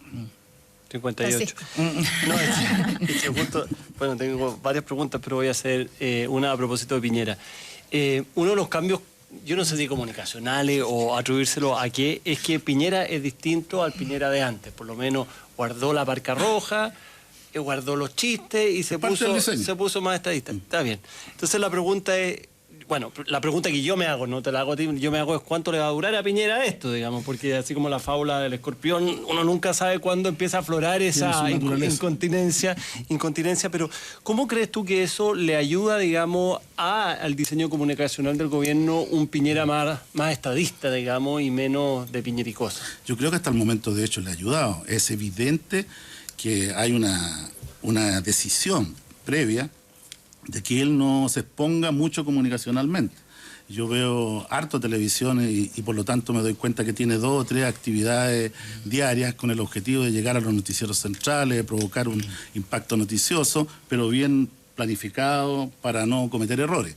58. No, es que justo, bueno, tengo varias preguntas, pero voy a hacer una a propósito de Piñera. Uno de los cambios, yo no sé si comunicacionales o atribuírselo a qué, es que Piñera es distinto al Piñera de antes. Por lo menos guardó la parca roja, guardó los chistes y se puso más estadista. Está bien. Entonces la pregunta es... Bueno, la pregunta que yo me hago, no te la hago a ti, yo me hago es cuánto le va a durar a Piñera esto, digamos, porque así como la fábula del escorpión, uno nunca sabe cuándo empieza a aflorar esa incontinencia, pero ¿cómo crees tú que eso le ayuda, digamos, al diseño comunicacional del gobierno, un Piñera más estadista, digamos, y menos de piñericosa? Yo creo que hasta el momento, de hecho, le ha ayudado. Es evidente que hay una decisión previa de que él no se exponga mucho comunicacionalmente. Yo veo harto televisión y por lo tanto me doy cuenta que tiene 2 o 3 actividades diarias con el objetivo de llegar a los noticieros centrales, de provocar un impacto noticioso, pero bien planificado para no cometer errores.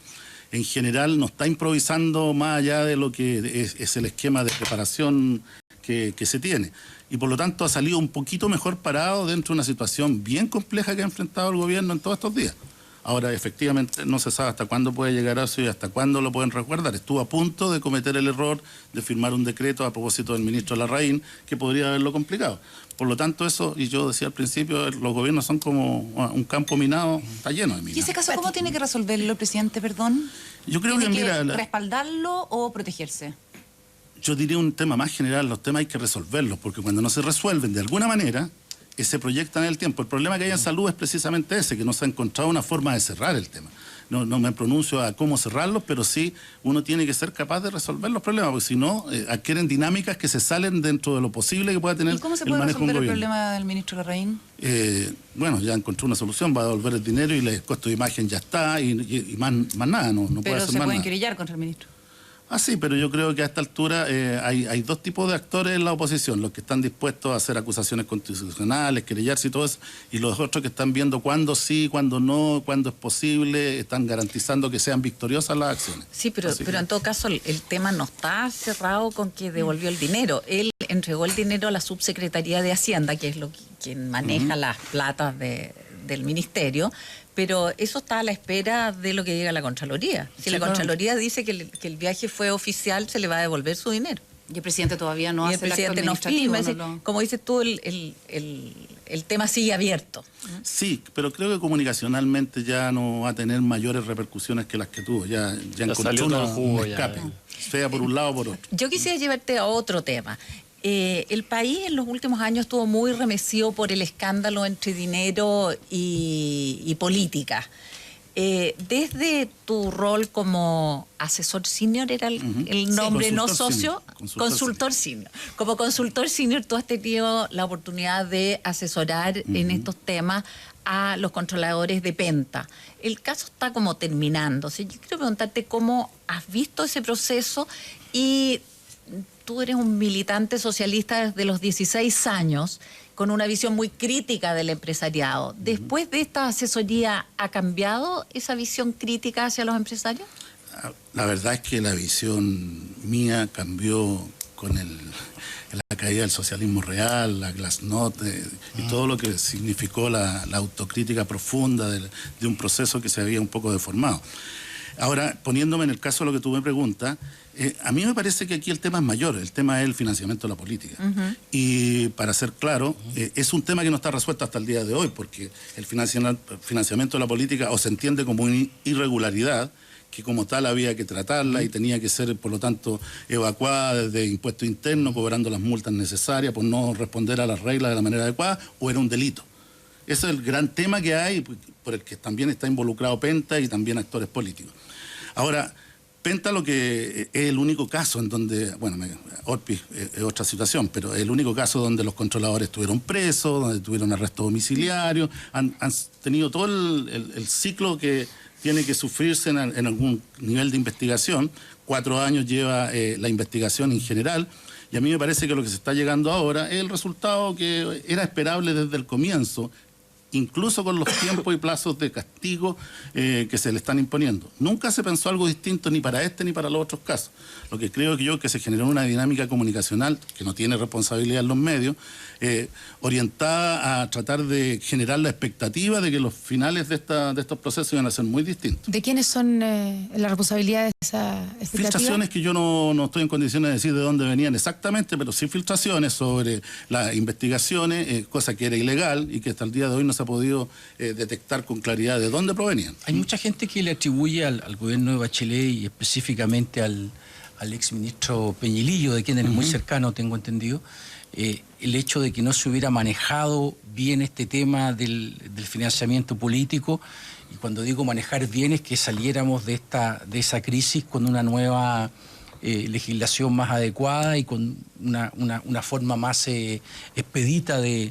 En general no está improvisando más allá de lo que es el esquema de preparación que se tiene. Y por lo tanto ha salido un poquito mejor parado dentro de una situación bien compleja que ha enfrentado el gobierno en todos estos días. Ahora, efectivamente, no se sabe hasta cuándo puede llegar a eso y hasta cuándo lo pueden resguardar. Estuvo a punto de cometer el error de firmar un decreto a propósito del ministro Larraín, que podría haberlo complicado. Por lo tanto, eso, y yo decía al principio, los gobiernos son como un campo minado, está lleno de minados. ¿Y ese caso cómo tiene que resolverlo el presidente, perdón? Yo creo que, mira... ¿Respaldarlo o protegerse? Yo diría un tema más general, los temas hay que resolverlos, porque cuando no se resuelven de alguna manera... se proyectan en el tiempo. El problema que hay en salud es precisamente ese, que no se ha encontrado una forma de cerrar el tema. No me pronuncio a cómo cerrarlos, pero sí uno tiene que ser capaz de resolver los problemas, porque si no, adquieren dinámicas que se salen dentro de lo posible que pueda tener el manejo de un gobierno. ¿Y cómo se puede resolver el problema del ministro Larraín? Bueno, ya encontró una solución, va a devolver el dinero y el costo de imagen ya está, y más nada, no puede hacer más nada. Pero se pueden querellar contra el ministro. Sí, pero yo creo que a esta altura hay 2 tipos de actores en la oposición, los que están dispuestos a hacer acusaciones constitucionales, querellarse y todo eso, y los otros que están viendo cuándo sí, cuándo no, cuándo es posible, están garantizando que sean victoriosas las acciones. Sí, pero en todo caso el tema no está cerrado con que devolvió el dinero. Él entregó el dinero a la Subsecretaría de Hacienda, que es quien maneja las platas del ministerio, pero eso está a la espera de lo que diga la Contraloría. Si la Contraloría dice que el viaje fue oficial, se le va a devolver su dinero. Y el presidente todavía no hace el acto administrativo. Como dices tú, el tema sigue abierto. Sí, pero creo que comunicacionalmente ya no va a tener mayores repercusiones que las que tuvo. Ya encontró un escape, sea por un lado o por otro. Yo quisiera llevarte a otro tema. El país en los últimos años estuvo muy remecido por el escándalo entre dinero y política. Desde tu rol como asesor senior, era el nombre, sí, no socio, consultor senior. Como consultor senior, tú has tenido la oportunidad de asesorar en estos temas a los controladores de Penta. El caso está como terminando. Yo quiero preguntarte cómo has visto ese proceso y... Tú eres un militante socialista desde los 16 años, con una visión muy crítica del empresariado. ¿Después de esta asesoría ha cambiado esa visión crítica hacia los empresarios? La verdad es que la visión mía cambió con la caída del socialismo real, la glasnost y todo lo que significó la autocrítica profunda de un proceso que se había un poco deformado. Ahora, poniéndome en el caso de lo que tú me preguntas, a mí me parece que aquí el tema es mayor, el tema es el financiamiento de la política. Y para ser claro, es un tema que no está resuelto hasta el día de hoy, porque el financiamiento de la política o se entiende como una irregularidad, que como tal había que tratarla y tenía que ser, por lo tanto, evacuada desde impuesto interno, cobrando las multas necesarias por no responder a las reglas de la manera adecuada, o era un delito. Ese es el gran tema que hay, por el que también está involucrado Penta y también actores políticos. Ahora, Penta lo que es el único caso en donde, bueno, Orpis es otra situación, pero es el único caso donde los controladores estuvieron presos, donde tuvieron arresto domiciliario, han tenido todo el ciclo que tiene que sufrirse en algún nivel de investigación. 4 años lleva la investigación en general, y a mí me parece que lo que se está llegando ahora es el resultado que era esperable desde el comienzo, incluso con los tiempos y plazos de castigo que se le están imponiendo. Nunca se pensó algo distinto ni para este ni para los otros casos. Lo que creo que se generó una dinámica comunicacional que no tiene responsabilidad en los medios, orientada a tratar de generar la expectativa de que los finales de estos procesos iban a ser muy distintos. ¿De quiénes son las responsabilidades de esa expectativa? Filtraciones que yo no estoy en condiciones de decir de dónde venían exactamente, pero sí filtraciones sobre las investigaciones, cosa que era ilegal y que hasta el día de hoy no se ha podido detectar con claridad de dónde provenían. Hay mucha gente que le atribuye al gobierno de Bachelet y específicamente al exministro Peñilillo, de quien es muy cercano, tengo entendido, el hecho de que no se hubiera manejado bien este tema del financiamiento político. Y cuando digo manejar bien es que saliéramos de esa crisis con una nueva legislación más adecuada y con una forma más expedita de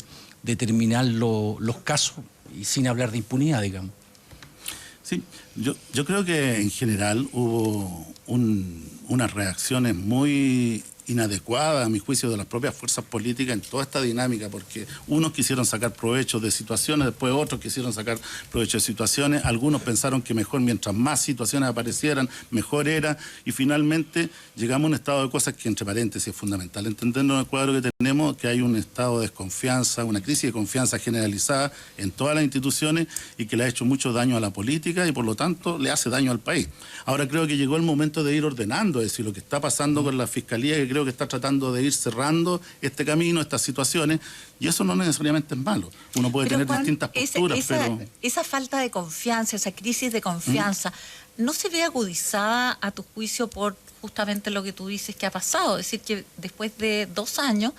terminar los casos, y sin hablar de impunidad, digamos. Sí, yo creo que en general hubo unas reacciones muy inadecuada, a mi juicio, de las propias fuerzas políticas en toda esta dinámica, porque unos quisieron sacar provecho de situaciones, después otros quisieron sacar provecho de situaciones, algunos pensaron que mejor, mientras más situaciones aparecieran, mejor era, y finalmente llegamos a un estado de cosas que, entre paréntesis, es fundamental entendernos en el cuadro que tenemos, que hay un estado de desconfianza, una crisis de confianza generalizada en todas las instituciones y que le ha hecho mucho daño a la política y, por lo tanto, le hace daño al país. Ahora creo que llegó el momento de ir ordenando, es decir, lo que está pasando con la Fiscalía, que creo que está tratando de ir cerrando este camino, estas situaciones, y eso no necesariamente es malo. Uno puede tener distintas posturas, pero... Esa falta de confianza, esa crisis de confianza, ¿no se ve agudizada, a tu juicio, por justamente lo que tú dices que ha pasado? Es decir, que después de 2 años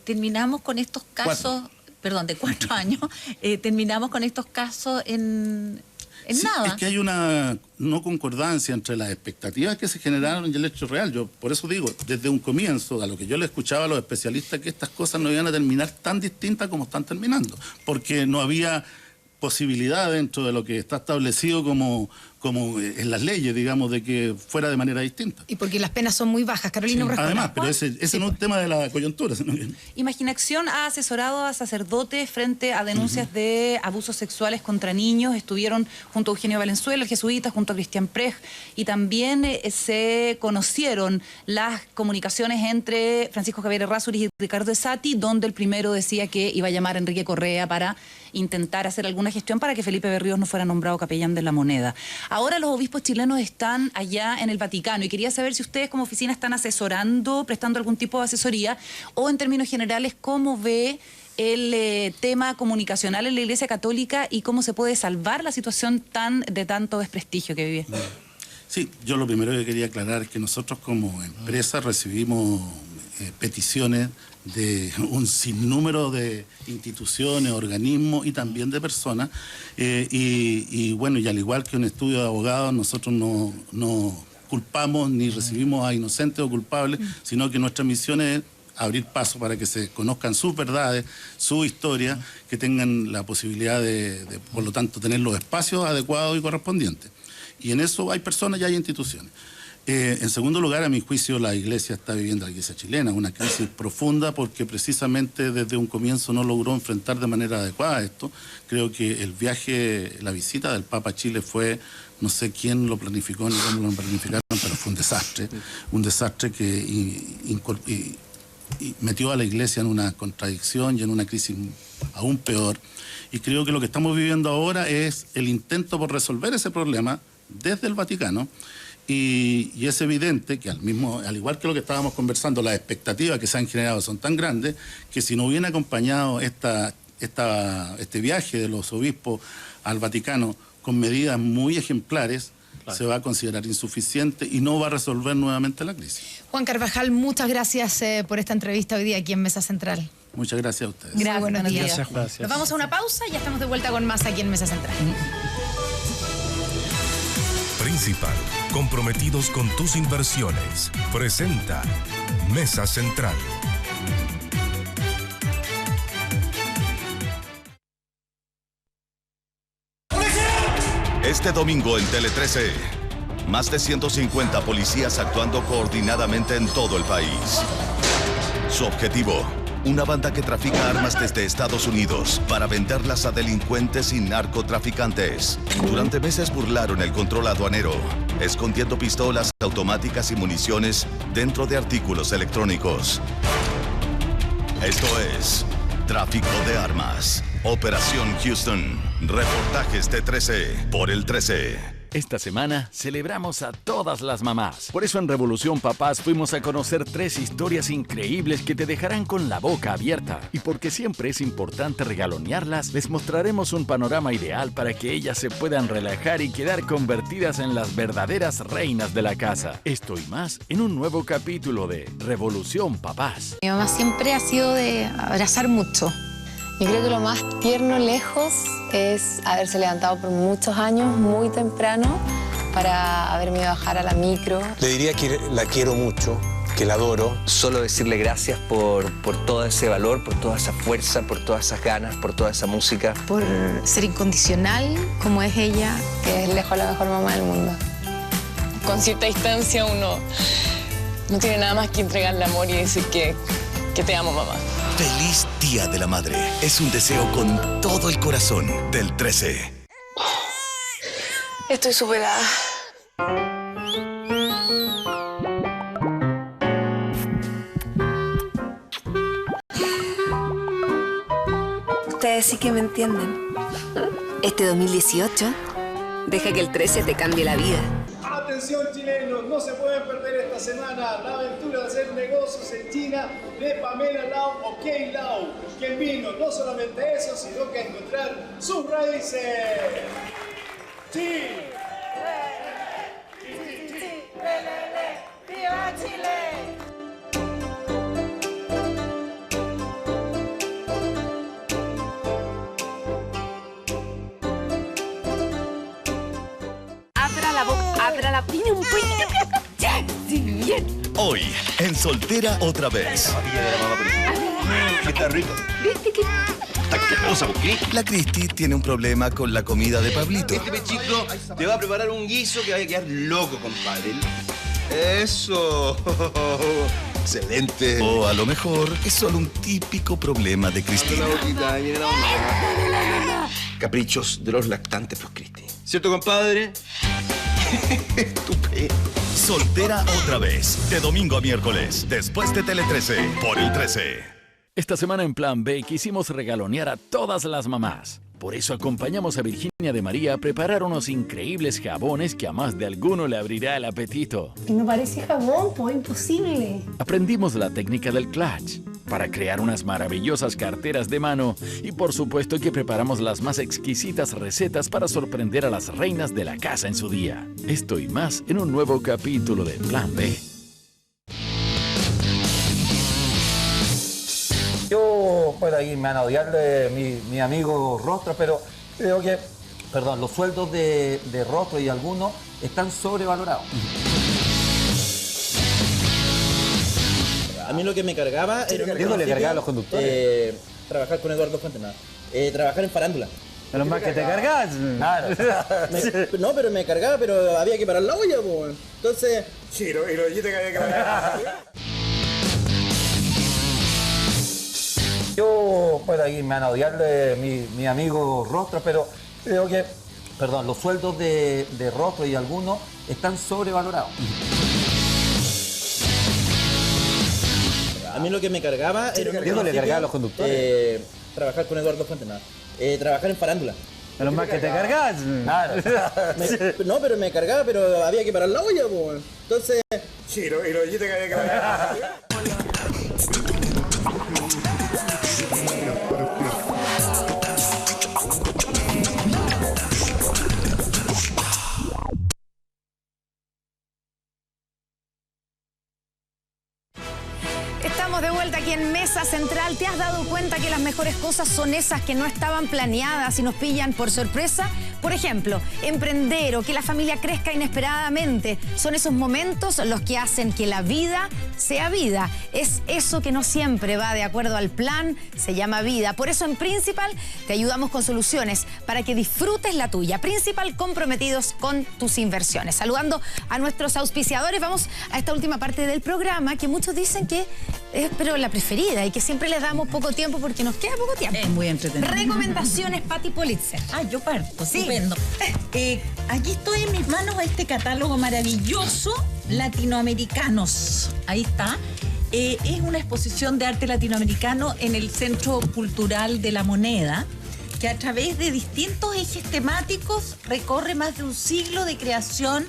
terminamos con estos casos... Perdón, de 4 años, terminamos con estos casos en nada. Es que hay una no concordancia entre las expectativas que se generaron y el hecho real. Yo por eso digo, desde un comienzo, a lo que yo le escuchaba a los especialistas, que estas cosas no iban a terminar tan distintas como están terminando, porque no había posibilidad dentro de lo que está establecido como en las leyes, digamos, de que fuera de manera distinta. Y porque las penas son muy bajas, Carolina Urrejona. Además, pero ese no es un tema de la coyuntura. Sino que... Imaginación ha asesorado a sacerdotes frente a denuncias de abusos sexuales contra niños. Estuvieron junto a Eugenio Valenzuela, el jesuita, junto a Cristian Prej, y también se conocieron las comunicaciones entre Francisco Javier Errázuriz y Ricardo Esati, donde el primero decía que iba a llamar a Enrique Correa para intentar hacer alguna gestión para que Felipe Berríos no fuera nombrado capellán de la Moneda. Ahora los obispos chilenos están allá en el Vaticano y quería saber si ustedes como oficina están asesorando, prestando algún tipo de asesoría, o en términos generales, ¿cómo ve el tema comunicacional en la Iglesia Católica y cómo se puede salvar la situación de tanto desprestigio que vive? Sí, yo lo primero que quería aclarar es que nosotros como empresa recibimos peticiones de un sinnúmero de instituciones, organismos y también de personas, y bueno, y al igual que un estudio de abogados, nosotros no culpamos ni recibimos a inocentes o culpables, sino que nuestra misión es abrir paso para que se conozcan sus verdades, su historia, que tengan la posibilidad de, por lo tanto, tener los espacios adecuados y correspondientes. Y en eso hay personas y hay instituciones. En segundo lugar, a mi juicio, la Iglesia está viviendo, la Iglesia chilena, una crisis profunda porque precisamente desde un comienzo no logró enfrentar de manera adecuada esto. Creo que el viaje, la visita del Papa a Chile fue, no sé quién lo planificó ni cómo lo planificaron, pero fue un desastre que y metió a la Iglesia en una contradicción y en una crisis aún peor. Y creo que lo que estamos viviendo ahora es el intento por resolver ese problema desde el Vaticano. Y es evidente que al igual que lo que estábamos conversando, las expectativas que se han generado son tan grandes que si no hubiera acompañado este viaje de los obispos al Vaticano con medidas muy ejemplares, se va a considerar insuficiente y no va a resolver nuevamente la crisis. Juan Carvajal, muchas gracias por esta entrevista hoy día aquí en Mesa Central. Muchas gracias a ustedes. Gracias, buenos días. Gracias. Nos vamos a una pausa y ya estamos de vuelta con más aquí en Mesa Central. Principal, comprometidos con tus inversiones. Presenta Mesa Central. Este domingo en Tele 13, más de 150 policías actuando coordinadamente en todo el país. Su objetivo, una banda que trafica armas desde Estados Unidos para venderlas a delincuentes y narcotraficantes. Durante meses burlaron el control aduanero, escondiendo pistolas automáticas y municiones dentro de artículos electrónicos. Esto es Tráfico de Armas. Operación Houston. Reportajes de 13 por el 13. Esta semana celebramos a todas las mamás. Por eso en Revolución Papás fuimos a conocer 3 historias increíbles que te dejarán con la boca abierta. Y porque siempre es importante regalonearlas, les mostraremos un panorama ideal para que ellas se puedan relajar y quedar convertidas en las verdaderas reinas de la casa. Esto y más en un nuevo capítulo de Revolución Papás. Mi mamá siempre ha sido de abrazar mucho. Yo creo que lo más tierno lejos es haberse levantado por muchos años, muy temprano, para haberme ido a bajar a la micro. Le diría que la quiero mucho, que la adoro. Solo decirle gracias por todo ese valor, por toda esa fuerza, por todas esas ganas, por toda esa música. Por ser incondicional, como es ella, que es lejos la mejor mamá del mundo. Con cierta distancia uno no tiene nada más que entregarle amor y decir que te amo, mamá. Feliz Día de la Madre. Es un deseo con todo el corazón del 13. Estoy superada. Ustedes sí que me entienden. Este 2018, deja que el 13 te cambie la vida. Atención chilenos, no se pueden perder esta semana la aventura de hacer negocios en China de Pamela Lau o Kay Lau, quien vino no solamente a eso, sino que a encontrar sus raíces. ¡Chile! ¡Viva Chile! Abra la pina un poquito. Sí, bien. Hoy, en Soltera otra vez. Está rico. ¿Viste que? Está asquerosa, La Cristi tiene un problema con la comida de Pablito. Este chico te va a preparar un guiso que va a quedar loco, compadre. Eso. Excelente. O a lo mejor es solo un típico problema de Cristina. Caprichos de los lactantes, pues, Cristi. ¿Cierto, compadre? Estupendo. Soltera otra vez, de domingo a miércoles, después de Tele 13, por el 13. Esta semana en Plan B quisimos regalonear a todas las mamás. Por eso acompañamos a Virginia de María a preparar unos increíbles jabones que a más de alguno le abrirá el apetito. Y no parece jabón, pues imposible. Aprendimos la técnica del clutch para crear unas maravillosas carteras de mano y por supuesto que preparamos las más exquisitas recetas para sorprender a las reinas de la casa en su día. Esto y más en un nuevo capítulo de Plan B. Yo, bueno, ahí me van a odiar mi amigo Rostro, pero creo que, perdón, los sueldos de Rostro y algunos están sobrevalorados. A mí lo que me cargaba era... ¿Qué le cargaba a los conductores? Trabajar con Eduardo Fuentes, nada. Trabajar en farándula. Pero más que te cargas. Claro. No, pero me cargaba, pero había que parar la olla, pues. Entonces... Sí, y lo dijiste que había que parar. Yo, bueno, ahí me van a odiar mi amigo Rostro, pero creo que, perdón, los sueldos de Rostro y algunos están sobrevalorados. A mí lo que me cargaba era... ¿Qué le cargaba a los conductores? Trabajar con Eduardo Fuentes, nada. Trabajar en farándula. Pero más que te cargas. Claro. No, pero me cargaba, pero había que parar la olla, pues. Entonces... Sí, y lo dijiste que había que parar. Estamos de vuelta aquí en Mesa Central. tal? ¿Te has dado cuenta que las mejores cosas son esas que no estaban planeadas y nos pillan por sorpresa? Por ejemplo, emprender o que la familia crezca inesperadamente. Son esos momentos los que hacen que la vida sea vida. Es eso que no siempre va de acuerdo al plan, se llama vida. Por eso en Principal te ayudamos con soluciones para que disfrutes la tuya. Principal, comprometidos con tus inversiones. Saludando a nuestros auspiciadores, vamos a esta última parte del programa que muchos dicen que es pero la preferida y que siempre les damos poco tiempo porque nos queda poco tiempo. Es muy entretenido. Recomendaciones, Pati Politzer. Yo parto, sí. Estupendo. Aquí estoy en mis manos este catálogo maravilloso, Latinoamericanos. Ahí está. Es una exposición de arte latinoamericano en el Centro Cultural de la Moneda, que a través de distintos ejes temáticos recorre más de un siglo de creación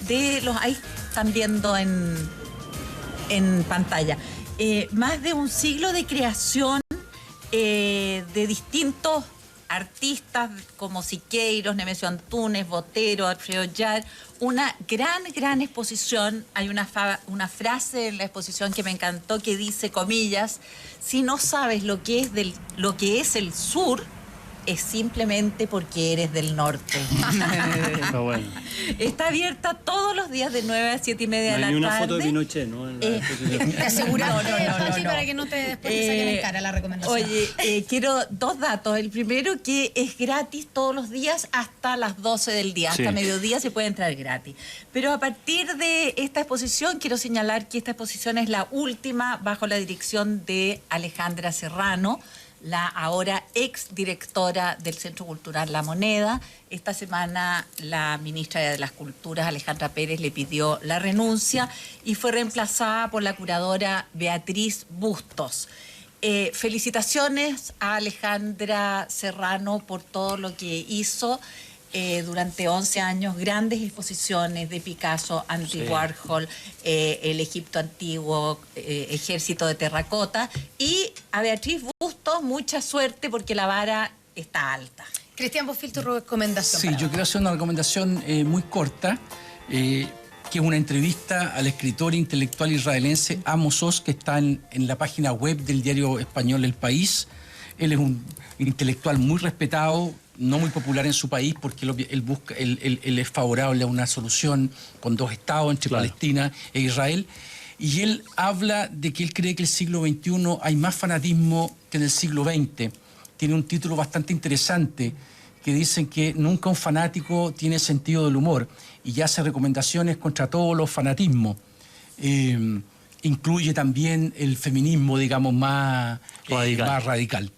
de los... Ahí están viendo en pantalla. Más de un siglo de creación de distintos artistas como Siqueiros, Nemesio Antunes, Botero, Alfredo Yar. Una gran exposición. Hay una frase en la exposición que me encantó que dice, comillas, si no sabes lo que es el sur, es simplemente porque eres del norte. Está bueno. Está abierta todos los días de 9 a 7:30 de la tarde. Hay una foto de Pinochet, ¿no? Te aseguraste, no. para que no te después te saquen en cara la recomendación. Oye, quiero 2 datos. El primero, que es gratis todos los días hasta las 12 del día. Hasta mediodía se puede entrar gratis. Pero a partir de esta exposición, quiero señalar que esta exposición es la última bajo la dirección de Alejandra Serrano, la ahora exdirectora del Centro Cultural La Moneda. Esta semana la ministra de las Culturas, Alejandra Pérez, le pidió la renuncia y fue reemplazada por la curadora Beatriz Bustos. Felicitaciones a Alejandra Serrano por todo lo que hizo. Durante 11 años, grandes exposiciones de Picasso, Andy Warhol, el Egipto antiguo, Ejército de Terracota. Y a Beatriz Bustos, mucha suerte porque la vara está alta. Cristian Bofill, tu recomendación. Sí, yo quiero hacer una recomendación muy corta, que es una entrevista al escritor intelectual israelense Amos Oz, que está en la página web del diario español El País. Él es un intelectual muy respetado, no muy popular en su país, porque él es favorable a una solución con 2 estados entre Palestina e Israel. Y él habla de que él cree que en el siglo XXI hay más fanatismo que en el siglo XX. Tiene un título bastante interesante que dicen que nunca un fanático tiene sentido del humor y hace recomendaciones contra todos los fanatismos. Incluye también el feminismo, digamos, más radical.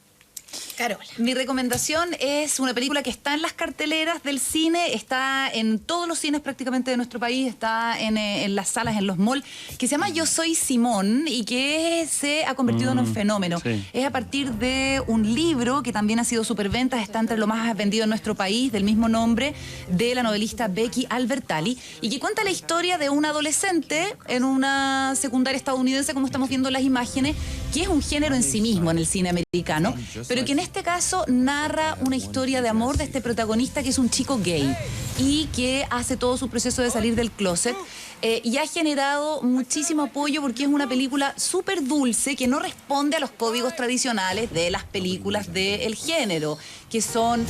Carola. Mi recomendación es una película que está en las carteleras del cine, está en todos los cines prácticamente de nuestro país, está en las salas, en los malls, que se llama Yo Soy Simón y que se ha convertido en un fenómeno. Sí. Es a partir de un libro que también ha sido superventas, está entre lo más vendido en nuestro país, del mismo nombre, de la novelista Becky Albertalli, y que cuenta la historia de un adolescente en una secundaria estadounidense, como estamos viendo en las imágenes, que es un género en sí mismo en el cine americano, pero que en este caso narra una historia de amor de este protagonista que es un chico gay y que hace todo su proceso de salir del closet y ha generado muchísimo apoyo porque es una película súper dulce que no responde a los códigos tradicionales de las películas del género, que son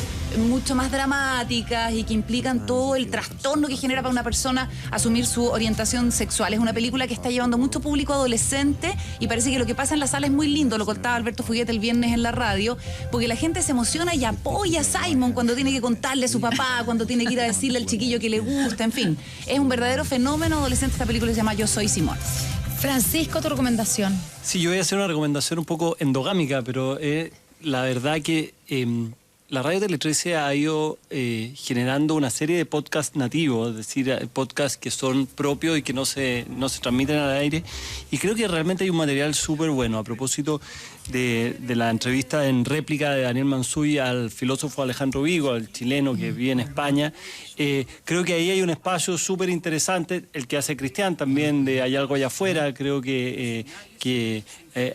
mucho más dramáticas y que implican todo el trastorno que genera para una persona asumir su orientación sexual. Es una película que está llevando mucho público adolescente y parece que lo que pasa en la sala es muy lindo. Lo contaba Alberto Fuguete el viernes en la radio, porque la gente se emociona y apoya a Simon cuando tiene que contarle a su papá, cuando tiene que ir a decirle al chiquillo que le gusta, en fin. Es un verdadero fenómeno adolescente. Esta película se llama Yo Soy Simón. Francisco, tu recomendación. Sí, yo voy a hacer una recomendación un poco endogámica, pero la verdad que la Radio Tele 13 ha ido generando una serie de podcasts nativos, es decir, podcasts que son propios y que no se transmiten al aire. Y creo que realmente hay un material súper bueno. A propósito de la entrevista en réplica de Daniel Mansuy al filósofo Alejandro Vigo, al chileno que vive en España, creo que ahí hay un espacio súper interesante, el que hace Cristian también de Hay algo allá afuera. Creo que que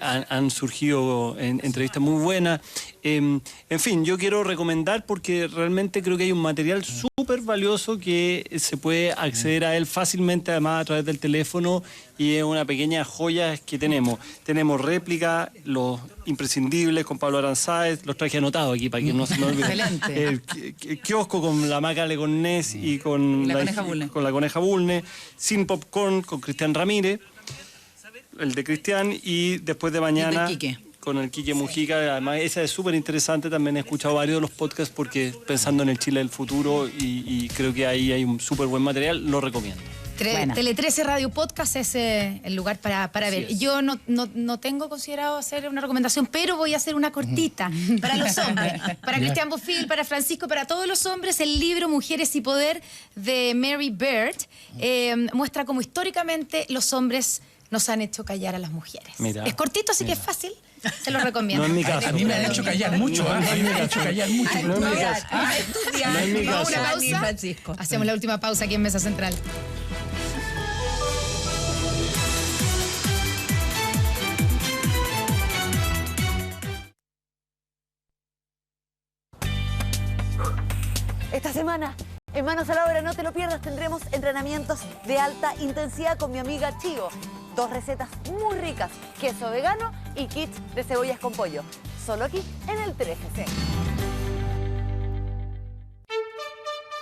han surgido en entrevistas muy buenas. En fin, yo quiero recomendar porque realmente creo que hay un material súper valioso que se puede acceder a él fácilmente, además a través del teléfono, y es una pequeña joya que tenemos. Tenemos réplica, los imprescindibles con Pablo Aranzáez, los traje anotados aquí para que no se me olvide. Excelente. El kiosco con la Maca Legonés y con la Coneja Bulne, Sin Popcorn con Cristian Ramírez, el de Cristian, y después de mañana con el Quique Mujica. Además, esa es súper interesante. También he escuchado varios de los podcasts porque pensando en el Chile del futuro y creo que ahí hay un súper buen material. Lo recomiendo. Tele 13 Radio Podcast es el lugar para ver. Yo no tengo considerado hacer una recomendación, pero voy a hacer una cortita para los hombres. Para Cristian Bofill, para Francisco, para todos los hombres, el libro Mujeres y Poder de Mary Beard muestra cómo históricamente los hombres nos han hecho callar a las mujeres. Mira, es cortito, así que es fácil. Se lo recomiendo. No es mi caso. A mí me han hecho callar mucho. A mí me han hecho callar mucho. No es mi caso. No es mi caso. Una pausa. Hacemos la última pausa aquí en Mesa Central. Esta semana, en Manos a la Obra, no te lo pierdas, tendremos entrenamientos de alta intensidad con mi amiga Chío. 2 recetas muy ricas, queso vegano y kits de cebollas con pollo. Solo aquí, en el 13C.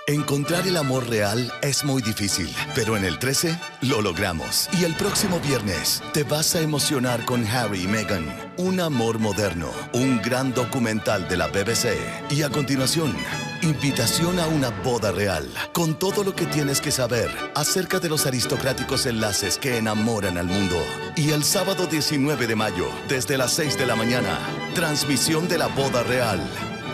Encontrar el amor real es muy difícil, pero en el 13 lo logramos. Y el próximo viernes te vas a emocionar con Harry y Meghan, Un amor moderno, un gran documental de la BBC. Y a continuación, invitación a una boda real, con todo lo que tienes que saber acerca de los aristocráticos enlaces que enamoran al mundo. Y el sábado 19 de mayo, desde las 6 de la mañana, transmisión de la boda real.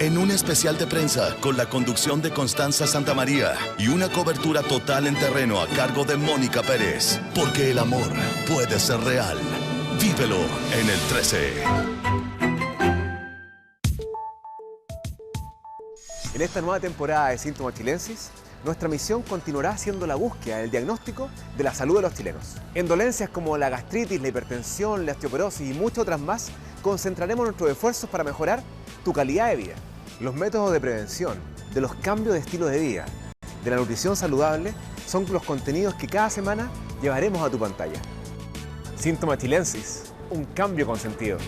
En un especial de prensa con la conducción de Constanza Santamaría y una cobertura total en terreno a cargo de Mónica Pérez. Porque el amor puede ser real. Vívelo en el 13. En esta nueva temporada de Síntomas Chilensis, nuestra misión continuará siendo la búsqueda del diagnóstico de la salud de los chilenos. En dolencias como la gastritis, la hipertensión, la osteoporosis y muchas otras más, concentraremos nuestros esfuerzos para mejorar tu calidad de vida. Los métodos de prevención, de los cambios de estilo de vida, de la nutrición saludable, son los contenidos que cada semana llevaremos a tu pantalla. Síntomas Chilensis, un cambio con sentido.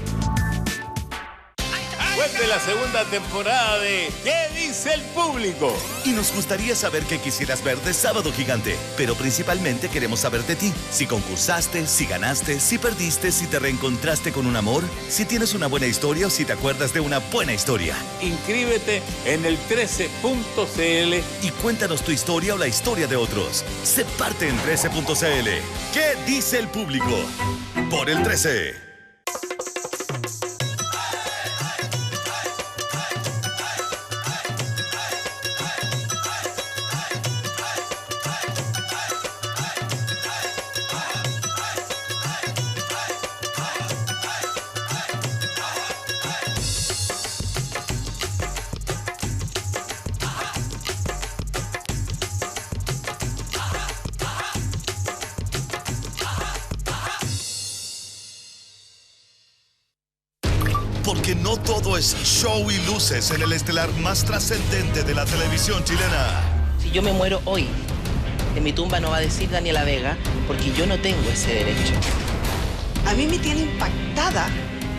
Vuelve la segunda temporada de ¿Qué dice el público? Y nos gustaría saber qué quisieras ver de Sábado Gigante, pero principalmente queremos saber de ti. Si concursaste, si ganaste, si perdiste, si te reencontraste con un amor, si tienes una buena historia o si te acuerdas de una buena historia. Inscríbete en el 13.cl y cuéntanos tu historia o la historia de otros. Sé parte en 13.cl. ¿Qué dice el público? Por el 13. Porque no todo es show y luces en el estelar más trascendente de la televisión chilena. Si yo me muero hoy, en mi tumba no va a decir Daniela Vega, porque yo no tengo ese derecho. A mí me tiene impactada,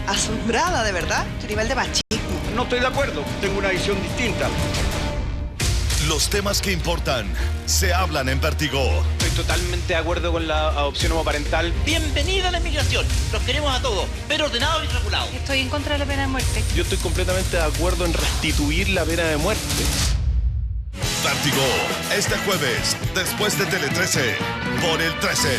asombrada de verdad, tu nivel de machismo. No estoy de acuerdo, tengo una visión distinta. Los temas que importan se hablan en Vértigo. Estoy totalmente de acuerdo con la adopción homoparental. Bienvenida a la inmigración. Los queremos a todos, pero ordenados y regulados. Estoy en contra de la pena de muerte. Yo estoy completamente de acuerdo en restituir la pena de muerte. Vértigo, este jueves, después de Tele 13, por el 13.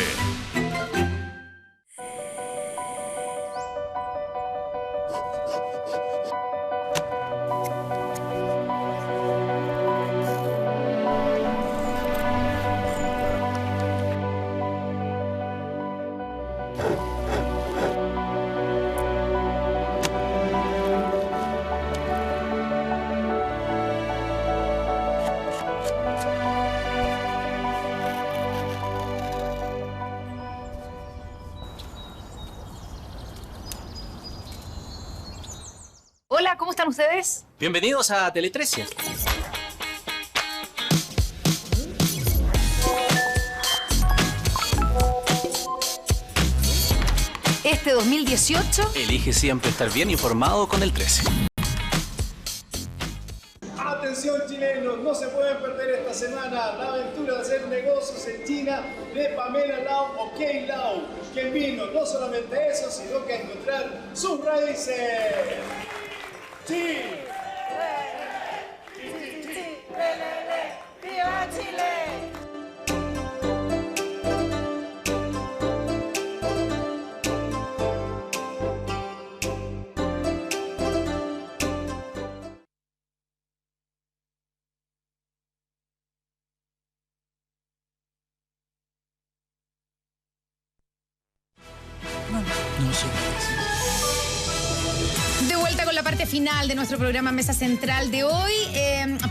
ustedes? Bienvenidos a Tele 13. Este 2018... Elige siempre estar bien informado con el 13. Atención chilenos, no se pueden perder esta semana la aventura de hacer negocios en China de Pamela Lau o Kay Lau, quien vino no solamente a eso, sino que a encontrar sus raíces. ¡Chile! ¡Viva Chile! No sé. De vuelta con la parte final de nuestro programa Mesa Central de hoy.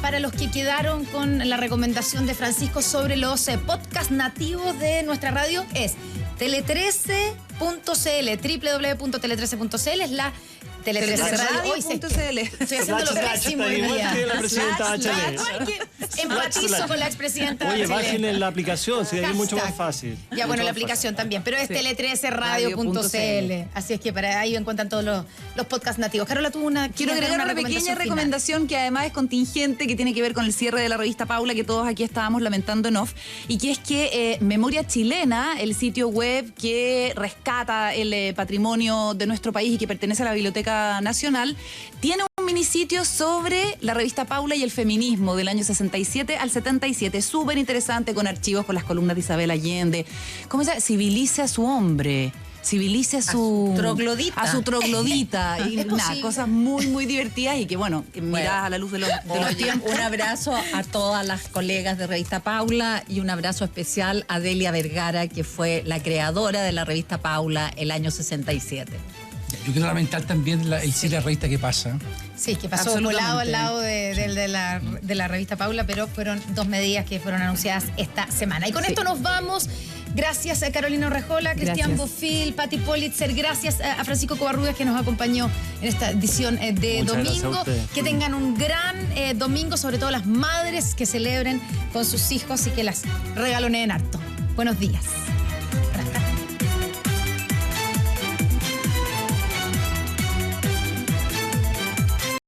Para los que quedaron con la recomendación de Francisco sobre los podcasts nativos de nuestra radio, es tele13.cl, www.tele13.cl, es la Tele13 Radio. Estoy haciendo lo pésimo hoy día. Empatizo con la expresidenta. Oye, Bachelet. bajen en la aplicación, si es mucho más fácil. Ya, bueno, la aplicación también, pero es tele13radio.cl. Así es que para ahí encuentran todos los podcasts nativos. Carola tuvo una... Quiero agregar una pequeña recomendación que además es contingente, que tiene que ver con el cierre de la revista Paula, que todos aquí estábamos lamentando en off, y que es que Memoria Chilena, el sitio web que rescata el patrimonio de nuestro país y que pertenece a la Biblioteca Nacional, tiene un minisitio sobre la revista Paula y el feminismo del año 67 al 77, súper interesante, con archivos, con las columnas de Isabel Allende. ¿Cómo se llama? Civilice a su hombre. Civilice a su troglodita. A su troglodita. Y nada, cosas muy, muy divertidas y que, bueno, que miradas a la luz de los tiempos. Un abrazo a todas las colegas de Revista Paula y un abrazo especial a Delia Vergara, que fue la creadora de la Revista Paula el año 67. Yo quiero lamentar también el cierre de la revista que pasa. Sí, que pasó volado al lado de la revista Paula, pero fueron 2 medidas que fueron anunciadas esta semana. Y con esto nos vamos. Gracias a Carolina Orrejola, Cristian Bofill, Patti Politzer. Gracias a Francisco Covarrubias, que nos acompañó en esta edición de domingo. Que tengan un gran domingo, sobre todo las madres que celebren con sus hijos y que las regaloneen harto. Buenos días.